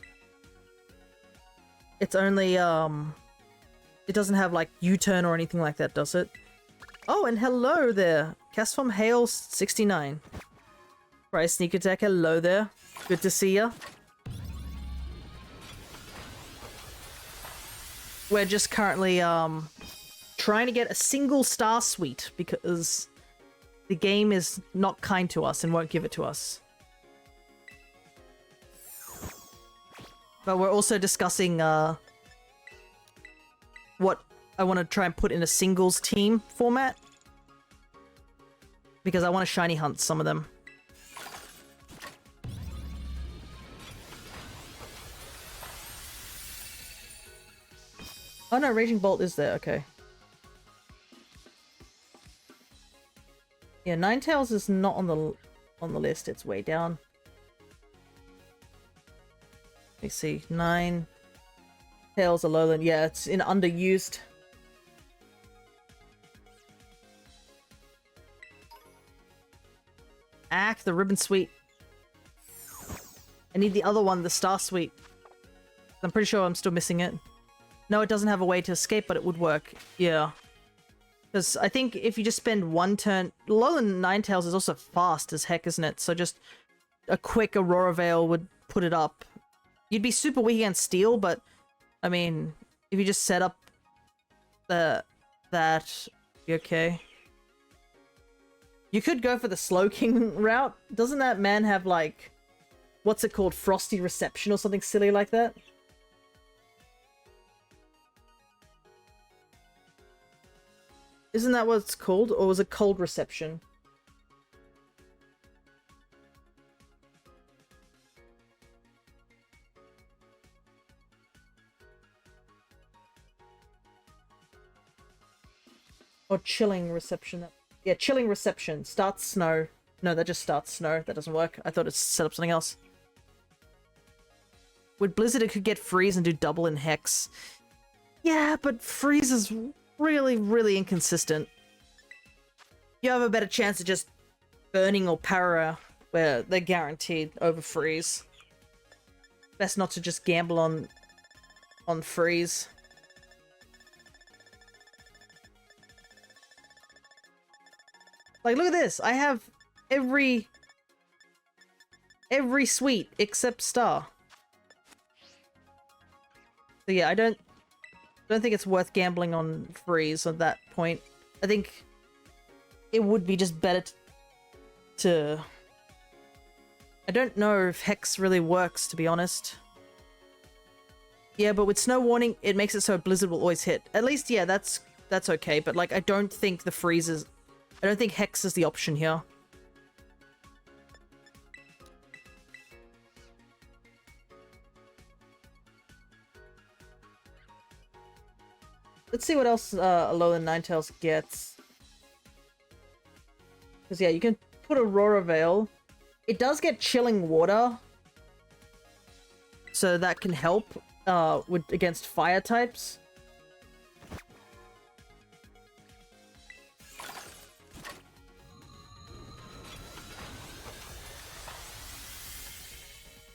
It's only it doesn't have like U-turn or anything like that, does it? Oh, and hello there, Castform Hale 69. Right, Sneak Attack, hello there. Good to see ya. We're just currently trying to get a single star suite because the game is not kind to us and won't give it to us. But we're also discussing what I want to try and put in a singles team format. Because I want to shiny hunt some of them. Oh no, Raging Bolt is there, okay. Yeah, Ninetales is not on the list, it's way down. Let me see, 9 Tails Alolan, yeah, it's in underused. Ack, the Ribbon Suite. I need the other one, the Star Suite. I'm pretty sure I'm still missing it. No, it doesn't have a way to escape, but it would work. Yeah. Because I think if you just spend 1 turn... Alolan Ninetales is also fast as heck, isn't it? So just a quick Aurora Veil would put it up. You'd be super weak against Steel, but... I mean, if you just set up that... Be okay. You could go for the Slowking route. Doesn't that man have, like... What's it called? Frosty Reception or something silly like that? Isn't that what it's called? Or was it Cold Reception? Or Chilling Reception. Yeah, Chilling Reception. Starts Snow. No, that just starts Snow. That doesn't work. I thought it set up something else. With Blizzard, it could get Freeze and do double in Hex. Yeah, but Freeze is really, really inconsistent. You have a better chance of just burning or para where they're guaranteed over Freeze. Best not to just gamble on Freeze. Like, look at this. I have every suite except Star. So yeah, I don't think it's worth gambling on Freeze at that point. I think it would be just better to... I don't know if Hex really works, to be honest. Yeah, but with Snow Warning, it makes it so Blizzard will always hit. At least, yeah, that's okay, but like, I don't think the Freeze is... I don't think Hex is the option here. Let's see what else Alolan Ninetales gets. Because yeah, you can put Aurora Veil. It does get Chilling Water. So that can help against fire types.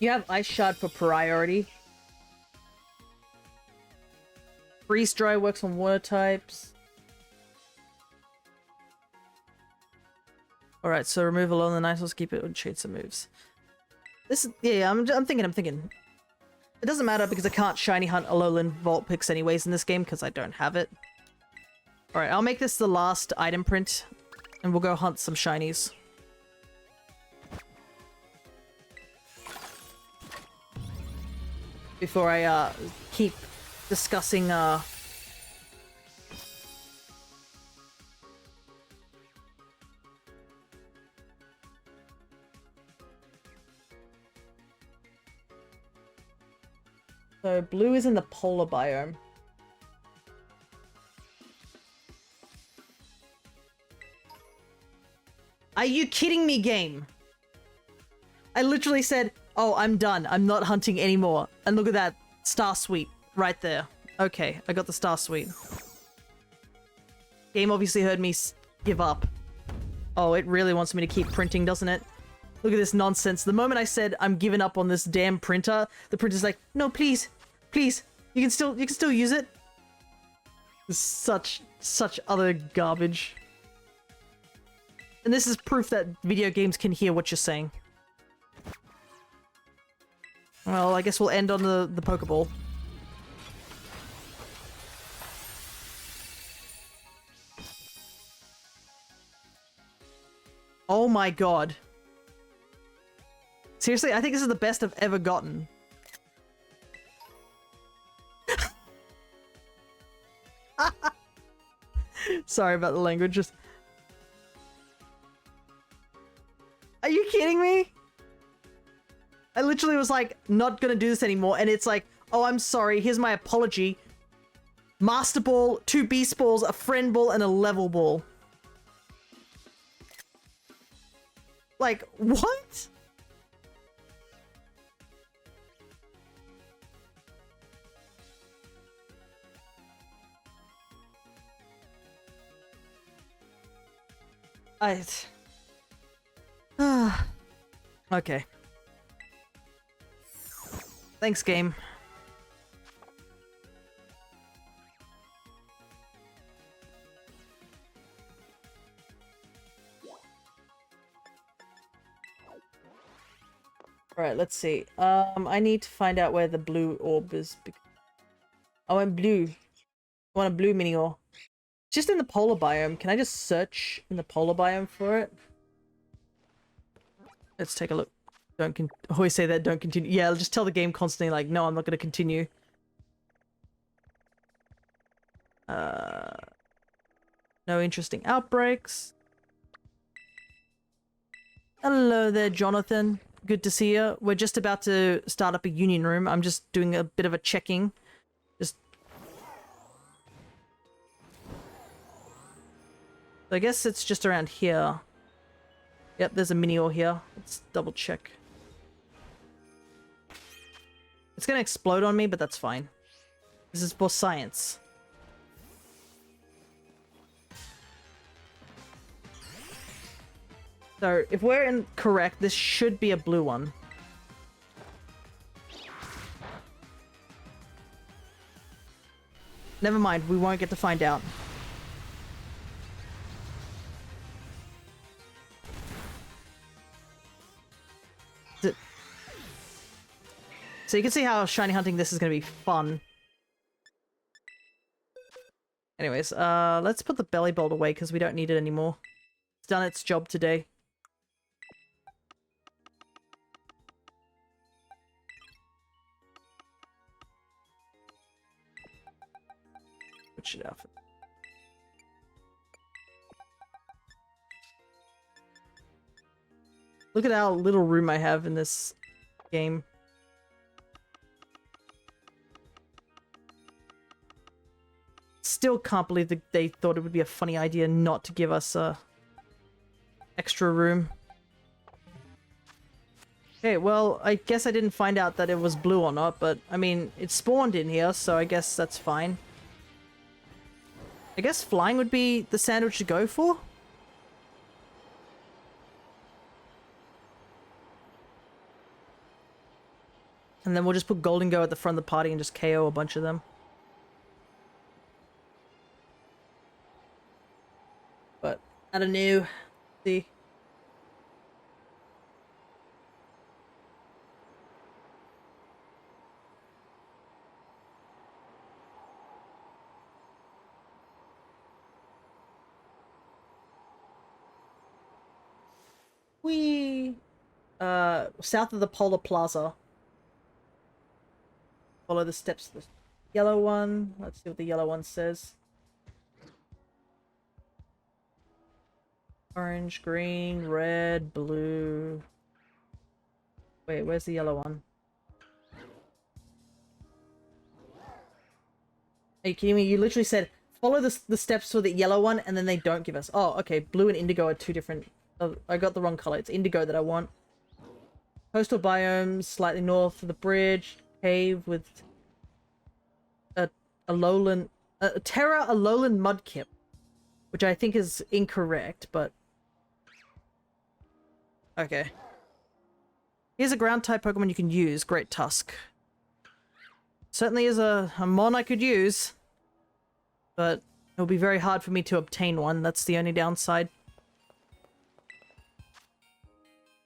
You have Ice Shard for priority. Freeze Dry works on water types. Alright, so remove Alolan Ninetales, keep it with Shades of moves. This is, yeah, I'm thinking. It doesn't matter because I can't shiny hunt Alolan Vulpix anyways in this game because I don't have it. Alright, I'll make this the last item print and we'll go hunt some shinies. Before I keep discussing So blue is in the polar biome. Are you kidding me, game? I literally said, oh, I'm done. I'm not hunting anymore. And look at that. Star Sweep right there. Okay, I got the Star Sweep. Game obviously heard me give up. Oh, it really wants me to keep printing, doesn't it? Look at this nonsense. The moment I said I'm giving up on this damn printer, the printer's like, no, please, please, you can still use it. Such other garbage. And this is proof that video games can hear what you're saying. Well, I guess we'll end on the Pokeball. Oh my god. Seriously, I think this is the best I've ever gotten. Sorry about the language, just... Are you kidding me? I literally was like, not gonna do this anymore, and it's like, oh, I'm sorry, here's my apology. Master Ball, 2 Beast Balls, a Friend Ball, and a Level Ball. Like, what? Okay. Thanks, game. Alright, let's see. I need to find out where the blue orb is. I want blue. I want a blue mini orb. Just in the polar biome. Can I just search in the polar biome for it? Let's take a look. Always say that, don't continue. Yeah, I'll just tell the game constantly, like, no, I'm not going to continue. No interesting outbreaks. Hello there, Jonathan. Good to see you. We're just about to start up a union room. I'm just doing a bit of a checking. Just... I guess it's just around here. Yep, there's a mini ore here. Let's double check. It's gonna explode on me, but that's fine. This is for science. So, if we're incorrect, this should be a blue one. Never mind, we won't get to find out. So you can see how shiny hunting this is going to be fun. Anyways, let's put the belly bolt away because we don't need it anymore. It's done its job today. Switch it out. Look at how little room I have in this game. Still can't believe that they thought it would be a funny idea not to give us extra room. Okay, well, I guess I didn't find out that it was blue or not, but I mean, it spawned in here, so I guess that's fine. I guess flying would be the sandwich to go for? And then we'll just put Golden Go at the front of the party and just KO a bunch of them. But I don't know. See. South of the Polar Plaza. Follow the steps to the yellow one. Let's see what the yellow one says. Orange, green, red, blue. Wait, where's the yellow one? Are you kidding me? You literally said, follow the steps for the yellow one, and then they don't give us... Oh, okay. Blue and indigo are two different Oh, I got the wrong color. It's indigo that I want. Coastal biomes, slightly north of the bridge. Cave with a lowland... Terra Alolan Mudkip. Which I think is incorrect, but... Okay. Here's a ground-type Pokemon you can use. Great Tusk. Certainly is a mon I could use. But it'll be very hard for me to obtain one. That's the only downside.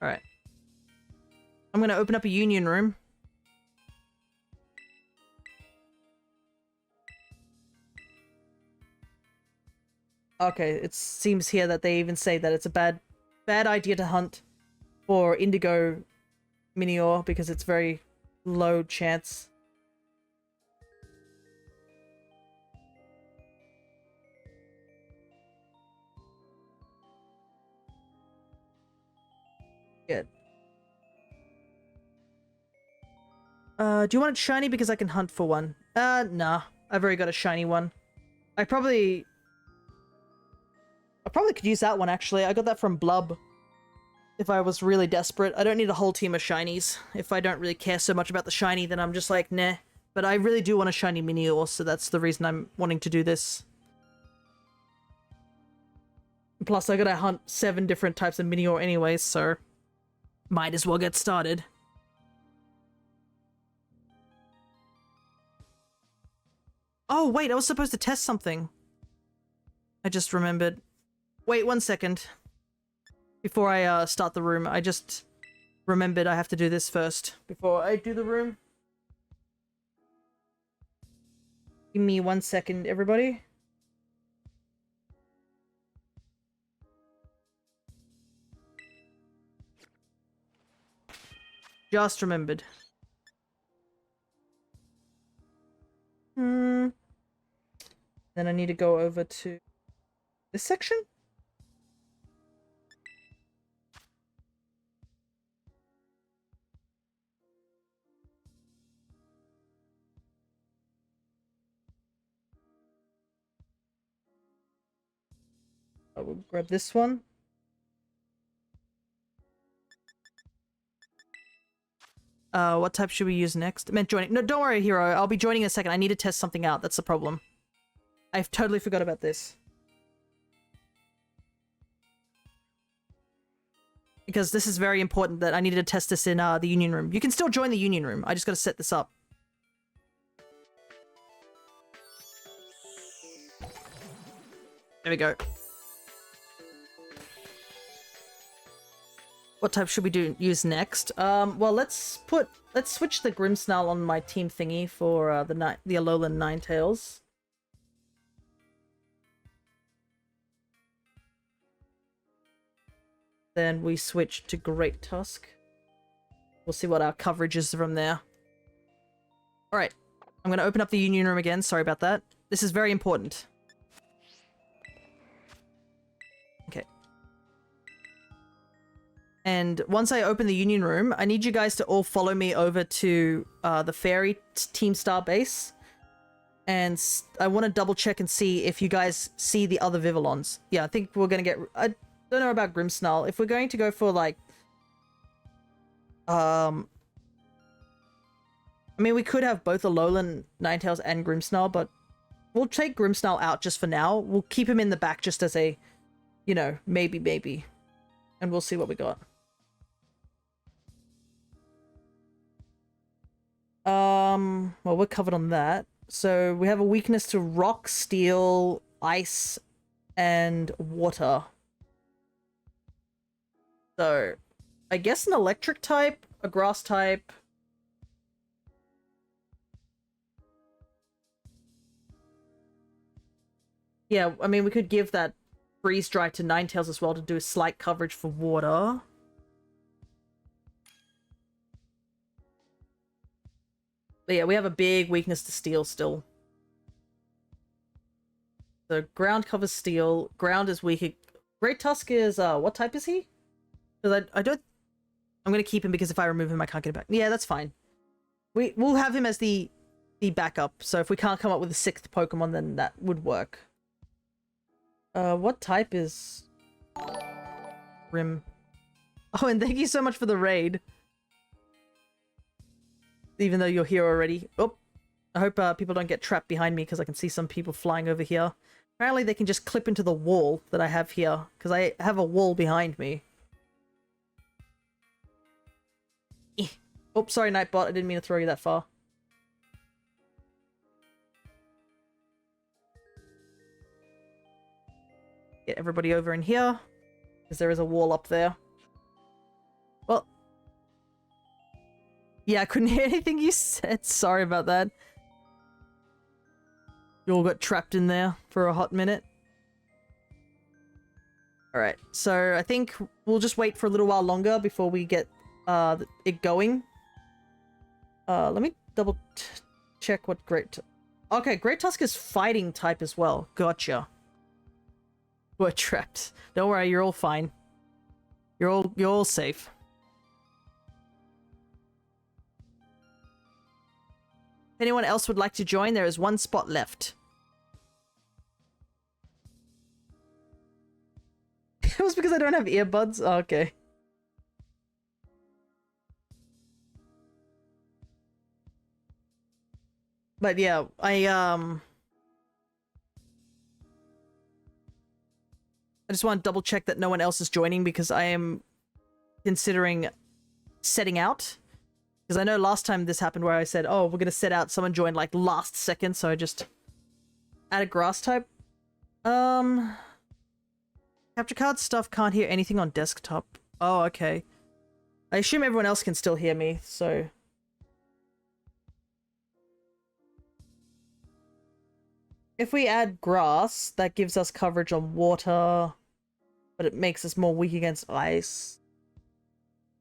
Alright. I'm gonna open up a union room. Okay, it seems here that they even say that it's a bad idea to hunt for Indigo Minior because it's very low chance. Good. Do you want it shiny because I can hunt for one? Nah. I've already got a shiny one. I probably could use that one, actually. I got that from Blub. If I was really desperate. I don't need a whole team of shinies. If I don't really care so much about the shiny, then I'm just like, nah. But I really do want a shiny Minior, so that's the reason I'm wanting to do this. Plus, I gotta hunt 7 different types of Minior anyways, so... might as well get started. Oh, wait, I was supposed to test something. I just remembered. Wait 1 second. Before I start the room, I just remembered I have to do this first. Before I do the room. Give me 1 second, everybody. Just remembered. Then I need to go over to this section? I will grab this one. What type should we use next? I meant joining. No, don't worry, Hero. I'll be joining in a second. I need to test something out. That's the problem. I totally forgot about this. Because this is very important that I needed to test this in the union room. You can still join the union room. I just gotta set this up. There we go. What type should we use next? Well, let's switch the Grimmsnarl on my team thingy for the Alolan Ninetales. Then we switch to Great Tusk. We'll see what our coverage is from there. Alright, I'm gonna open up the union room again. Sorry about that. This is very important. Okay. And once I open the union room, I need you guys to all follow me over to the Fairy Team Star base. And I want to double check and see if you guys see the other Vivillons. Yeah, I think we're going to get... I don't know about Grimmsnarl. If we're going to go for, like... I mean, we could have both Alolan Ninetales and Grimmsnarl, but we'll take Grimmsnarl out just for now. We'll keep him in the back just as a, you know, maybe. And we'll see what we got. Well, we're covered on that. So we have a weakness to rock, steel, ice, and water. So, I guess an electric type, a grass type. Yeah, I mean, we could give that freeze dry to Ninetales as well to do a slight coverage for water. But yeah, we have a big weakness to steel still. So ground covers steel. Ground is weak. Great Tusk is, what type is he? Because I don't... I'm going to keep him because if I remove him, I can't get it back. Yeah, that's fine. We'll have him as the backup. So if we can't come up with a 6th Pokemon, then that would work. What type is... rim. Oh, and thank you so much for the raid. Even though you're here already. Oh, I hope people don't get trapped behind me because I can see some people flying over here. Apparently they can just clip into the wall that I have here because I have a wall behind me. Oh, sorry, Nightbot. I didn't mean to throw you that far. Get everybody over in here because there is a wall up there. Well, yeah, I couldn't hear anything you said. Sorry about that. You all got trapped in there for a hot minute. Alright, so I think we'll just wait for a little while longer before we get it going. Let me double check what Okay, Great Tusk is fighting type as well. Gotcha. We're trapped. Don't worry, you're all fine. You're all safe. If anyone else would like to join, there is one spot left. It was because I don't have earbuds? Oh, okay. But yeah, I just want to double check that no one else is joining because I am considering setting out. Because I know last time this happened where I said, oh, we're going to set out, someone joined like last second, so I just add a grass type. Capture card stuff can't hear anything on desktop. Oh, okay. I assume everyone else can still hear me, so... If we add grass, that gives us coverage on water, but it makes us more weak against ice.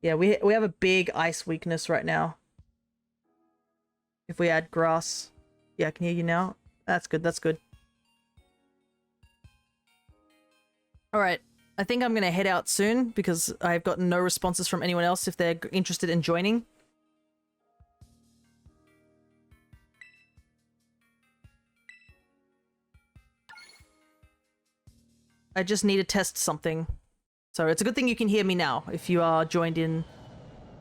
Yeah, we have a big ice weakness right now. If we add grass. Yeah, I can hear you now. That's good, that's good. Alright, I think I'm gonna head out soon because I've gotten no responses from anyone else if they're interested in joining. I just need to test something. So it's a good thing you can hear me now if you are joined in.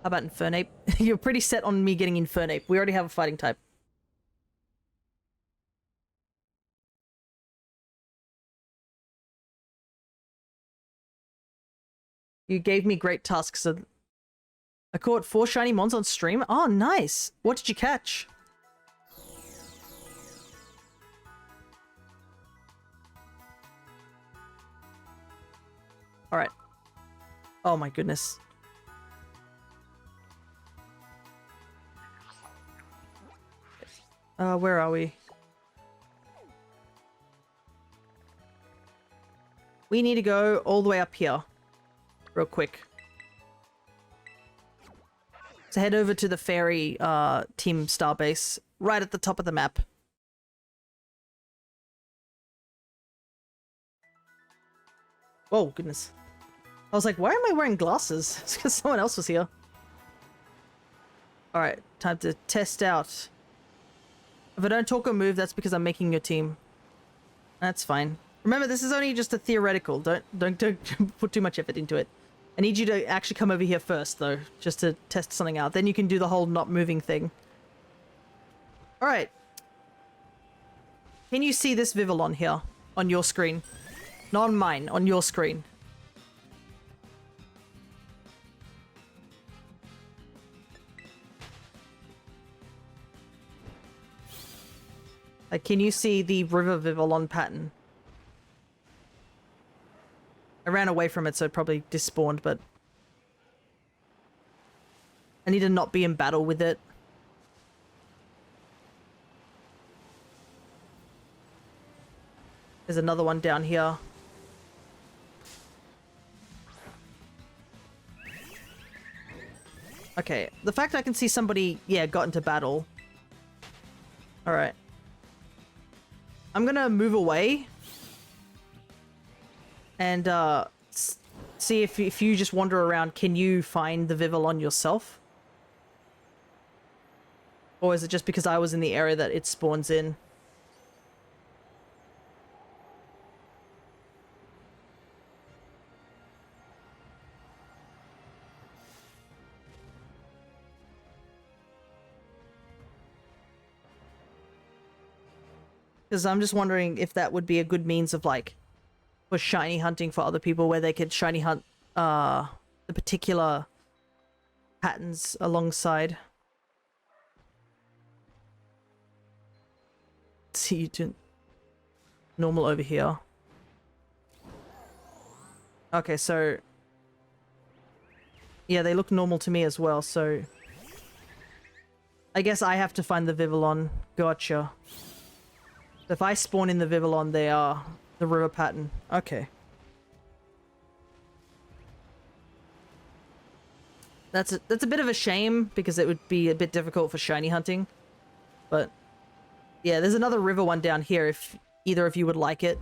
How about Infernape? You're pretty set on me getting Infernape. We already have a fighting type. You gave me great tasks. So I caught 4 shiny mons on stream. Oh, nice. What did you catch? All right. Oh my goodness. Where are we? We need to go all the way up here. Real quick. So head over to the fairy team starbase. Right at the top of the map. Oh, goodness. I was like, why am I wearing glasses? It's because someone else was here. Alright, time to test out. If I don't talk or move, that's because I'm making your team. That's fine. Remember, this is only just a theoretical. Don't put too much effort into it. I need you to actually come over here first, though, just to test something out. Then you can do the whole not moving thing. Alright. Can you see this Vivillon here on your screen? Not on mine, on your screen. Like, can you see the River Vivillon pattern? I ran away from it, so it probably despawned, but... I need to not be in battle with it. There's another one down here. Okay, the fact I can see somebody, yeah, got into battle. Alright. I'm gonna move away. And, see if you just wander around, can you find the Vivillon yourself? Or is it just because I was in the area that it spawns in? Because I'm just wondering if that would be a good means of like for shiny hunting for other people, where they could shiny hunt the particular patterns alongside. See you to normal over here. Okay, so yeah, they look normal to me as well, so I guess I have to find the Vivillon. Gotcha. If I spawn in the Vivillon, they are the river pattern. Okay. That's a bit of a shame, because it would be a bit difficult for shiny hunting. But yeah, there's another river one down here if either of you would like it.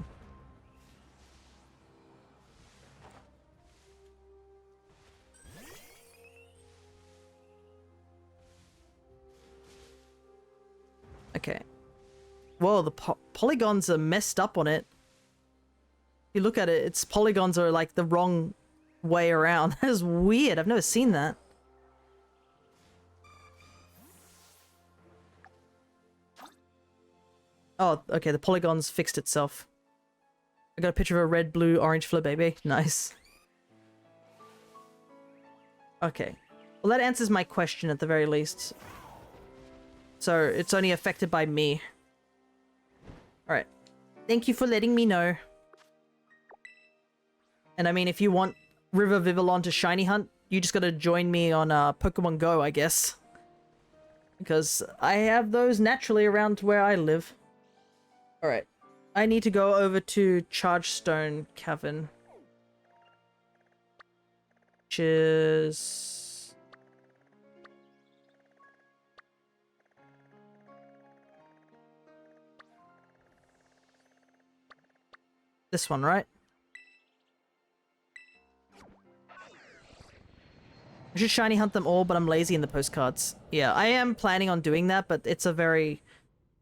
Okay. Whoa, the polygons are messed up on it. If you look at it, its polygons are like the wrong way around. That is weird. I've never seen that. Oh, okay, the polygons fixed itself. I got a picture of a red, blue, orange fleur baby. Nice. Okay. Well, that answers my question at the very least. So, it's only affected by me. Alright. Thank you for letting me know. And I mean, if you want River Vivillon to shiny hunt, you just gotta join me on Pokemon Go, I guess. Because I have those naturally around where I live. Alright. I need to go over to Chargestone Cavern. Which is... this one, right? I should shiny hunt them all, but I'm lazy in the postcards. Yeah, I am planning on doing that, but it's a very,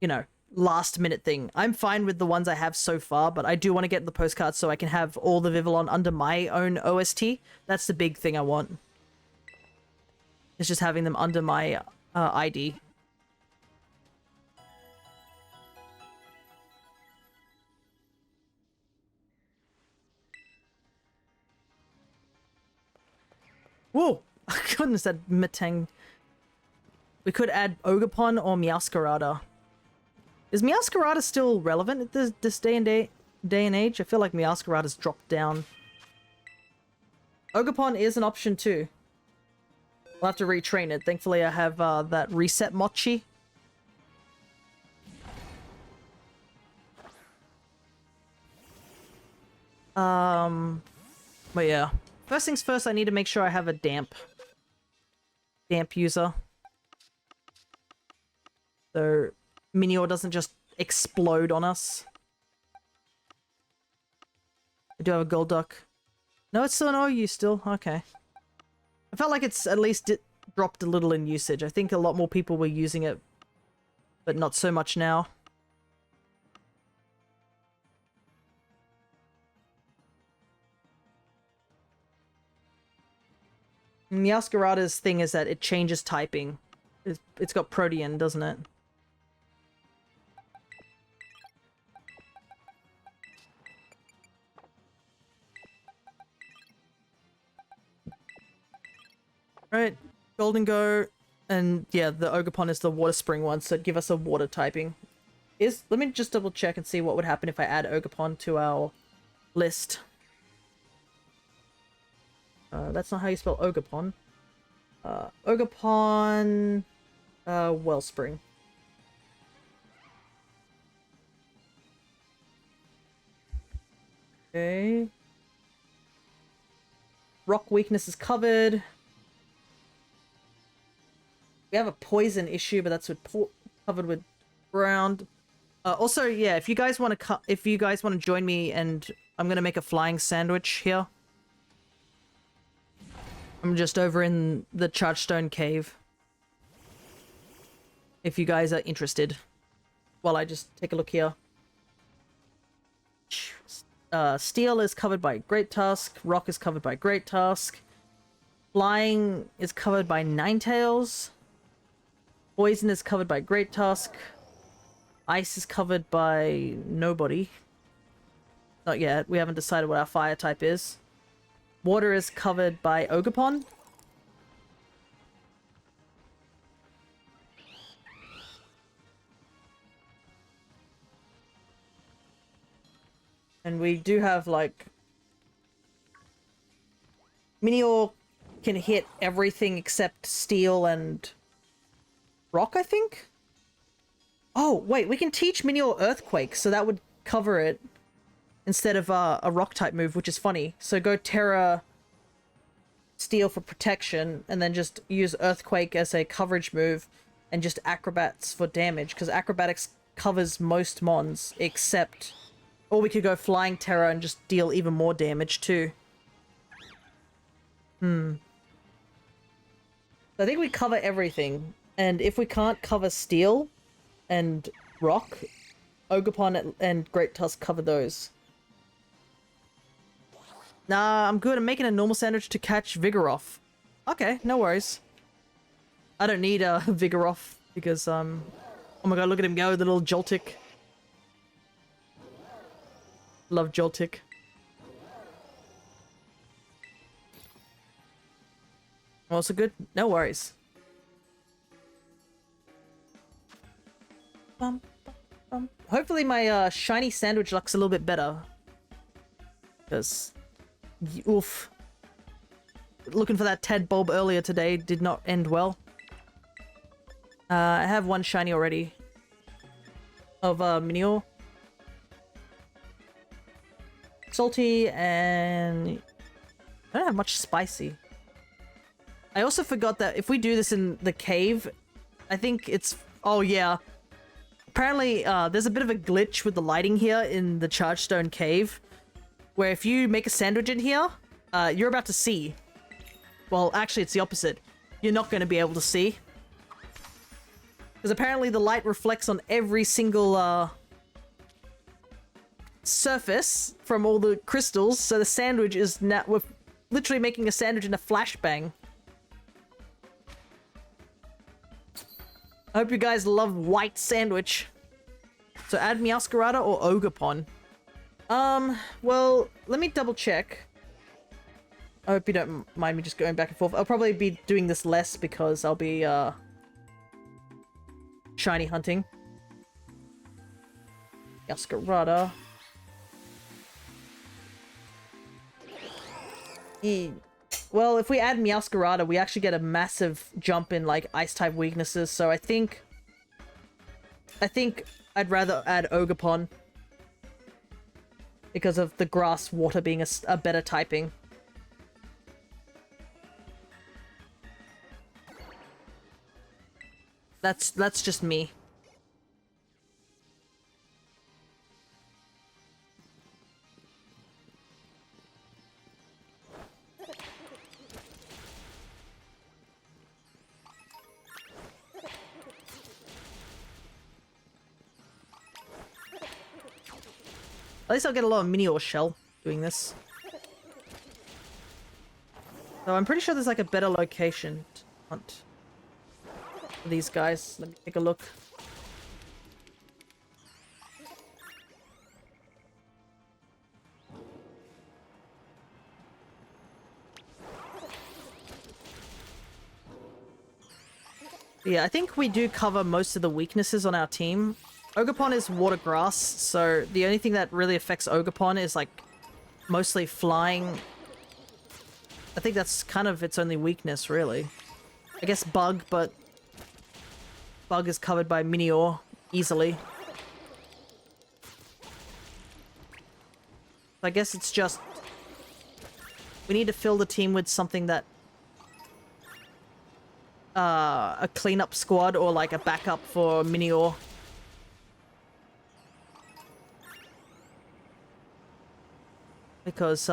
you know, last minute thing. I'm fine with the ones I have so far, but I do want to get the postcards so I can have all the Vivillon under my own OST. That's the big thing I want. It's just having them under my ID. Whoa! Goodness, that Metang. We could add Ogerpon or Meowscarada. Is Meowscarada still relevant at this day and age? I feel like Meowscarada's dropped down. Ogerpon is an option too. I'll have to retrain it. Thankfully I have that reset mochi. But yeah. First things first, I need to make sure I have a damp user. So Minior doesn't just explode on us. I do have a Golduck. No, it's still an OU still. Okay. I felt like it's at least dropped a little in usage. I think a lot more people were using it, but not so much now. Meowscarada's thing is that it changes typing. It's got Protean, doesn't it? Right, Golden Go, and yeah, the Ogerpon is the water spring one, so give us a water typing. Let me just double check and see what would happen if I add Ogerpon to our list. That's not how you spell Ogerpon. Ogerpon... Wellspring. Okay. Rock weakness is covered. We have a poison issue, but that's covered with ground. Also, yeah, if you guys want to join me, and I'm gonna make a flying sandwich here. I'm just over in the Chargestone Cave. If you guys are interested, while I just take a look here. Steel is covered by Great Tusk. Rock is covered by Great Tusk. Flying is covered by Ninetales. Poison is covered by Great Tusk. Ice is covered by nobody. Not yet. We haven't decided what our fire type is. Water is covered by Ogerpon. And we do have, like... Minior can hit everything except steel and... rock, I think? Oh, wait, we can teach Minior Earthquake, so that would cover it. Instead of a rock-type move, which is funny. So go Terra... Steel for protection, and then just use Earthquake as a coverage move, and just Acrobats for damage, because Acrobatics covers most mons, except... Or we could go Flying Terror and just deal even more damage, too. I think we cover everything, and if we can't cover Steel and Rock, Ogerpon and Great Tusk cover those. Nah, I'm good. I'm making a normal sandwich to catch Vigoroth. Okay, no worries. I don't need a Vigoroth because, oh my god, look at him go, the little Joltik. Love Joltik. Also good? No worries. Hopefully my shiny sandwich luck's a little bit better. Because... Oof. Looking for that Ted Bulb earlier today did not end well. I have one shiny already. Of Minior. Salty and... I don't have much spicy. I also forgot that if we do this in the cave, I think it's... Oh yeah. Apparently there's a bit of a glitch with the lighting here in the Chargestone Cave. Where if you make a sandwich in here, you're about to see. Well, actually, it's the opposite. You're not going to be able to see. Because apparently the light reflects on every single surface from all the crystals, so the sandwich is now... We're literally making a sandwich in a flashbang. I hope you guys love white sandwich. So add Meowscarada or Ogerpon. Well, let me double check. I hope you don't mind me just going back and forth. I'll probably be doing this less because I'll be, shiny hunting. Meowscarada. Well, if we add Meowscarada, we actually get a massive jump in, like, Ice-type weaknesses, so I think I'd rather add Ogerpon. Because of the grass water being a better typing. That's just me. At least I'll get a lot of Minior Shell doing this. So I'm pretty sure there's like a better location to hunt for these guys. Let me take a look. Yeah, I think we do cover most of the weaknesses on our team. Ogerpon is water grass, so the only thing that really affects Ogerpon is like mostly flying. I think that's kind of its only weakness, really. I guess bug, but bug is covered by Minior easily. I guess it's just we need to fill the team with something that a cleanup squad or like a backup for Minior. Because,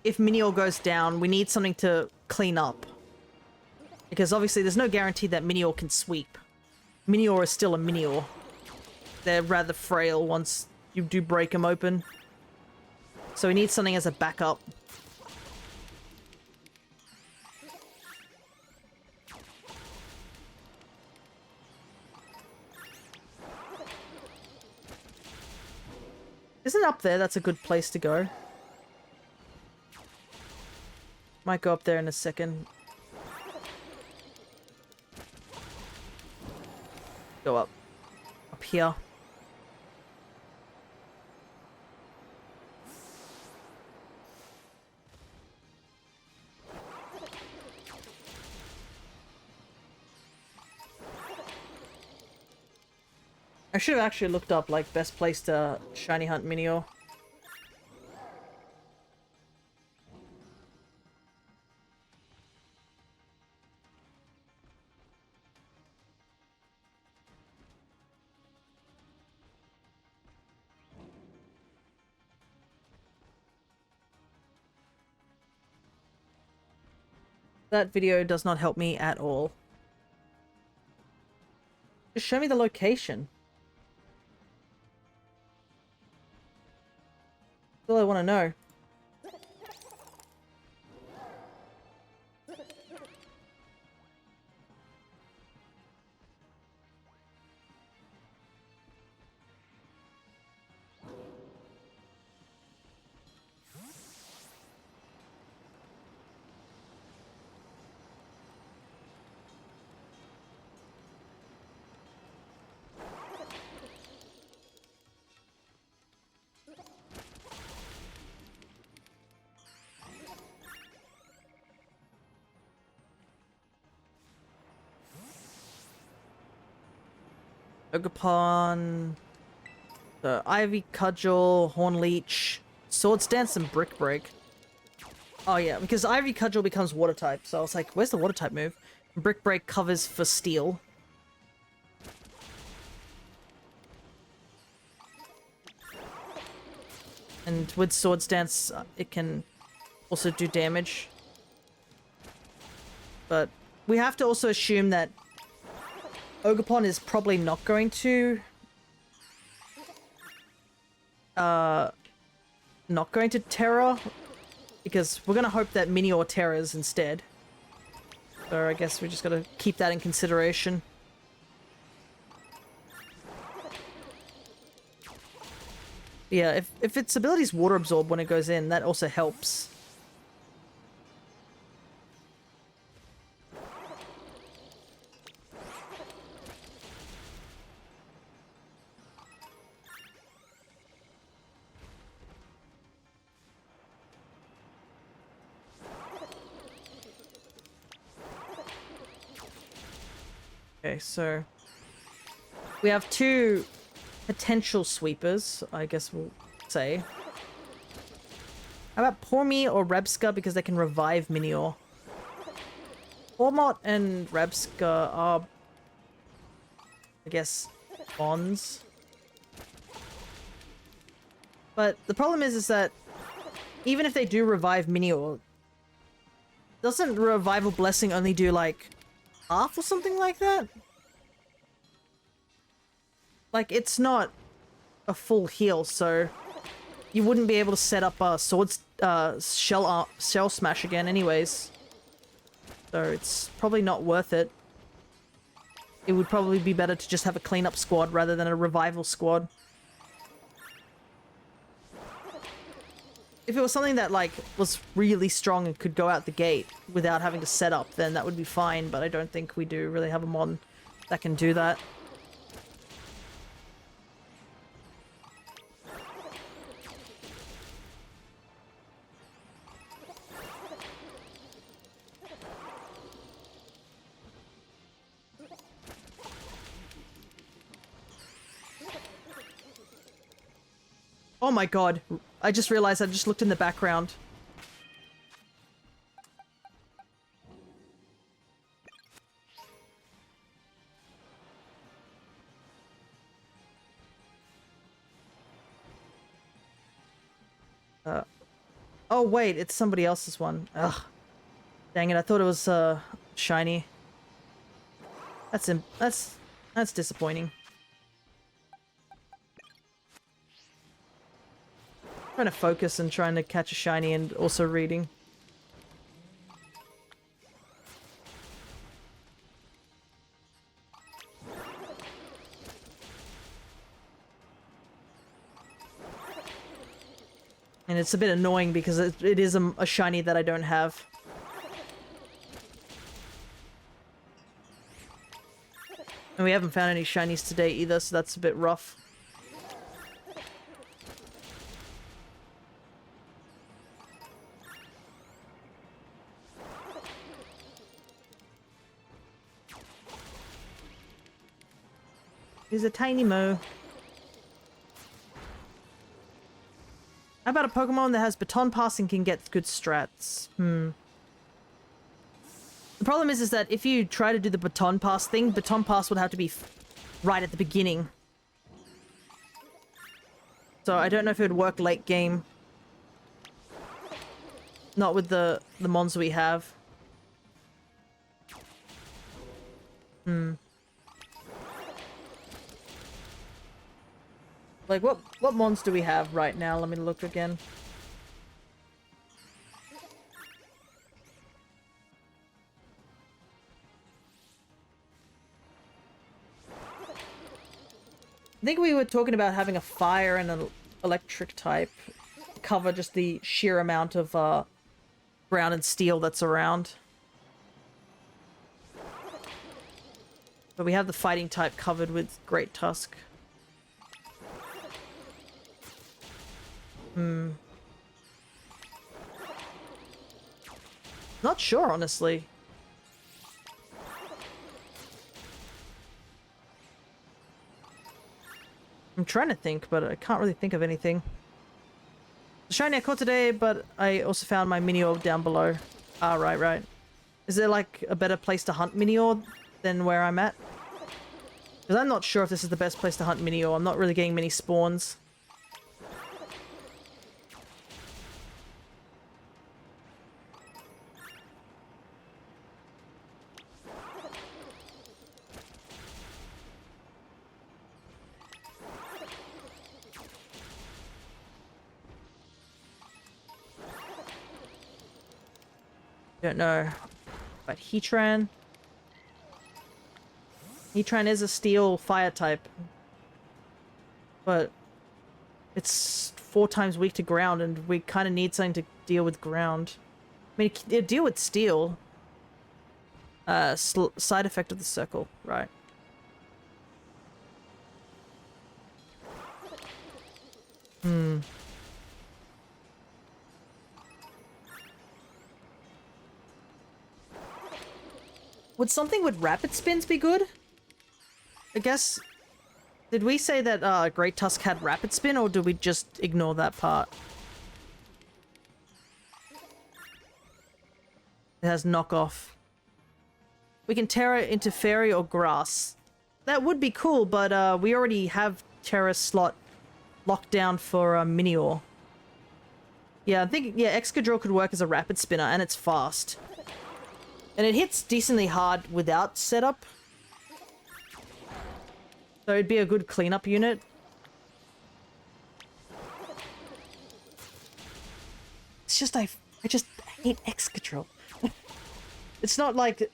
if Minior goes down, we need something to clean up. Because obviously there's no guarantee that Minior can sweep. Minior is still a Minior. They're rather frail once you do break them open. So we need something as a backup. Isn't up there? That's a good place to go. Might go up there in a second. Go up. Up here. I should have actually looked up, like, best place to shiny hunt Minior. That video does not help me at all. Just show me the location. That's all I want to know. Ogerpon, the Ivy Cudgel, Horn Leech, Swords Dance, and Brick Break. Oh yeah, because Ivy Cudgel becomes water type, so I was like, where's the water type move? Brick Break covers for steel. And with Swords Dance, it can also do damage. But we have to also assume that Ogerpon is probably not going to Terra, because we're gonna hope that Minior Terras instead. So I guess we just gotta keep that in consideration. Yeah, if its ability is water absorb when it goes in, that also helps. Okay, so we have two potential sweepers, I guess we'll say. How about Pormi or Rebska, because they can revive Minior? Ormot and Rebska are, I guess, bonds. But the problem is that even if they do revive Minior, doesn't Revival Blessing only do like half or something like that? Like, it's not a full heal, so you wouldn't be able to set up a shell smash again anyways. So it's probably not worth it. It would probably be better to just have a cleanup squad rather than a revival squad. If it was something that, like, was really strong and could go out the gate without having to set up, then that would be fine, but I don't think we do really have a mod that can do that. Oh my god, I just realized I just looked in the background. Oh wait, it's somebody else's one. Ugh. Dang it, I thought it was, shiny. That's disappointing. Trying to focus and trying to catch a shiny and also reading. And it's a bit annoying because it is a shiny that I don't have. And we haven't found any shinies today either, so that's a bit rough. Here's a tiny Mo. How about a Pokemon that has baton pass and can get good strats? The problem is that if you try to do the baton pass thing, baton pass would have to be right at the beginning. So I don't know if it would work late game. Not with the mons we have. Like, what mons do we have right now? Let me look again. I think we were talking about having a fire and an electric type to cover just the sheer amount of ground and steel that's around. But we have the fighting type covered with Great Tusk. Not sure, honestly. I'm trying to think, but I can't really think of anything. The shiny I caught today, but I also found my Minior down below. Ah, right. Is there like a better place to hunt Minior than where I'm at? Because I'm not sure if this is the best place to hunt Minior. I'm not really getting many spawns. Don't know about Heatran. Heatran is a steel fire type. But it's 4 times weak to ground, and we kind of need something to deal with ground. I mean, deal with steel. Side effect of the circle, right. Would something with rapid spins be good? I guess... Did we say that Great Tusk had rapid spin, or did we just ignore that part? It has knockoff. We can Terra into Fairy or Grass. That would be cool, but we already have Terra slot locked down for Minior. Yeah, I think, yeah, Excadrill could work as a rapid spinner, and it's fast. And it hits decently hard without setup. So it'd be a good cleanup unit. It's just I just hate Excadrill. It's not like...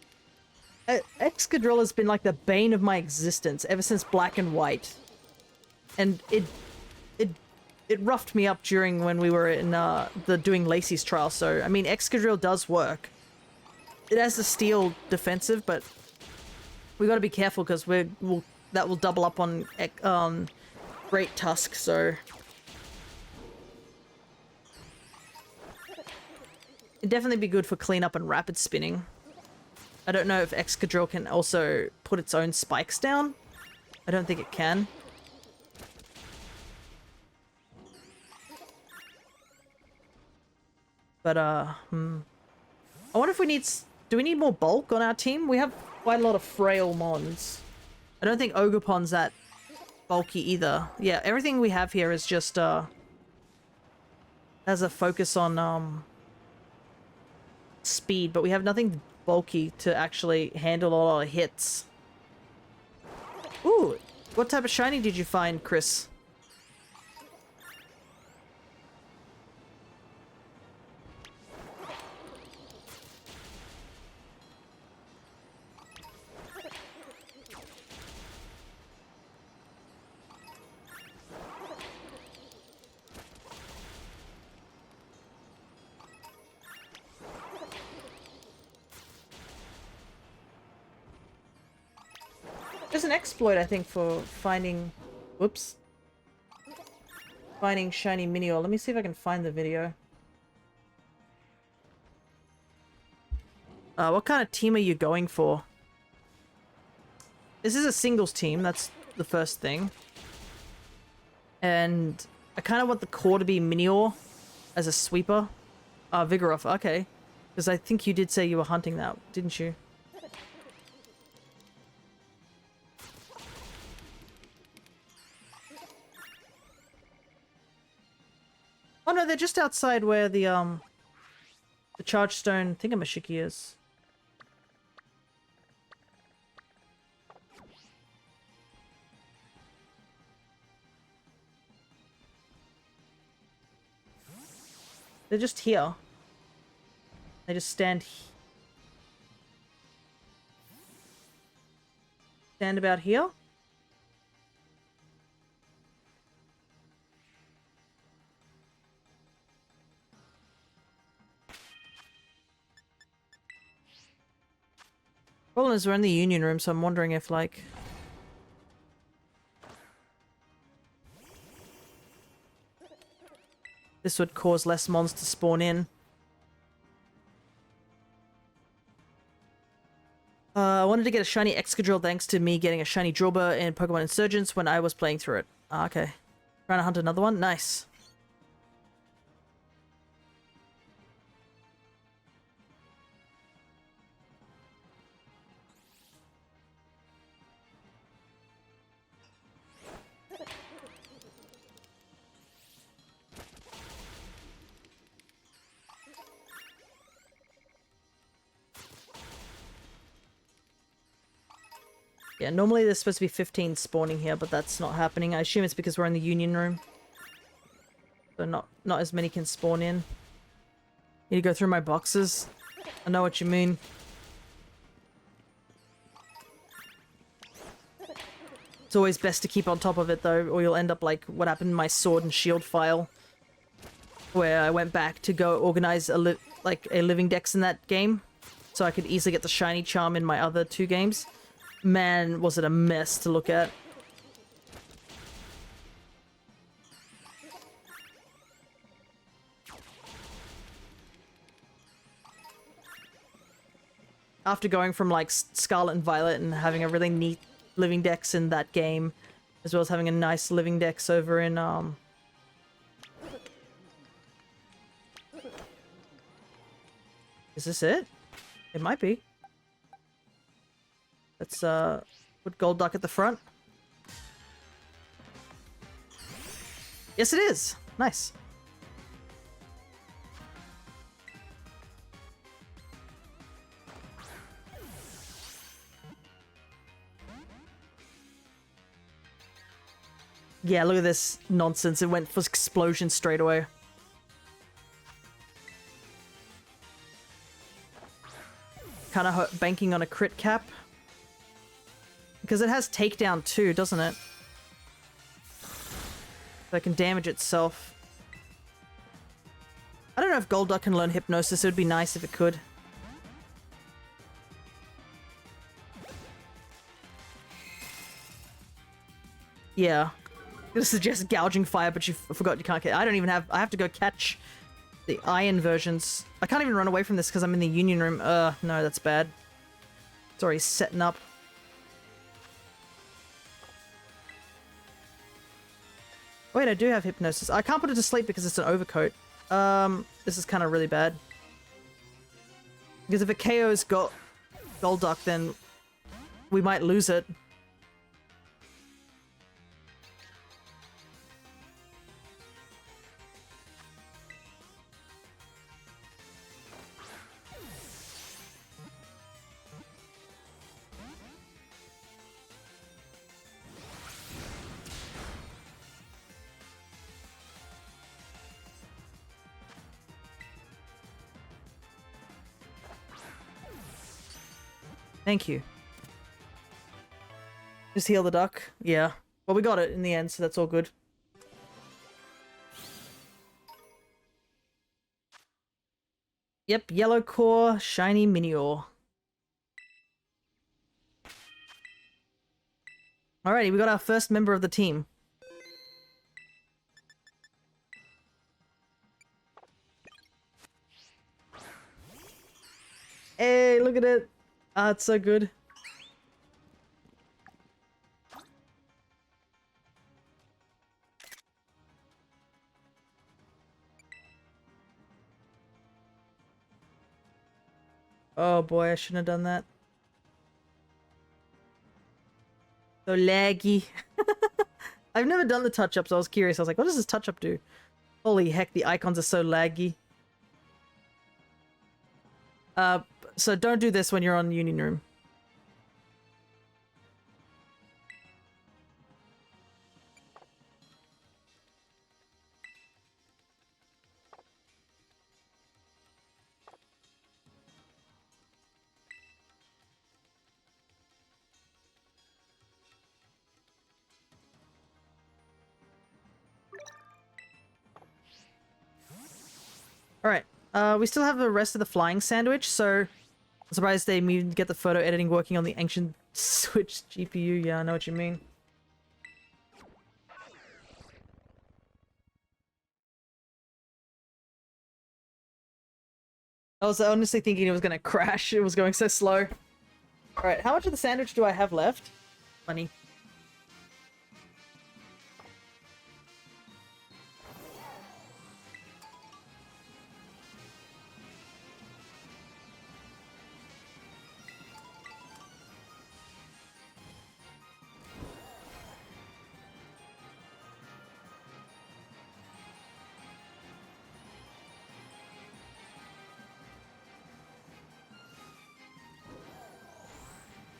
Excadrill has been like the bane of my existence ever since Black and White. And it roughed me up during when we were in doing Lacey's trial, so I mean Excadrill does work. It has the steel defensive, but we got to be careful because that will double up on Great Tusk, so it'd definitely be good for cleanup and rapid spinning. I don't know if Excadrill can also put its own spikes down. I don't think it can. But I wonder if we need... Do we need more bulk on our team? We have quite a lot of frail mons. I don't think Ogerpon's that bulky either. Yeah, everything we have here is just has a focus on speed, but we have nothing bulky to actually handle a lot of hits. Ooh, what type of shiny did you find, Chris? There's an exploit, I think, for finding... Whoops. Finding shiny Minior. Let me see if I can find the video. What kind of team are you going for? This is a singles team, that's the first thing. And I kind of want the core to be Minior as a sweeper. Vigoroth, okay. Because I think you did say you were hunting that, didn't you? Oh no, they're just outside where the charge stone thingamashiki is. They're just here. They just stand about here. Problem is we're in the union room, so I'm wondering if, like... this would cause less mons to spawn in. I wanted to get a shiny Excadrill thanks to me getting a shiny Drilbur in Pokemon Insurgents when I was playing through it. Okay. Trying to hunt another one? Nice. Yeah, normally there's supposed to be 15 spawning here, but that's not happening. I assume it's because we're in the union room. So not as many can spawn in. Need to go through my boxes. I know what you mean. It's always best to keep on top of it though, or you'll end up like what happened in my Sword and Shield file. Where I went back to go organize a living dex in that game. So I could easily get the shiny charm in my other 2 games. Man, was it a mess to look at. After going from like Scarlet and Violet and having a really neat living dex in that game, as well as having a nice living dex over in Is this it? It might be. Let's put Golduck at the front. Yes, it is. Nice. Yeah, look at this nonsense. It went for explosion straight away. Kind of banking on a crit cap. Because it has takedown too, doesn't it? So it can damage itself. I don't know if Golduck can learn Hypnosis. It would be nice if it could. Yeah. I'm gonna suggest gouging fire, but you forgot you can't get. I don't even have. I have to go catch the iron versions. I can't even run away from this because I'm in the union room. No, that's bad. It's already setting up. Wait, I do have Hypnosis. I can't put it to sleep because it's an overcoat. This is kind of really bad. Because if it KOs Golduck, then we might lose it. Thank you. Just heal the duck? Yeah. Well, we got it in the end, so that's all good. Yep, yellow core, shiny Minior. Alrighty, we got our first member of the team. Hey, look at it. Ah, it's so good. Oh boy, I shouldn't have done that. So laggy. I've never done the touch-up, so I was curious. I was like, what does this touch-up do? Holy heck, the icons are so laggy. So don't do this when you're on Union Room. Alright, we still have the rest of the flying sandwich, so I'm surprised they even get the photo editing working on the ancient Switch GPU. Yeah, I know what you mean. I was honestly thinking it was gonna crash. It was going so slow. Alright, how much of the sandwich do I have left? Plenty.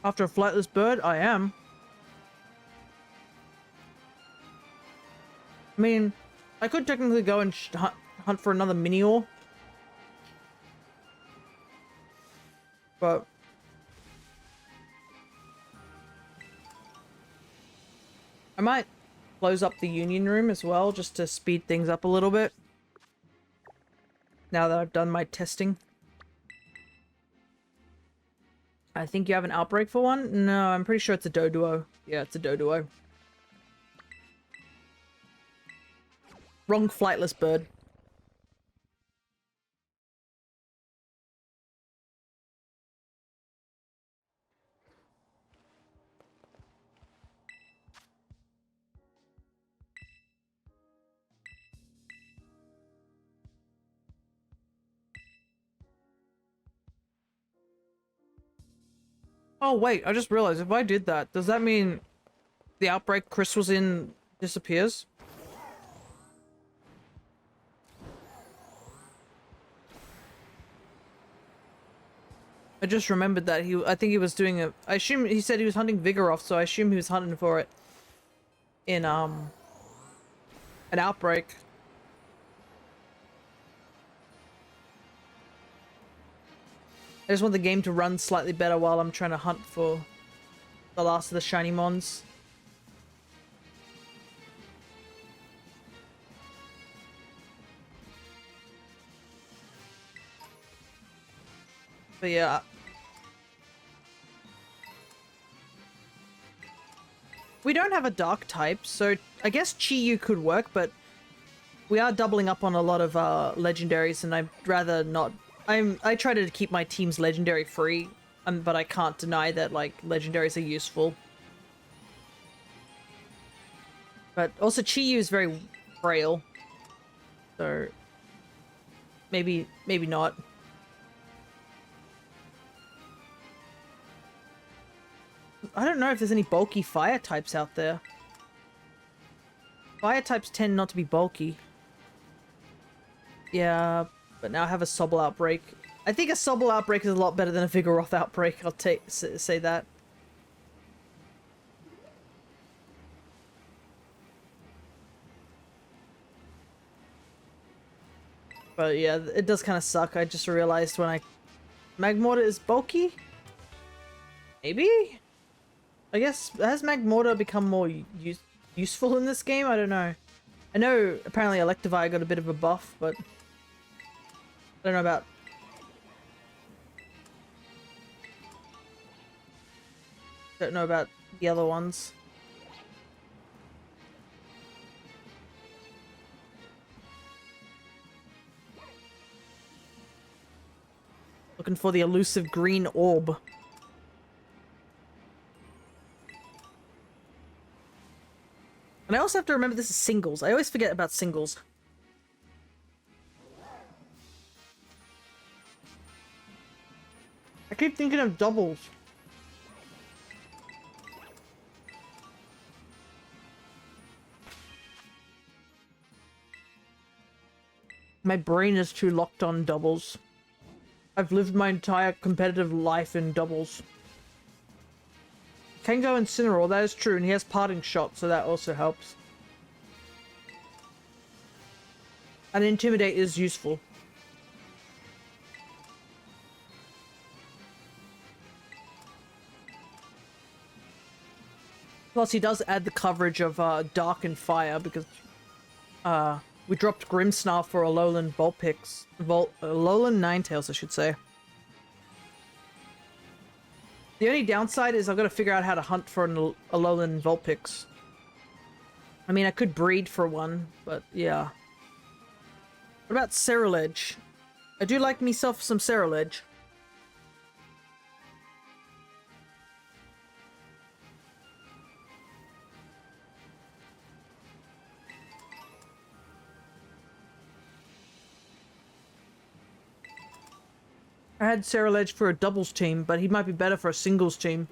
After a flightless bird, I am. I mean, I could technically go and hunt for another Minior. But I might close up the Union Room as well, just to speed things up a little bit. Now that I've done my testing. I think you have an outbreak for one? No, I'm pretty sure it's a Doduo. Yeah, it's a Doduo. Wrong flightless bird. Oh wait, I just realized if I did that, does that mean the outbreak Chris was in disappears? I just remembered that I think he was doing I assume he said he was hunting Vigoroth, so I assume he was hunting for it in, an outbreak. I just want the game to run slightly better while I'm trying to hunt for the last of the shiny mons. But yeah. We don't have a dark type, so I guess Chi-Yu could work, but we are doubling up on a lot of legendaries, and I'd rather not. I try to keep my teams legendary free, but I can't deny that like legendaries are useful. But also Chi-Yu is very frail, so maybe not. I don't know if there's any bulky fire types out there. Fire types tend not to be bulky. Yeah, but now I have a Sobble outbreak. I think a Sobble outbreak is a lot better than a Vigoroth outbreak. I'll say that. But yeah, it does kind of suck. I just realized when Magmortar is bulky? Maybe? I guess, has Magmortar become more useful in this game? I don't know. I know apparently Electivire got a bit of a buff, but I don't know about... Don't know about the other ones. Looking for the elusive green orb. And I also have to remember this is singles. I always forget about singles. I keep thinking of doubles. My brain is too locked on doubles. I've lived my entire competitive life in doubles. Can go Incineroar, that is true, and he has parting shot, so that also helps. And Intimidate is useful. Plus, he does add the coverage of Dark and Fire, because we dropped Grimmsnarl for Alolan Vulpix. Alolan Ninetales, I should say. The only downside is I've got to figure out how to hunt for an Alolan Vulpix. I mean, I could breed for one, but yeah. What about Ceruledge? I do like myself some Ceruledge. I had Ceruledge for a doubles team, but he might be better for a singles team.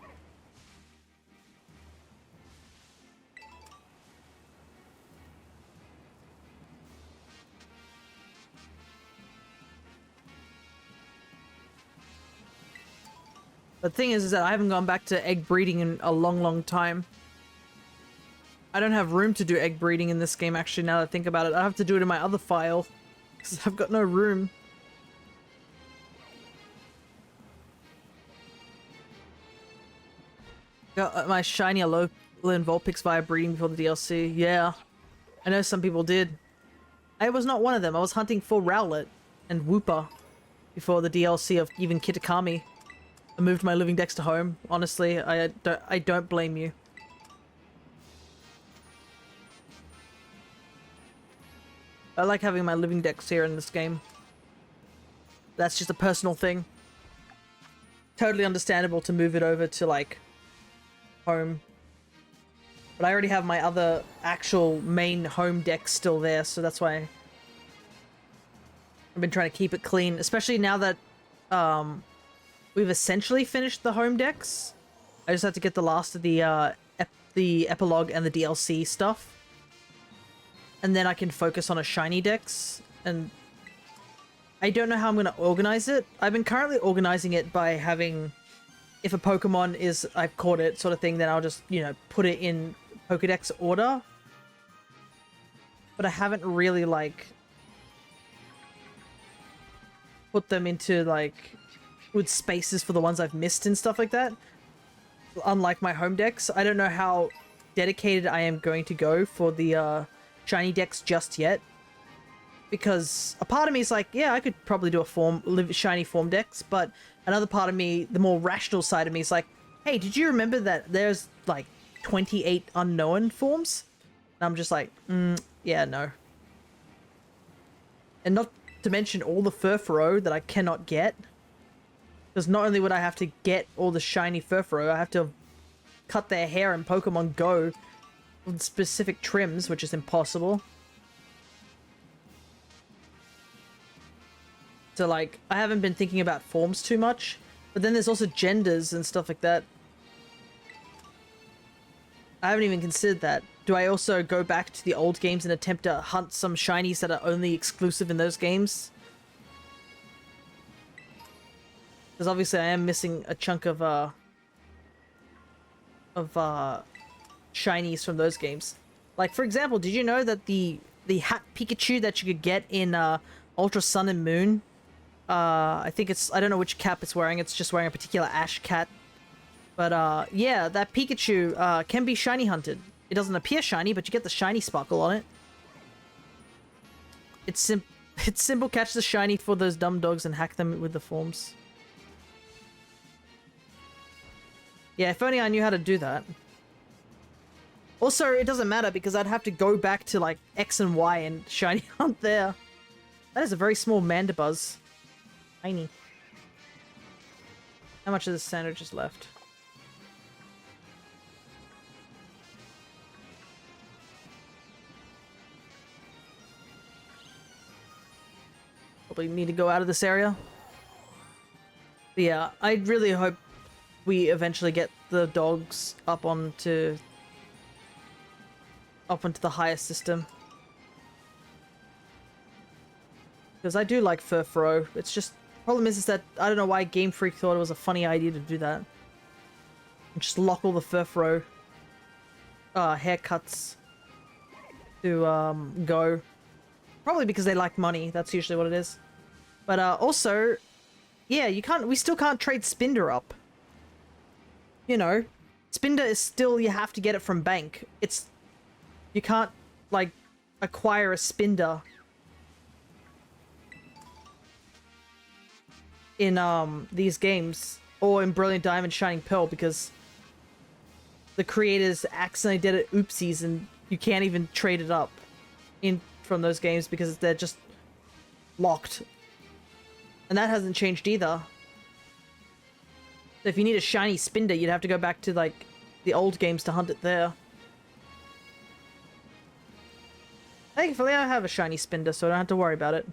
The thing is that I haven't gone back to egg breeding in a long time. I don't have room to do egg breeding in this game, actually, now that I think about it. I have to do it in my other file, because I've got no room. Got my shiny Alolan Vulpix via breeding before the DLC. Yeah, I know some people did. I was not one of them. I was hunting for Rowlet and Wooper before the DLC of even Kitakami. I moved my living dex to home. Honestly, I don't blame you. I like having my living dex here in this game. That's just a personal thing. Totally understandable to move it over to, like, home. But I already have my other actual main home deck still there, so that's why I've been trying to keep it clean, especially now that we've essentially finished the home decks. I just have to get the last of the epilogue and the DLC stuff, and then I can focus on a shiny dex. And I don't know how I'm going to organize it. I've been currently organizing it by having, if a Pokemon is, I've caught it sort of thing, then I'll just, you know, put it in Pokedex order. But I haven't really, like, put them into, like, with spaces for the ones I've missed and stuff like that. Unlike my home decks, I don't know how dedicated I am going to go for the shiny decks just yet. Because a part of me is like, yeah, I could probably do a shiny form decks, but another part of me, the more rational side of me, is like, hey, did you remember that there's like 28 unknown forms? And I'm just like, yeah, no. And not to mention all the Furfuro that I cannot get. Because not only would I have to get all the shiny Furfuro, I have to cut their hair in Pokemon Go with specific trims, which is impossible. So, like, I haven't been thinking about forms too much. But then there's also genders and stuff like that. I haven't even considered that. Do I also go back to the old games and attempt to hunt some shinies that are only exclusive in those games? Because obviously I am missing a chunk of shinies from those games. Like, for example, did you know that the hat Pikachu that you could get in Ultra Sun and Moon, I think it's, I don't know which cap it's wearing, it's just wearing a particular Ash cat. But yeah, that Pikachu can be shiny hunted. It doesn't appear shiny, but you get the shiny sparkle on it. It's simple, catch the shiny for those dumb dogs and hack them with the forms. Yeah, if only I knew how to do that. Also, it doesn't matter because I'd have to go back to like X and Y and shiny hunt there. That is a very small Mandibuzz. Tiny. How much of the sandwich is left? Probably need to go out of this area. But yeah, I really hope we eventually get the dogs up onto the highest system. Because I do like Furfro. It's just, problem is that I don't know why Game Freak thought it was a funny idea to do that. And just lock all the Furfro haircuts to go. Probably because they like money. That's usually what it is. But also, yeah, we still can't trade Spinder up. You know, Spinder is still, you have to get it from bank. You can't, like, acquire a Spinder in these games, or in Brilliant Diamond Shining Pearl, because the creators accidentally did it oopsies and you can't even trade it up from those games because they're just locked. And that hasn't changed either. So if you need a shiny Spinder, you'd have to go back to, like, the old games to hunt it there. Thankfully, I have a shiny Spinder, so I don't have to worry about it.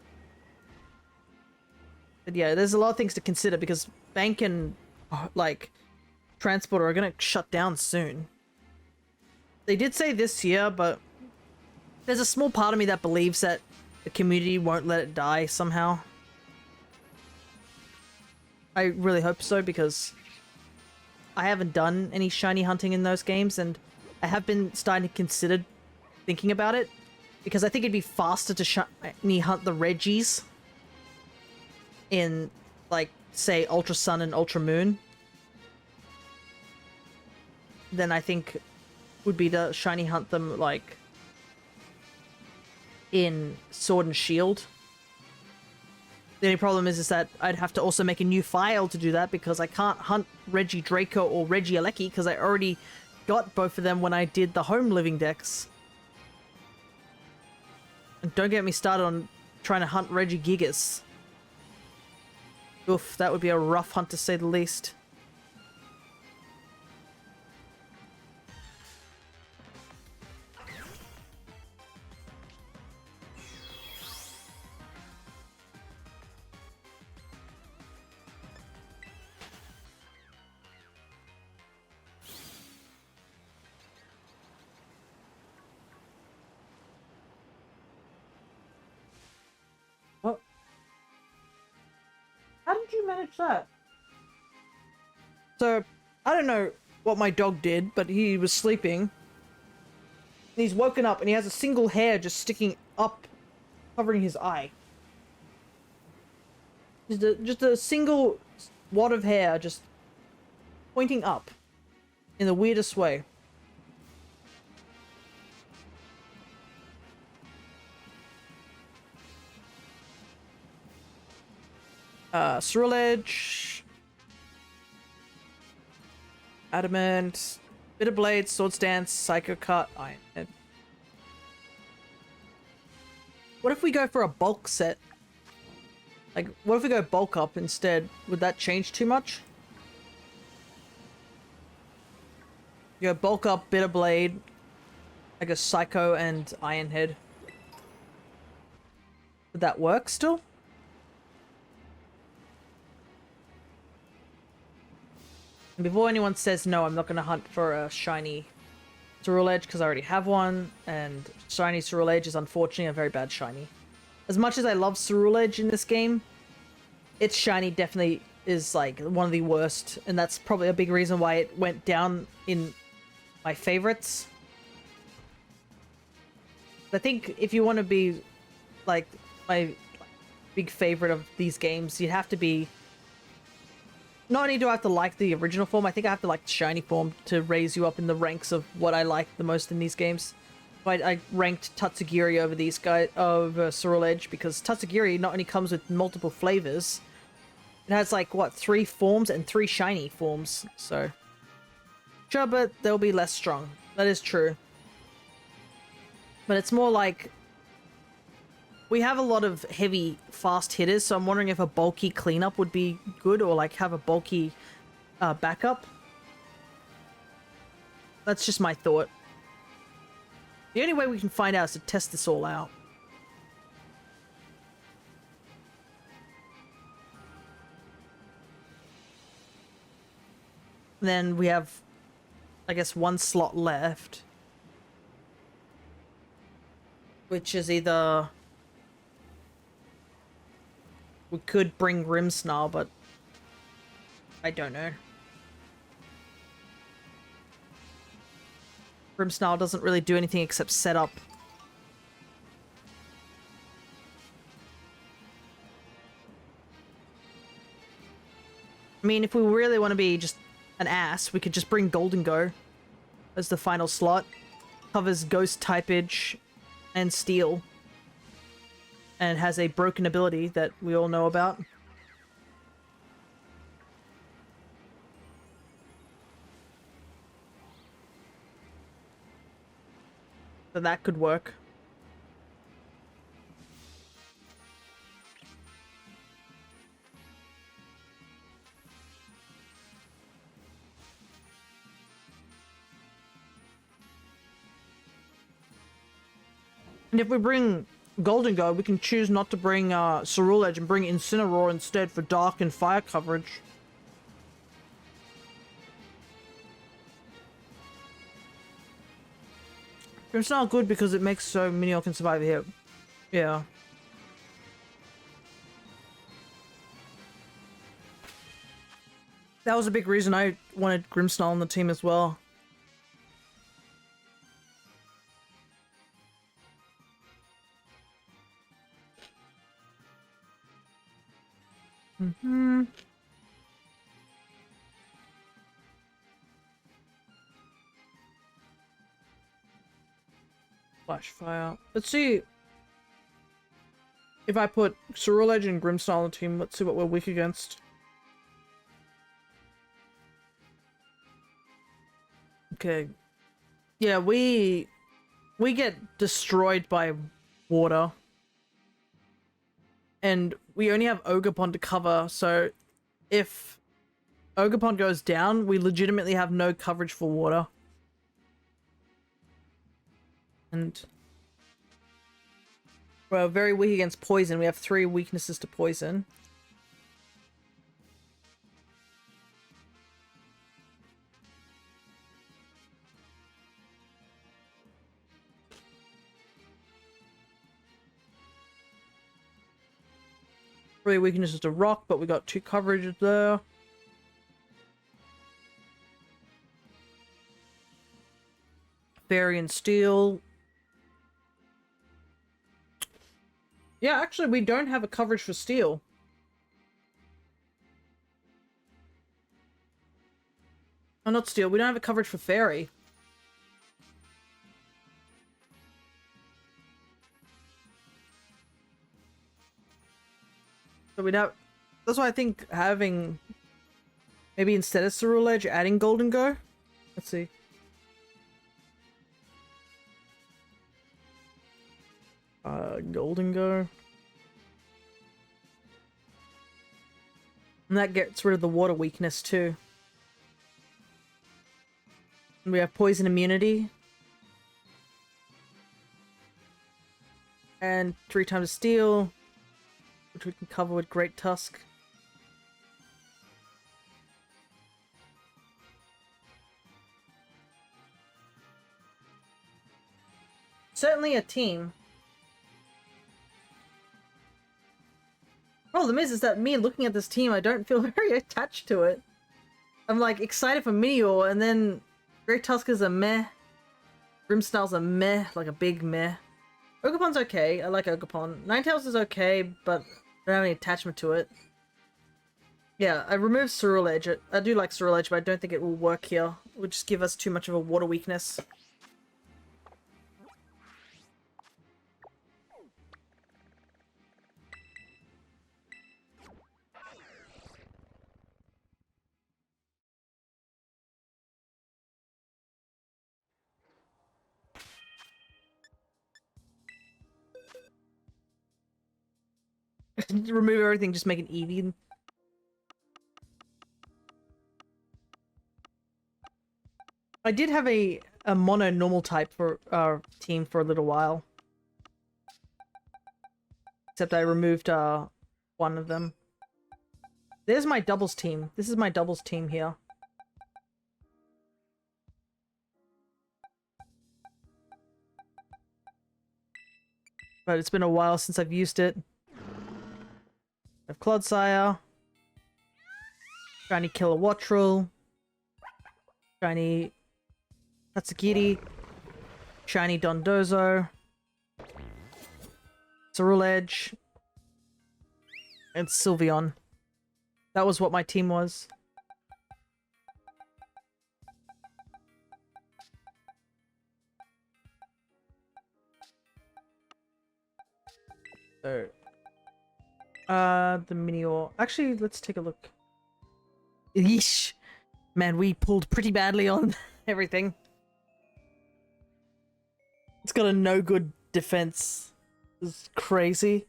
But yeah, there's a lot of things to consider because bank and, like, transporter are gonna shut down soon. They did say this year, but there's a small part of me that believes that the community won't let it die somehow. I really hope so, because I haven't done any shiny hunting in those games, and I have been starting to consider thinking about it, because I think it'd be faster to shiny hunt the Reggies in, like, say, Ultra Sun and Ultra Moon than I think would be to shiny hunt them, like, in Sword and Shield. The only problem is that I'd have to also make a new file to do that, because I can't hunt Reggie Draco or Reggie Alecki because I already got both of them when I did the home living decks. And don't get me started on trying to hunt Reggie Gigas. Oof, that would be a rough hunt to say the least. What? How did you manage that? So, I don't know what my dog did, but he was sleeping. He's woken up and he has a single hair just sticking up, covering his eye. Just a single wad of hair just pointing up in the weirdest way. Ceruledge Edge, Adamant, Bitter Blade, Sword Stance, Psycho Cut, Iron Head. What if we go for a bulk set? Like, what if we go bulk up instead? Would that change too much? You go bulk up, Bitter Blade, like a Psycho and Iron Head. Would that work still? And before anyone says no, I'm not going to hunt for a shiny Ceruledge because I already have one, and shiny Ceruledge is unfortunately a very bad shiny. As much as I love Ceruledge in this game, its shiny definitely is like one of the worst, and that's probably a big reason why it went down in my favorites. I think if you want to be like my big favorite of these games, you'd have to be... Not only do I have to like the original form, I think I have to like the shiny form to raise you up in the ranks of what I like the most in these games. I ranked Tatsugiri over these guys, over Ceruledge, because Tatsugiri not only comes with multiple flavors, it has like, what, 3 forms and 3 shiny forms, so... Sure, but they'll be less strong. That is true. But it's more like... We have a lot of heavy, fast hitters, so I'm wondering if a bulky cleanup would be good, or like have a bulky backup. That's just my thought. The only way we can find out is to test this all out. Then we have, I guess, one slot left. Which is either... We could bring Grimmsnarl, but... I don't know. Grimmsnarl doesn't really do anything except set up. I mean, if we really want to be just an ass, we could just bring Golden Go as the final slot. Covers Ghost typage and Steel. And has a broken ability that we all know about. So that could work. And if we bring Golden Go, we can choose not to bring Cerule Edge and bring Incineroar instead for Dark and Fire coverage. It's not good because it makes so Minion can survive here. Yeah. That was a big reason I wanted Grimmsnarl on the team as well. Flash Fire. Let's see if I put Cerule Edge and Grimmsnarl on the team. Let's see what we're weak against. Okay. Yeah, we get destroyed by water. And we only have Ogerpon to cover, so if Ogerpon goes down, we legitimately have no coverage for water. And we're very weak against poison. We have 3 weaknesses to poison. Three weaknesses to rock, but we got 2 coverages there. Fairy and Steel. Yeah, actually, we don't have a coverage for Steel. Oh, not Steel. We don't have a coverage for Fairy. So we don't... That's why I think having... Maybe instead of Cerule Edge, adding Golden Go? Let's see. Golden Go. And that gets rid of the water weakness too. And we have poison immunity. And 3 times steel, which we can cover with Great Tusk. Certainly a team. Problem is that me looking at this team, I don't feel very attached to it. I'm like excited for Meteor, and then Great Tusk is a meh. Grimmsnarl's a meh, like a big meh. Ogerpon's okay, I like Ogerpon. Ninetales is okay, but I don't have any attachment to it. Yeah, I removed Cerule Edge. I do like Cerule Edge, but I don't think it will work here. It would just give us too much of a water weakness. Remove everything, just make it Eevee. I did have a mono normal type for our team for a little while. Except I removed one of them. There's my doubles team. This is my doubles team here. But it's been a while since I've used it. I have Clodsire. Shiny Kilowattrel. Shiny Tatsugiri. Shiny Dondozo. Cerule Edge. And Sylveon. That was what my team was. So, the Minior. Actually, let's take a look. Yeesh. Man, we pulled pretty badly on everything. It's got a no good defense. It's crazy.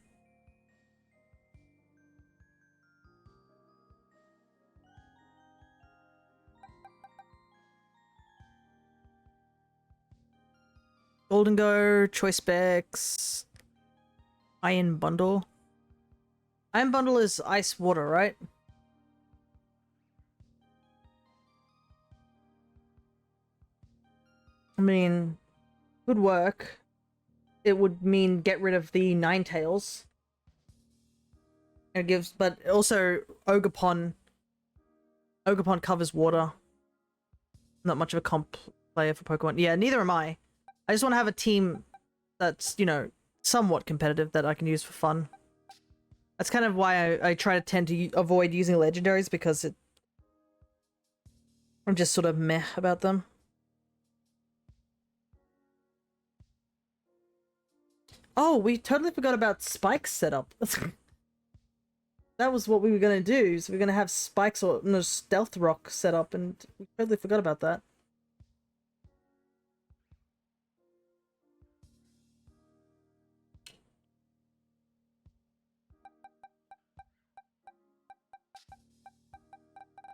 Golden Go, Choice Specs, Iron Bundle. Iron Bundle is ice water, right? I mean, good work. It would mean get rid of the Ninetales. It gives, but also Ogerpon covers water. Not much of a comp player for Pokemon. Yeah, neither am I. I just want to have a team that's, you know, somewhat competitive that I can use for fun. That's kind of why I try to tend to avoid using legendaries, because I'm just sort of meh about them. Oh, we totally forgot about Spike's setup. That was what we were going to do. So we're going to have Spikes or no, Stealth Rock set up, and we totally forgot about that.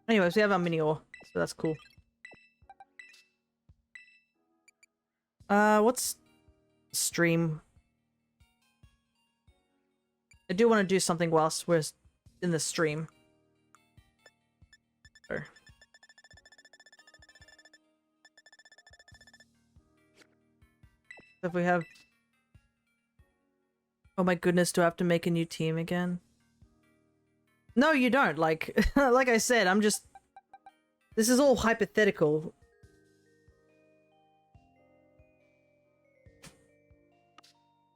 Anyways, we have our Minior, so that's cool. What's stream? I do want to do something whilst we're in the stream. Sure. If we have... Oh my goodness, do I have to make a new team again? No, you don't. Like, like I said, I'm just... This is all hypothetical.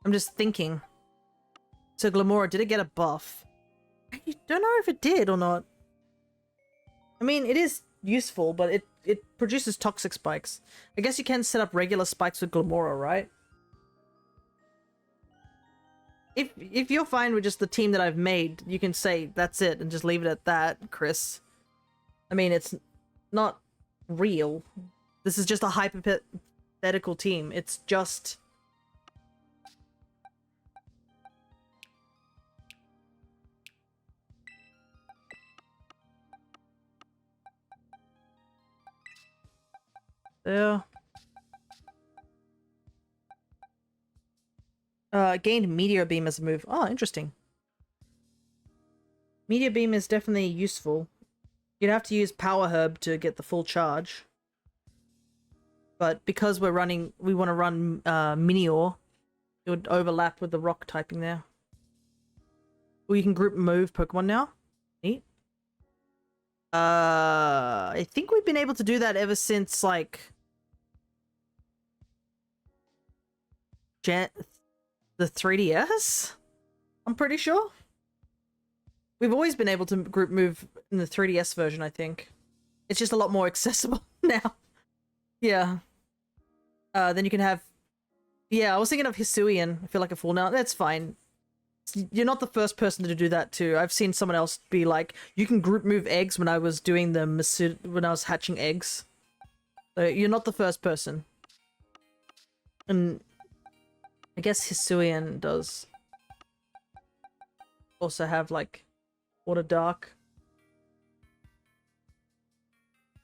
I'm just thinking. So Glamora, did it get a buff? I don't know if it did or not. I mean, it is useful, but it produces toxic spikes. I guess you can set up regular spikes with Glamora, right? If you're fine with just the team that I've made, you can say that's it and just leave it at that, Chris. I mean, it's not real. This is just a hypothetical team. It's just... There. Gained Meteor Beam as a move. Oh, interesting. Meteor Beam is definitely useful. You'd have to use Power Herb to get the full charge. But because we want to run Minior, it would overlap with the rock typing there. Well, you can group move Pokemon now. Neat. I think we've been able to do that ever since, like... the 3DS? I'm pretty sure. We've always been able to group move in the 3DS version, I think. It's just a lot more accessible now. Yeah. Then you can have... Yeah, I was thinking of Hisuian. I feel like a fool now. That's fine. You're not the first person to do that too. I've seen someone else be like, you can group move eggs when I was doing the when I was hatching eggs. So you're not the first person. And I guess Hisuian does also have like Water Dark.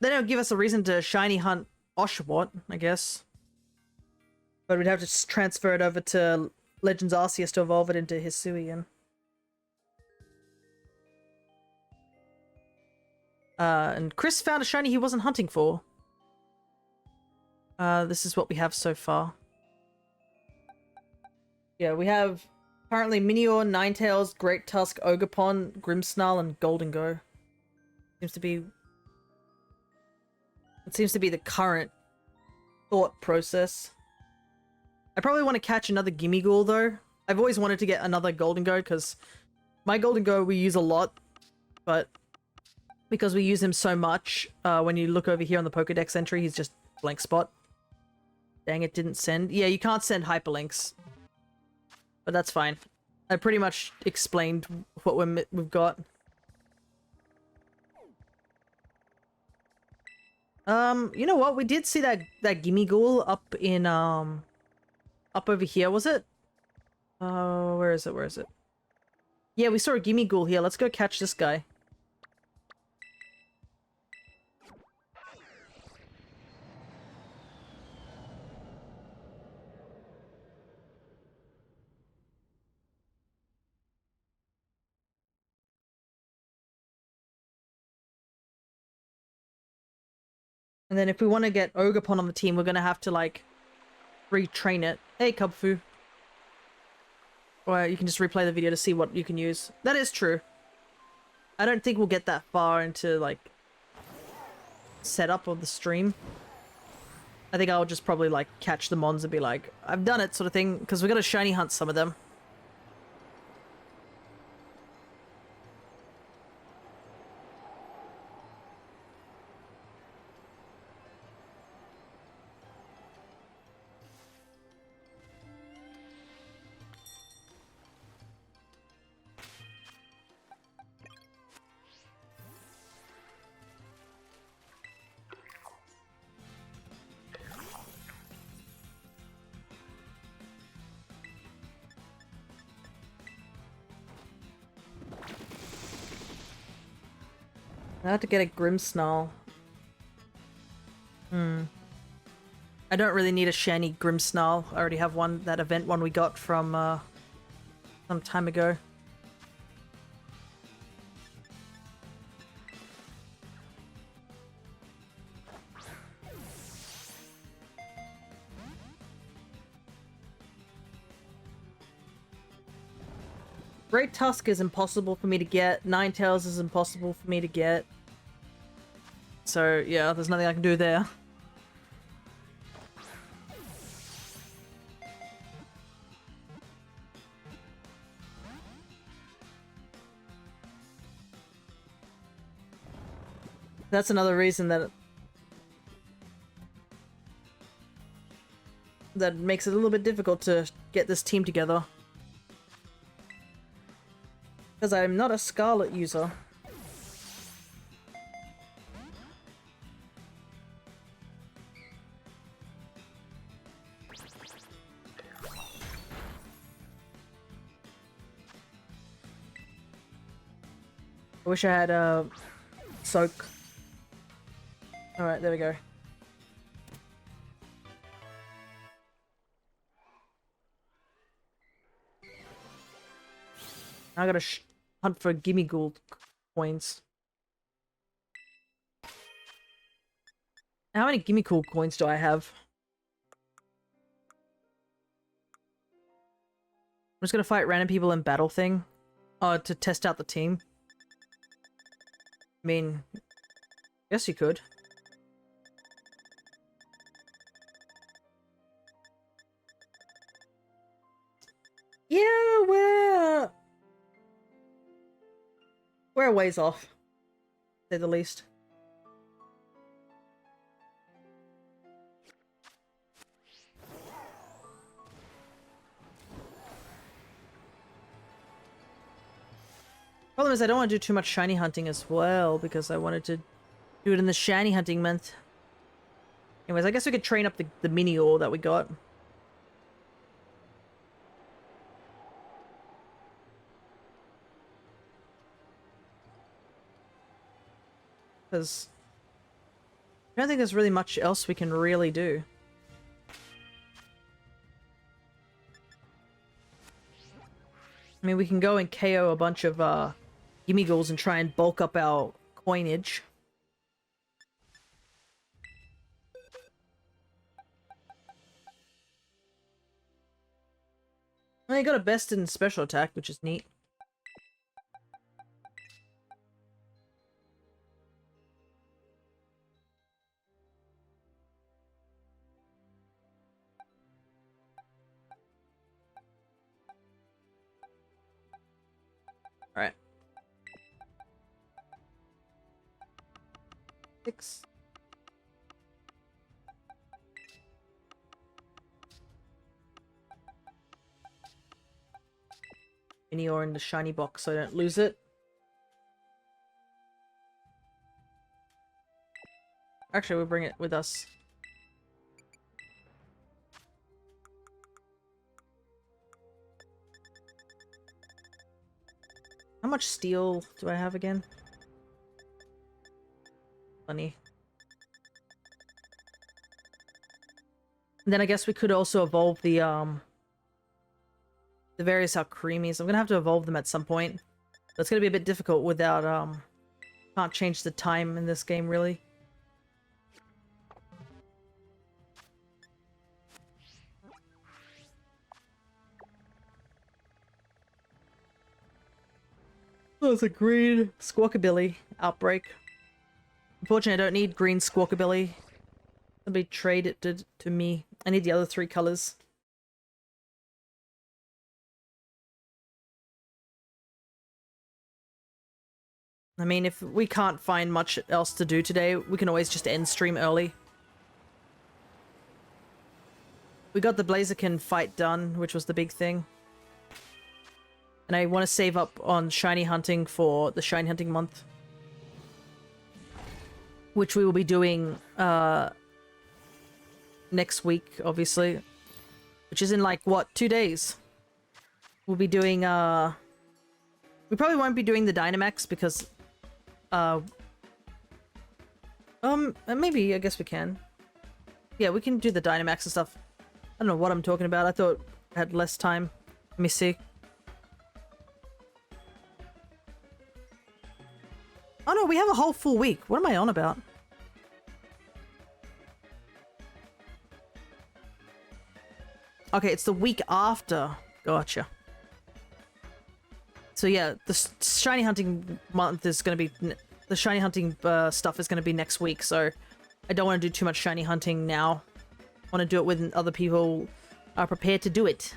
Then it'll give us a reason to shiny hunt Oshawott, I guess. But we'd have to transfer it over to Legends Arceus to evolve it into Hisuian. And Chris found a shiny he wasn't hunting for. This is what we have so far. Yeah, we have currently Minior, Ninetales, Great Tusk, Ogerpon, Grimmsnarl, and Golden Go. It seems to be the current thought process. I probably want to catch another Gimmighoul though. I've always wanted to get another Golden Go because my Golden Go we use a lot, but because we use him so much, when you look over here on the Pokedex entry, he's just blank spot. Dang, it didn't send. Yeah, you can't send hyperlinks. But that's fine. I pretty much explained what we've got. You know what? We did see that Gimmighoul up in up over here, was it? Where is it? Where is it? Yeah, we saw a Gimmighoul here. Let's go catch this guy. And then if we want to get Ogerpon on the team, we're gonna have to like retrain it. Hey, Cubfu. Or you can just replay the video to see what you can use. That is true. I don't think we'll get that far into like setup of the stream. I think I'll just probably like catch the mons and be like, I've done it sort of thing, because we got to shiny hunt some of them. I have to get a Grimmsnarl. I don't really need a shiny Grimmsnarl. I already have one, that event one we got from some time ago. Great Tusk is impossible for me to get. Ninetales is impossible for me to get. So yeah, there's nothing I can do there. That's another reason that makes it a little bit difficult to get this team together. Because I'm not a Scarlet user. I wish I had a soak. Alright, there we go. I gotta hunt for Gimmighoul coins. How many Gimmighoul coins do I have? I'm just gonna fight random people in battle thing. To test out the team. I mean, yes you could. Yeah, we're a ways off, to say the least. Problem is I don't want to do too much shiny hunting as well, because I wanted to do it in the shiny hunting month. Anyways, I guess we could train up the Minior that we got. Because I don't think there's really much else we can really do. I mean, we can go and KO a bunch of gimme ghouls and try and bulk up our coinage. Well, you got a best in special attack, which is neat. Alright. 6. Mini ore in the shiny box so I don't lose it. Actually, we'll bring it with us. How much steel do I have again? Plenty. And then I guess we could also evolve the various alchremies. I'm gonna have to evolve them at some point. That's gonna be a bit difficult without can't change the time in this game really. Oh, it's a green Squawkabilly outbreak. Unfortunately, I don't need green Squawkabilly. Somebody trade it to me. I need the other 3 colors. I mean, if we can't find much else to do today, we can always just end stream early. We got the Blaziken fight done, which was the big thing. And I want to save up on shiny hunting for the shiny hunting month. Which we will be doing next week, obviously. Which is in like, what, 2 days? We'll be doing, we probably won't be doing the Dynamax because, maybe, I guess we can. Yeah, we can do the Dynamax and stuff. I don't know what I'm talking about. I thought I had less time. Let me see. Oh no, we have a whole full week. What am I on about? Okay, it's the week after. Gotcha. So yeah, the shiny hunting month is going to be... The shiny hunting stuff is going to be next week, so I don't want to do too much shiny hunting now. I want to do it when other people are prepared to do it.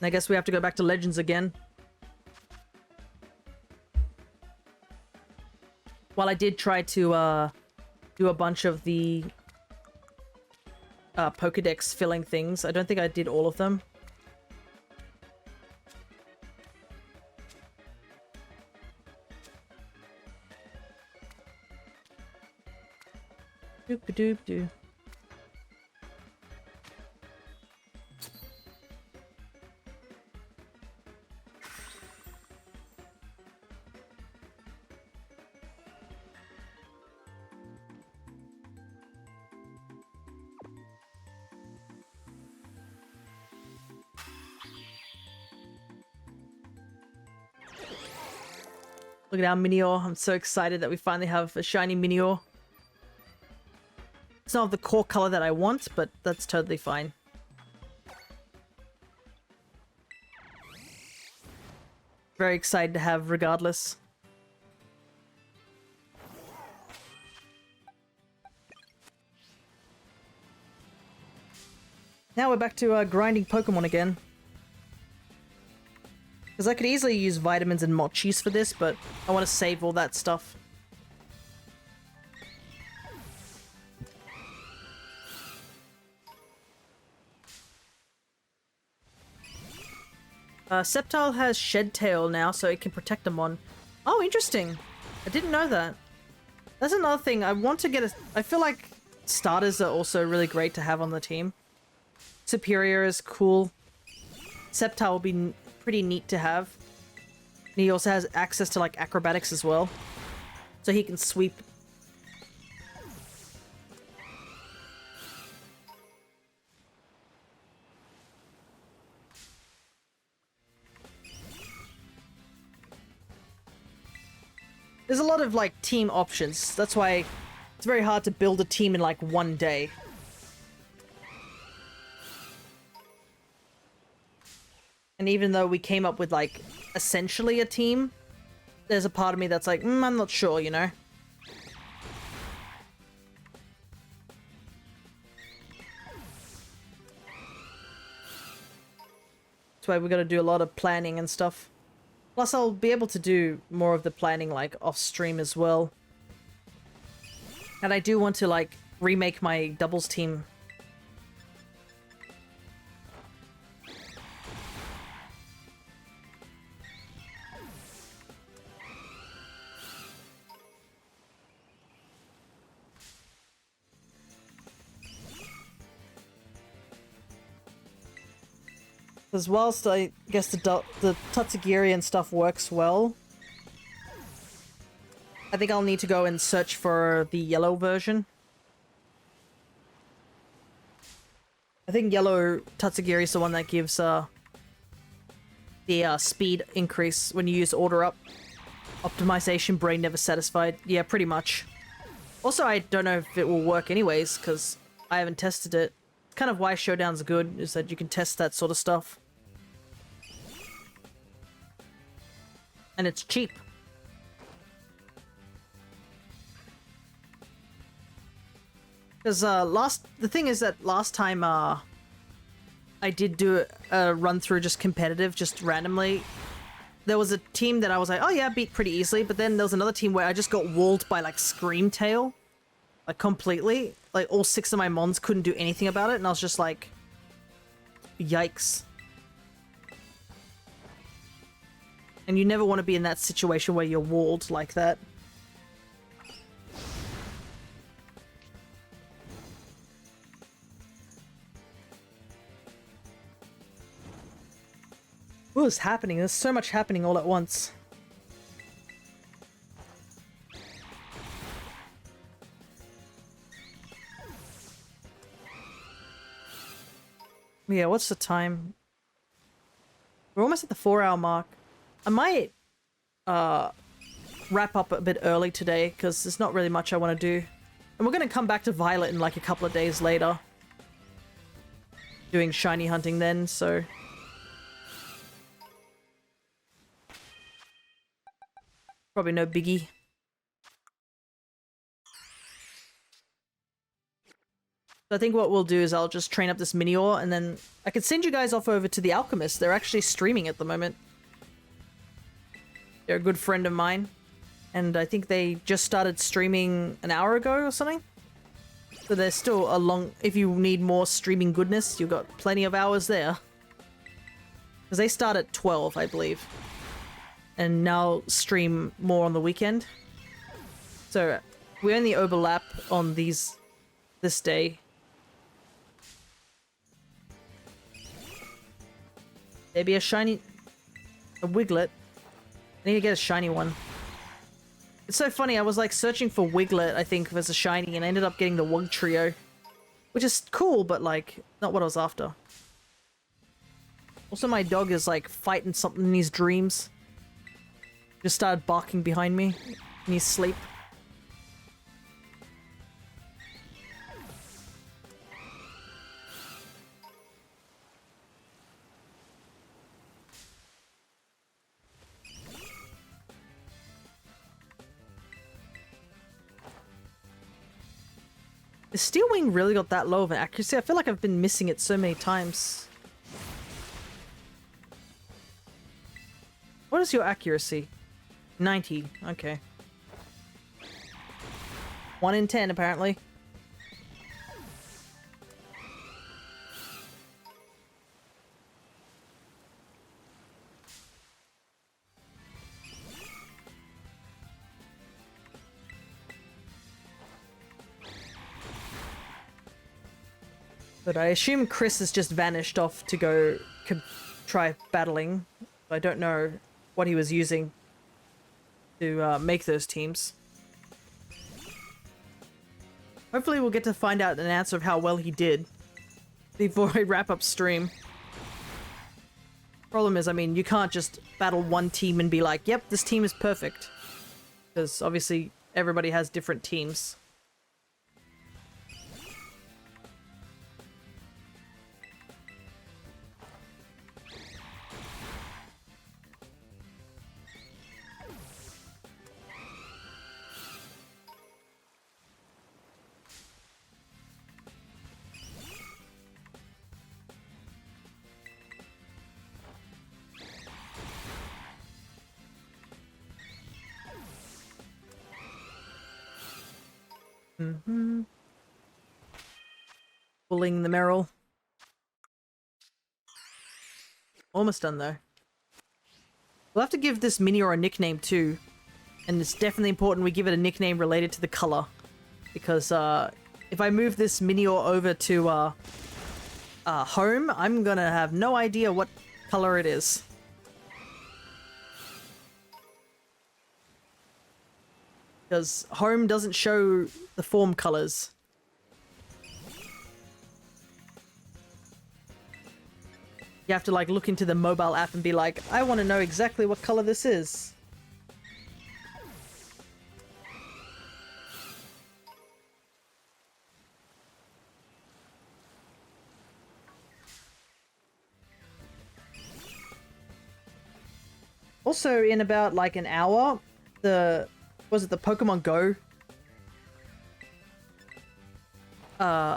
And I guess we have to go back to Legends again. While I did try to do a bunch of the Pokedex filling things, I don't think I did all of them. Doop-a-doop-doo. Look at our Minior. I'm so excited that we finally have a shiny Minior. It's not of the core color that I want, but that's totally fine. Very excited to have regardless. Now we're back to grinding Pokemon again. Because I could easily use vitamins and mochis for this, but I want to save all that stuff. Sceptile has Shed Tail now, so it can protect them on. Oh, interesting. I didn't know that. That's another thing. I want to get a... I feel like starters are also really great to have on the team. Superior is cool. Sceptile will be pretty neat to have. And he also has access to like acrobatics as well. So he can sweep. There's a lot of like team options. That's why it's very hard to build a team in like one day. And even though we came up with like essentially a team, there's a part of me that's like, I'm not sure, you know? That's why we got to do a lot of planning and stuff. Plus, I'll be able to do more of the planning, like, off-stream as well. And I do want to, like, remake my doubles team. Because whilst I guess the Tatsugiri and stuff works well, I think I'll need to go and search for the yellow version. I think yellow Tatsugiri is the one that gives the speed increase when you use order up. Optimization, brain never satisfied. Yeah, pretty much. Also, I don't know if it will work anyways, because I haven't tested it. It's kind of why Showdown's good, is that you can test that sort of stuff. And it's cheap. Because the thing is that last time I did do a run through just competitive, just randomly, there was a team that I was like, oh yeah, beat pretty easily, but then there was another team where I just got walled by like Screamtail, like completely. Like all 6 of my mons couldn't do anything about it, and I was just like, yikes. And you never want to be in that situation where you're walled like that. What is happening? There's so much happening all at once. Yeah, what's the time? We're almost at the 4-hour mark. I might wrap up a bit early today because there's not really much I want to do. And we're going to come back to Violet in like a couple of days later. Doing shiny hunting then, so... Probably no biggie. So I think what we'll do is I'll just train up this Minior and then I could send you guys off over to the Alchemist. They're actually streaming at the moment. They're a good friend of mine. And I think they just started streaming an hour ago or something. So there's still a long... If you need more streaming goodness, you've got plenty of hours there. Because they start at 12, I believe. And now stream more on the weekend. So we only overlap on this day. Maybe a Wiglet. I need to get a shiny one. It's so funny, I was like searching for Wiglet, I think, as a shiny, and I ended up getting the Wug Trio. Which is cool, but like, not what I was after. Also, my dog is like fighting something in his dreams. Just started barking behind me in his sleep. Is Steel Wing really got that low of an accuracy? I feel like I've been missing it so many times. What is your accuracy? 90. Okay. 1 in 10, apparently. But I assume Chris has just vanished off to go try battling. I don't know what he was using to make those teams. Hopefully we'll get to find out an answer of how well he did before I wrap up stream. Problem is, I mean, you can't just battle one team and be like, yep, this team is perfect. Because obviously everybody has different teams. Pulling the Merrill. Almost done though. We'll have to give this Minior a nickname too. And it's definitely important we give it a nickname related to the color. Because if I move this Minior over to home, I'm gonna have no idea what color it is. Because home doesn't show the form colors. You have to like look into the mobile app and be like, I want to know exactly what color this is. Also, in about like an hour, the Pokemon Go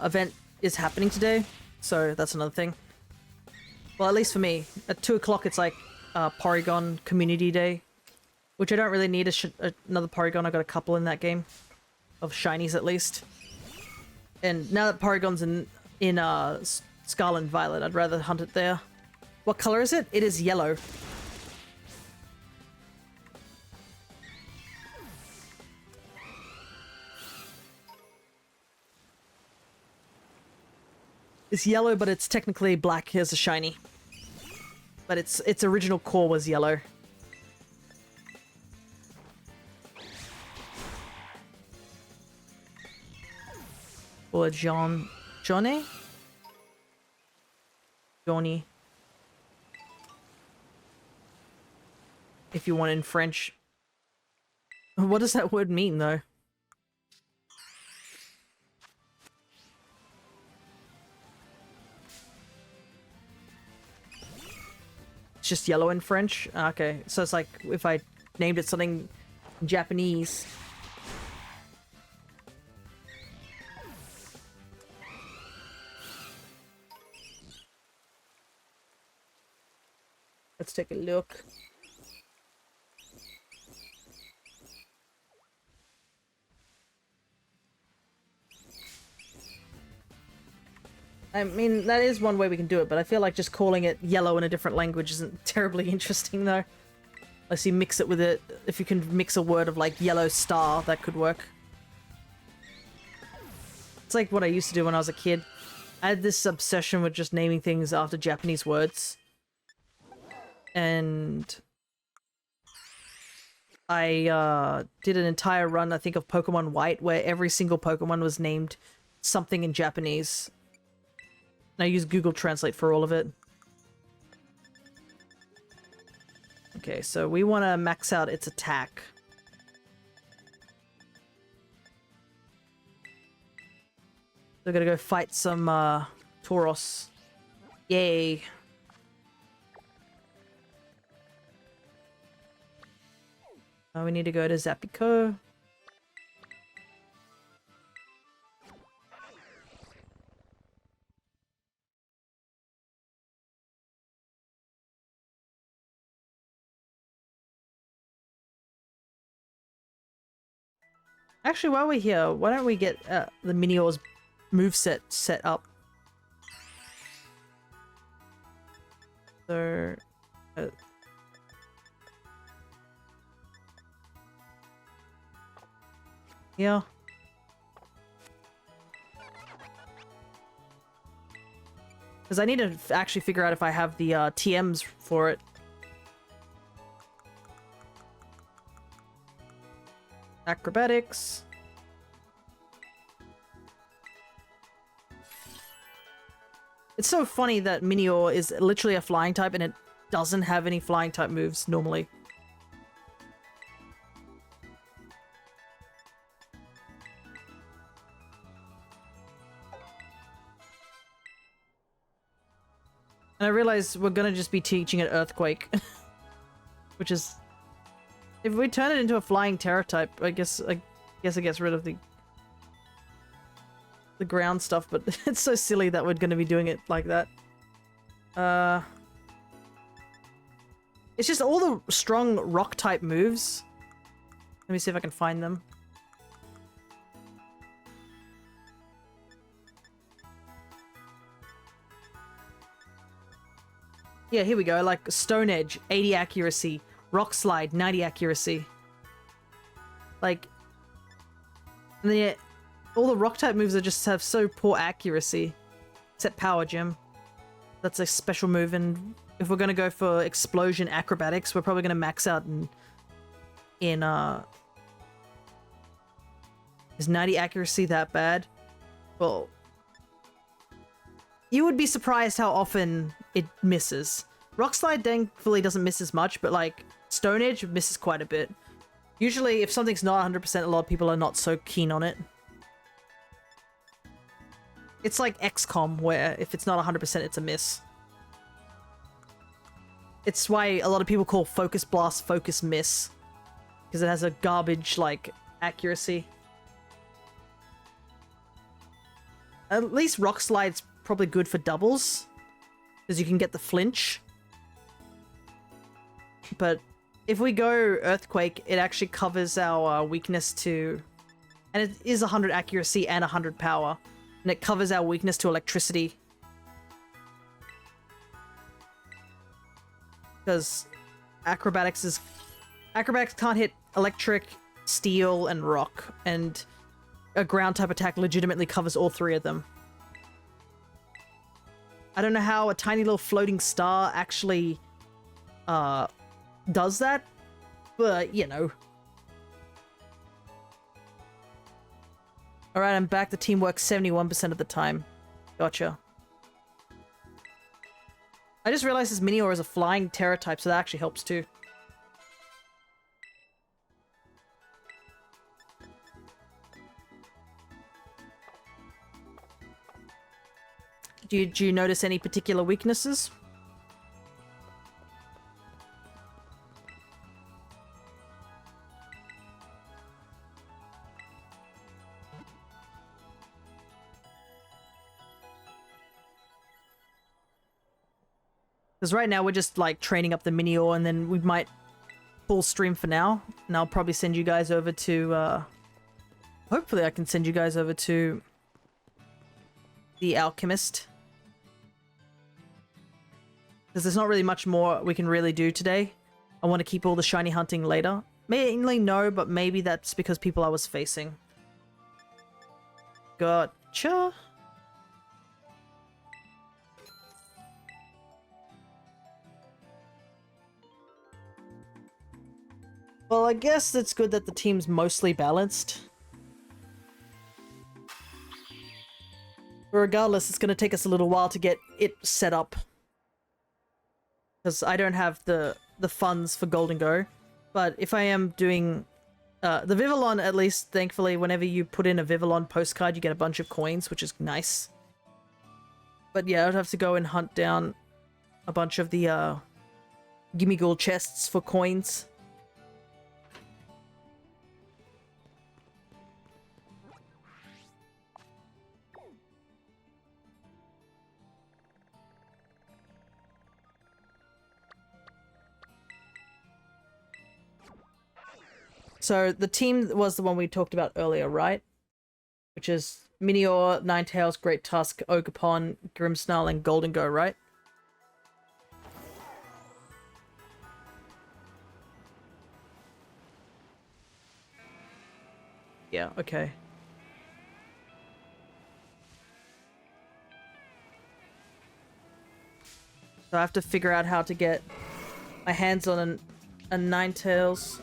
event is happening today, so that's another thing. Well, at least for me, at 2 o'clock it's like Porygon Community Day, which I don't really need another Porygon. I got a couple in that game, of shinies at least. And now that Porygon's in Scarlet and Violet, I'd rather hunt it there. What color is it? It is yellow. It's yellow, but it's technically black as a shiny. But its original core was yellow. Or Johnny? Johnny. If you want in French. What does that word mean, though? It's just yellow in French? Okay, so it's like if I named it something Japanese. Let's take a look. I mean, that is one way we can do it, but I feel like just calling it yellow in a different language isn't terribly interesting, though. Unless you mix it with it. If you can mix a word of, like, yellow star, that could work. It's like what I used to do when I was a kid. I had this obsession with just naming things after Japanese words. And I did an entire run, I think, of Pokemon White, where every single Pokemon was named something in Japanese. And I use Google Translate for all of it. Okay, so we want to max out its attack. We're gonna go fight some Tauros. Yay. We need to go to Zapico. Actually, while we're here, why don't we get the Minior's moveset set up? So... yeah. Because I need to actually figure out if I have the TMs for it. Acrobatics. It's so funny that Minior is literally a flying type and it doesn't have any flying type moves normally. And I realize we're gonna just be teaching it Earthquake. Which is... If we turn it into a flying Terra type, I guess it gets rid of the ground stuff, but it's so silly that we're gonna be doing it like that. It's just all the strong rock type moves. Let me see if I can find them. Yeah, here we go. Like Stone Edge, 80 accuracy. Rock Slide, 90 accuracy. Like... And then, yeah, all the rock type moves just have so poor accuracy. Except Power Gem. That's a special move, and if we're gonna go for Explosion Acrobatics, we're probably gonna max out in is 90 accuracy that bad? Well... You would be surprised how often it misses. Rock Slide thankfully doesn't miss as much, but like Stone Edge misses quite a bit. Usually if something's not 100%, a lot of people are not so keen on it. It's like XCOM, where if it's not 100%, it's a miss. It's why a lot of people call Focus Blast Focus Miss. Because it has a garbage, like, accuracy. At least Rock Slide's probably good for doubles, because you can get the flinch. But if we go Earthquake, it actually covers our weakness to... And it is 100 accuracy and 100 power. And it covers our weakness to electricity. Because Acrobatics can't hit electric, steel, and rock. And a ground type attack legitimately covers all three of them. I don't know how a tiny little floating star actually does that, but you know. Alright, I'm back. The team works 71% of the time. Gotcha. I just realized this Minior is a flying Terra type, so that actually helps too. Do you notice any particular weaknesses? Because right now we're just like training up the Minior, and then we might full stream for now. And I'll probably send you guys over to hopefully I can send you guys over to the Alchemist. Because there's not really much more we can really do today. I want to keep all the shiny hunting later. Mainly no, but maybe that's because people I was facing. Gotcha. Well, I guess it's good that the team's mostly balanced. But regardless, it's going to take us a little while to get it set up. Because I don't have the funds for Golden Go. But if I am doing... the Vivillon, at least, thankfully, whenever you put in a Vivillon postcard, you get a bunch of coins, which is nice. But yeah, I'd have to go and hunt down a bunch of the Gimme Ghoul chests for coins. So the team was the one we talked about earlier, right? Which is Minior, Ninetales, Great Tusk, Ogerpon, Grimmsnarl, and Golden Go, right? Yeah, okay. So I have to figure out how to get my hands on a Ninetales.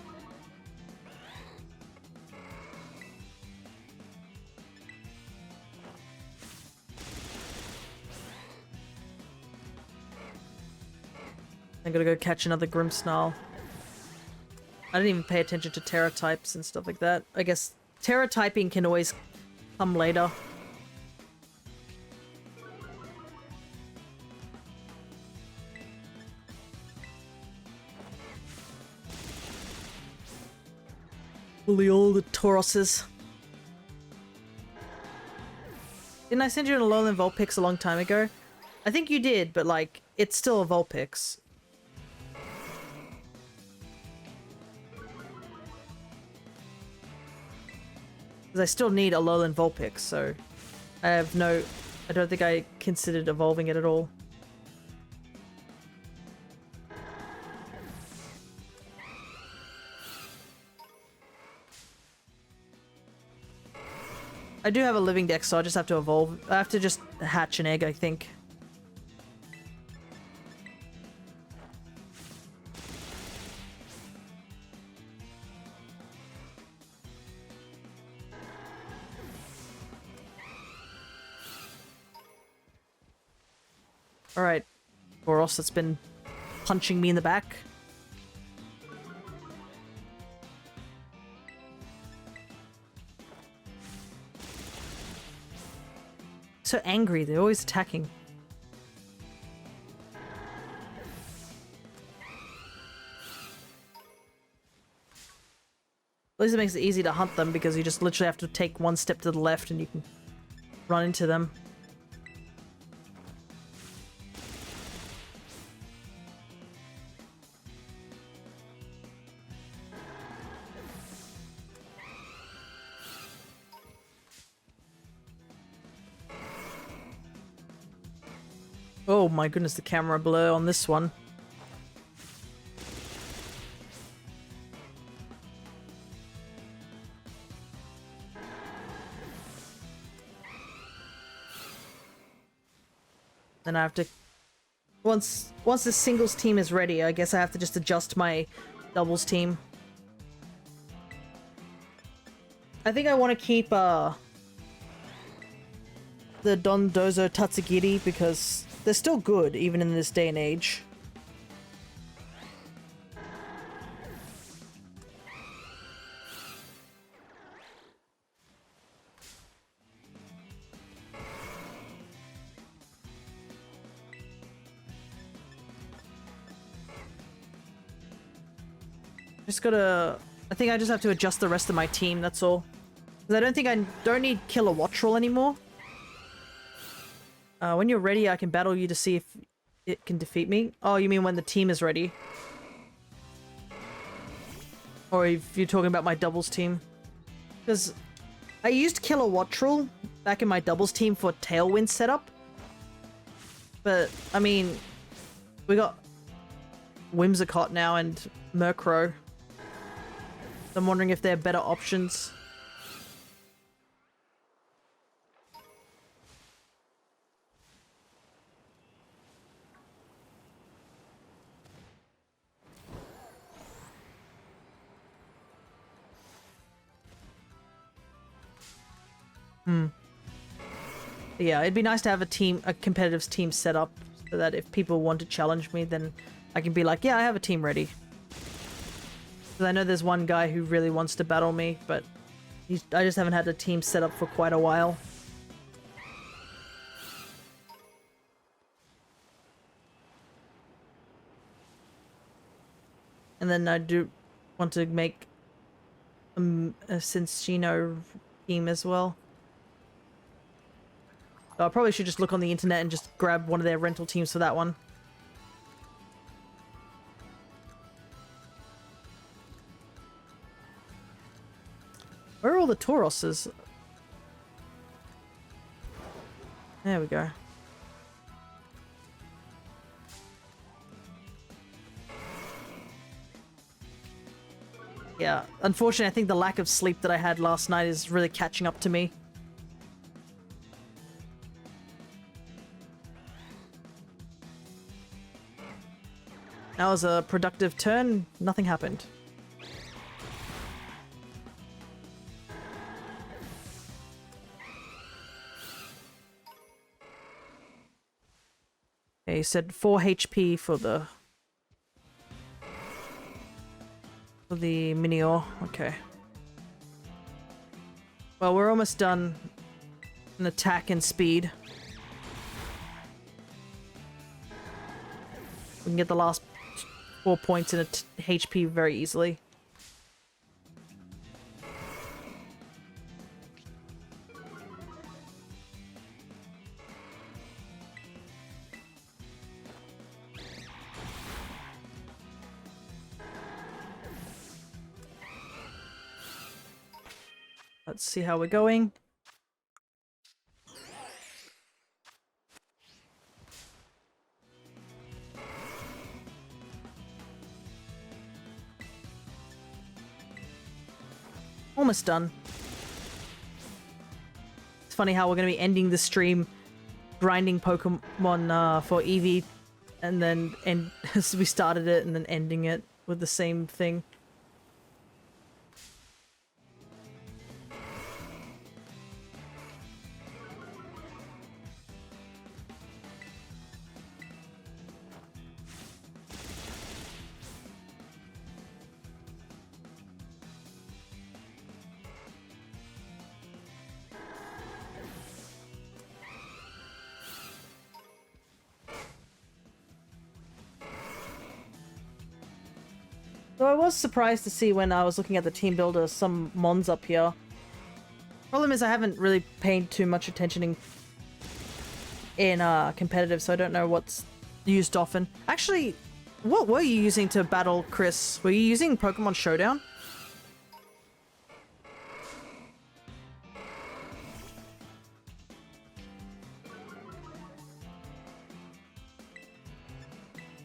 I gotta go catch another Grimmsnarl. I didn't even pay attention to Terra types and stuff like that. I guess Terra typing can always come later. Fully all the Tauroses. Didn't I send you an Alolan Vulpix a long time ago? I think you did, but like, it's still a Vulpix. Because I still need a Alolan Vulpix, so I don't think I considered evolving it at all. I do have a living dex, so I just have to evolve. I have to just hatch an egg, I think. Alright, Boros that's been punching me in the back. So angry, they're always attacking. At least it makes it easy to hunt them because you just literally have to take one step to the left and you can run into them. Oh my goodness, the camera blur on this one. Then I have to... Once the singles team is ready, I guess I have to just adjust my doubles team. I think I want to keep, the Dondozo Tatsugiri because they're still good, even in this day and age. Just gotta... I think I just have to adjust the rest of my team, that's all. Because I don't think I don't need Killer Wattrel anymore. When you're ready, I can battle you to see if it can defeat me. Oh, you mean when the team is ready? Or if you're talking about my doubles team. Because I used Killer Wattrel back in my doubles team for Tailwind setup. But, I mean, we got Whimsicott now and Murkrow. I'm wondering if they're better options. Yeah, it'd be nice to have a competitive team set up so that if people want to challenge me, then I can be like, yeah, I have a team ready. Because I know there's one guy who really wants to battle me, but I just haven't had a team set up for quite a while. And then I do want to make a Cinccino team as well. I probably should just look on the internet and just grab one of their rental teams for that one. Where are all the Tauroses? There we go. Yeah, unfortunately, I think the lack of sleep that I had last night is really catching up to me. That was a productive turn. Nothing happened. Okay, he said 4 HP for the For the Minior. Okay. Well, we're almost done in attack and speed. We can get the last 4 points in a HP very easily. Let's see how we're going. Almost done. It's funny how we're going to be ending the stream grinding Pokemon for Eevee and then we started it and then ending it with the same thing. So I was surprised to see when I was looking at the team builder some Mons up here. Problem is I haven't really paid too much attention in competitive, so I don't know what's used often. Actually, what were you using to battle Chris? Were you using Pokemon Showdown?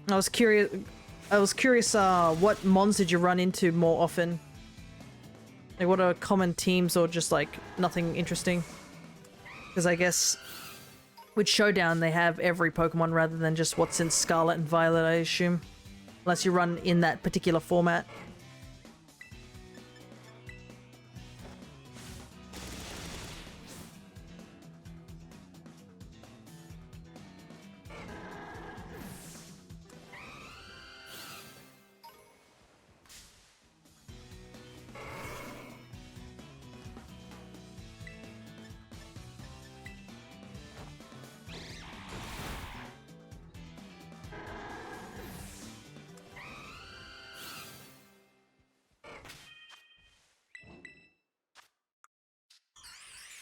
I was curious. What Mons did you run into more often? Like, what are common teams or just, like, nothing interesting? Because I guess with Showdown, they have every Pokemon rather than just what's in Scarlet and Violet, I assume. Unless you run in that particular format.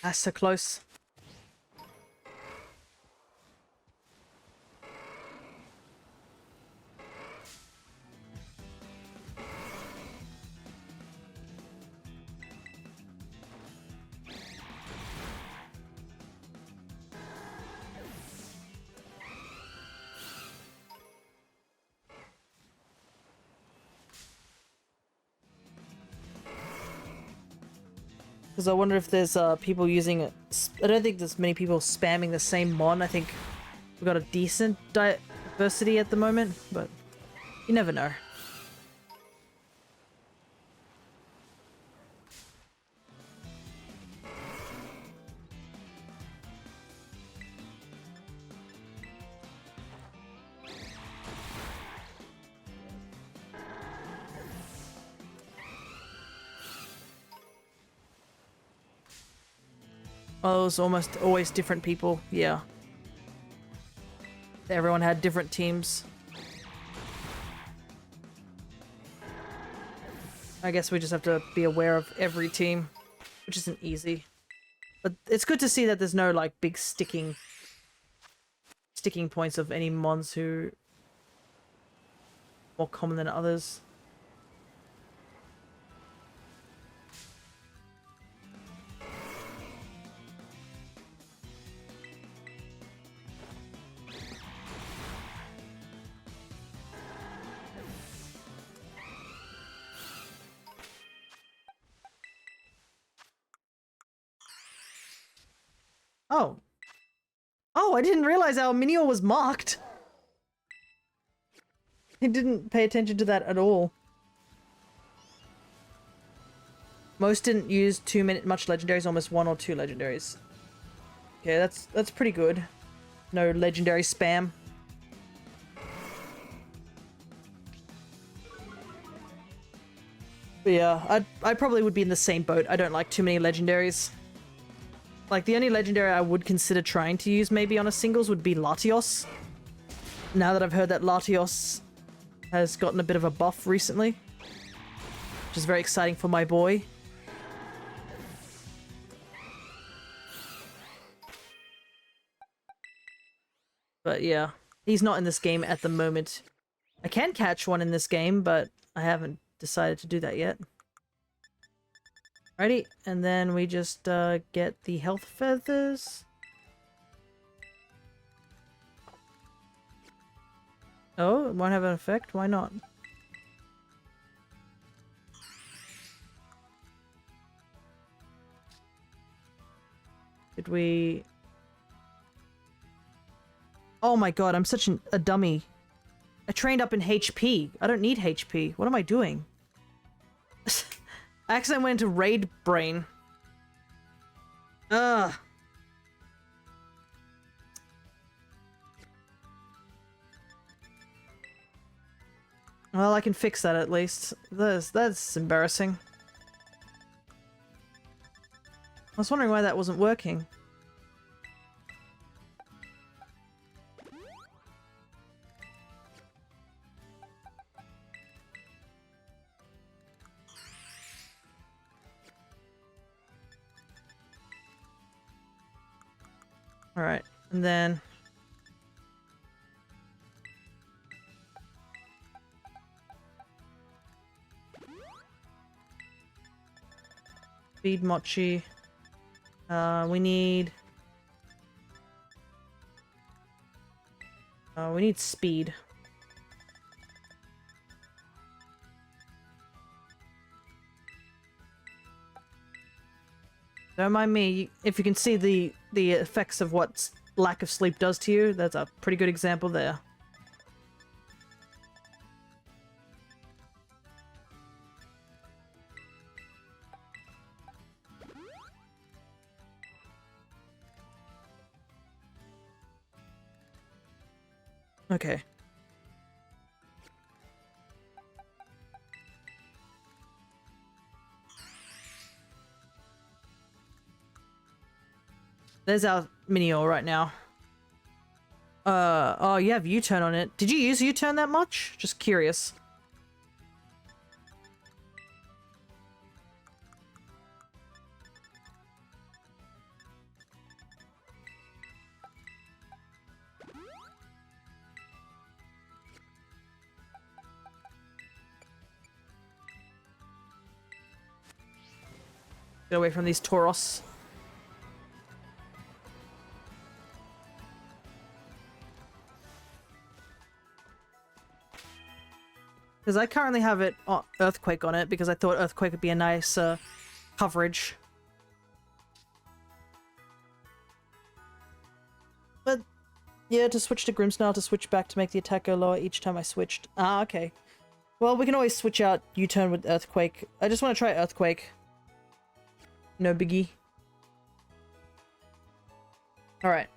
That's so close. Because I wonder if there's people using it. I don't think there's many people spamming the same mon. I think we've got a decent diversity at the moment, but you never know. Oh, it was almost always different people, yeah. Everyone had different teams. I guess we just have to be aware of every team, which isn't easy. But it's good to see that there's no, like, big sticking points of any mons who are more common than others. Oh. Oh, I didn't realize our Minior was marked. I didn't pay attention to that at all. Most didn't use much legendaries, almost 1 or 2 legendaries. Okay, that's pretty good. No legendary spam. But yeah, I probably would be in the same boat. I don't like too many legendaries. Like, the only legendary I would consider trying to use maybe on a singles would be Latios. Now that I've heard that Latios has gotten a bit of a buff recently, which is very exciting for my boy. But yeah, he's not in this game at the moment. I can catch one in this game, but I haven't decided to do that yet. Alrighty, and then we just get the health feathers. Oh, it won't have an effect? Why not? Did we... Oh my god, I'm such a dummy. I trained up in HP. I don't need HP. What am I doing? I accidentally went into Raid Brain. Ugh. Well, I can fix that at least. That's embarrassing. I was wondering why that wasn't working. Alright, and then... Feed Mochi. We need... we need speed. Don't mind me. If you can see the effects of what lack of sleep does to you, that's a pretty good example there. Okay. There's our Minior right now. Oh, you have U-turn on it. Did you use U-turn that much? Just curious. Get away from these Tauros. Because I currently have it Earthquake on it, because I thought Earthquake would be a nice coverage. But, yeah, to switch to Grimmsnarl, to switch back to make the attack go lower each time I switched. Ah, okay. Well, we can always switch out U-turn with Earthquake. I just want to try Earthquake. No biggie. Alright.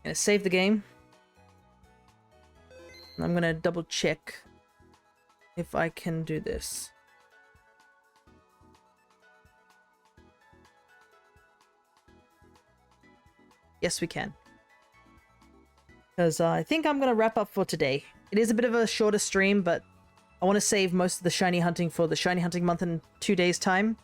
Gonna save the game. And I'm gonna double check if I can do this. Yes, we can. Because I think I'm gonna wrap up for today. It is a bit of a shorter stream, but I want to save most of the shiny hunting for the shiny hunting month in 2 days' time.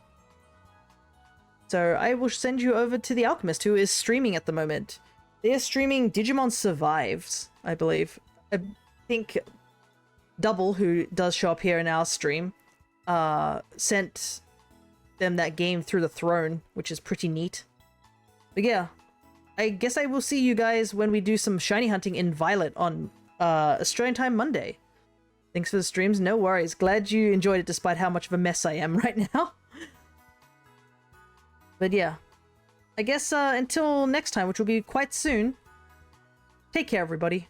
So I will send you over to the Alchemist, who is streaming at the moment. They are streaming Digimon Survives, I believe. I think Double, who does show up here in our stream, sent them that game through the throne, which is pretty neat. But yeah, I guess I will see you guys when we do some shiny hunting in Violet on Australian time Monday. Thanks for the streams. No worries. Glad you enjoyed it despite how much of a mess I am right now. But yeah, I guess until next time, which will be quite soon, take care, everybody.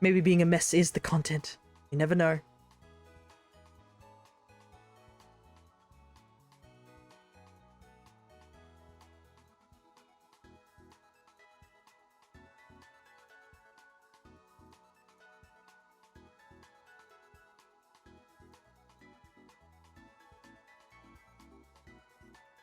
Maybe being a mess is the content. You never know.